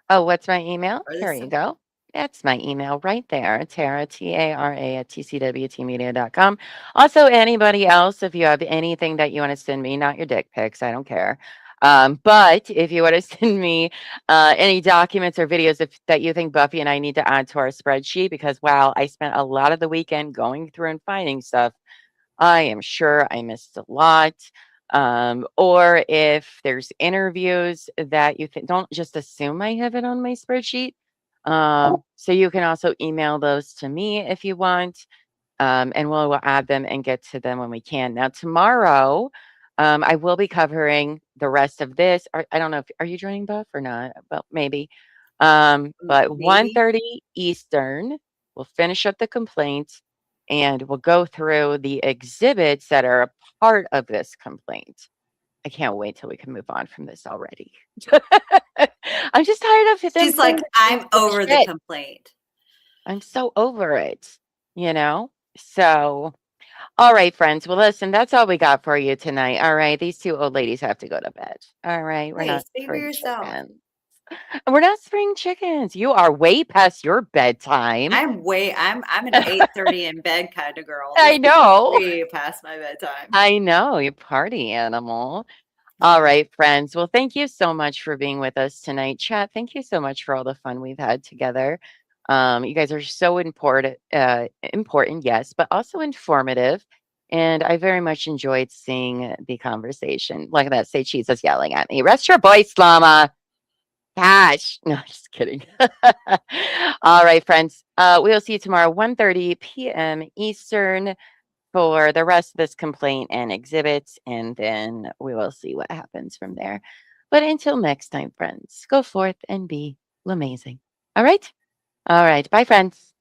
oh, what's my email? Or this Here you go. That's my email right there. Tara, Tara at tcwtmedia.com. Also, anybody else, if you have anything that you want to send me, not your dick pics, I don't care. But if you want to send me any documents or videos that you think Buffy and I need to add to our spreadsheet, because wow, I spent a lot of the weekend going through and finding stuff. I am sure I missed a lot. Or if there's interviews that you don't just assume I have it on my spreadsheet. So you can also email those to me if you want, and we'll add them and get to them when we can. Now, tomorrow, I will be covering the rest of this. I don't know are you joining Buff or not? Well, maybe. But Maybe. 1:30 Eastern, we'll finish up the complaint and we'll go through the exhibits that are a part of this complaint. I can't wait till we can move on from this already. I'm just tired of them. She's like, I'm over the complaint. I'm so over it, So, all right, friends. Well, listen, that's all we got for you tonight. All right. These two old ladies have to go to bed. All right. We're Hey, not speak for spring yourself. chickens. We're not spring chickens. You are way past your bedtime. I'm an 8:30 in bed kind of girl. I know. Way past my bedtime. I know. You party animal. All right, friends. Well, thank you so much for being with us tonight. Chat, thank you so much for all the fun we've had together. You guys are so important, yes, but also informative. And I very much enjoyed seeing the conversation. Look at that. Say cheese is yelling at me. Rest your voice, Llama. Gosh. No, just kidding. All right, friends. We'll see you tomorrow, 1:30 p.m. Eastern, for the rest of this complaint and exhibits, and then we will see what happens from there. But until next time, friends, go forth and be amazing. All right? All right. Bye, friends.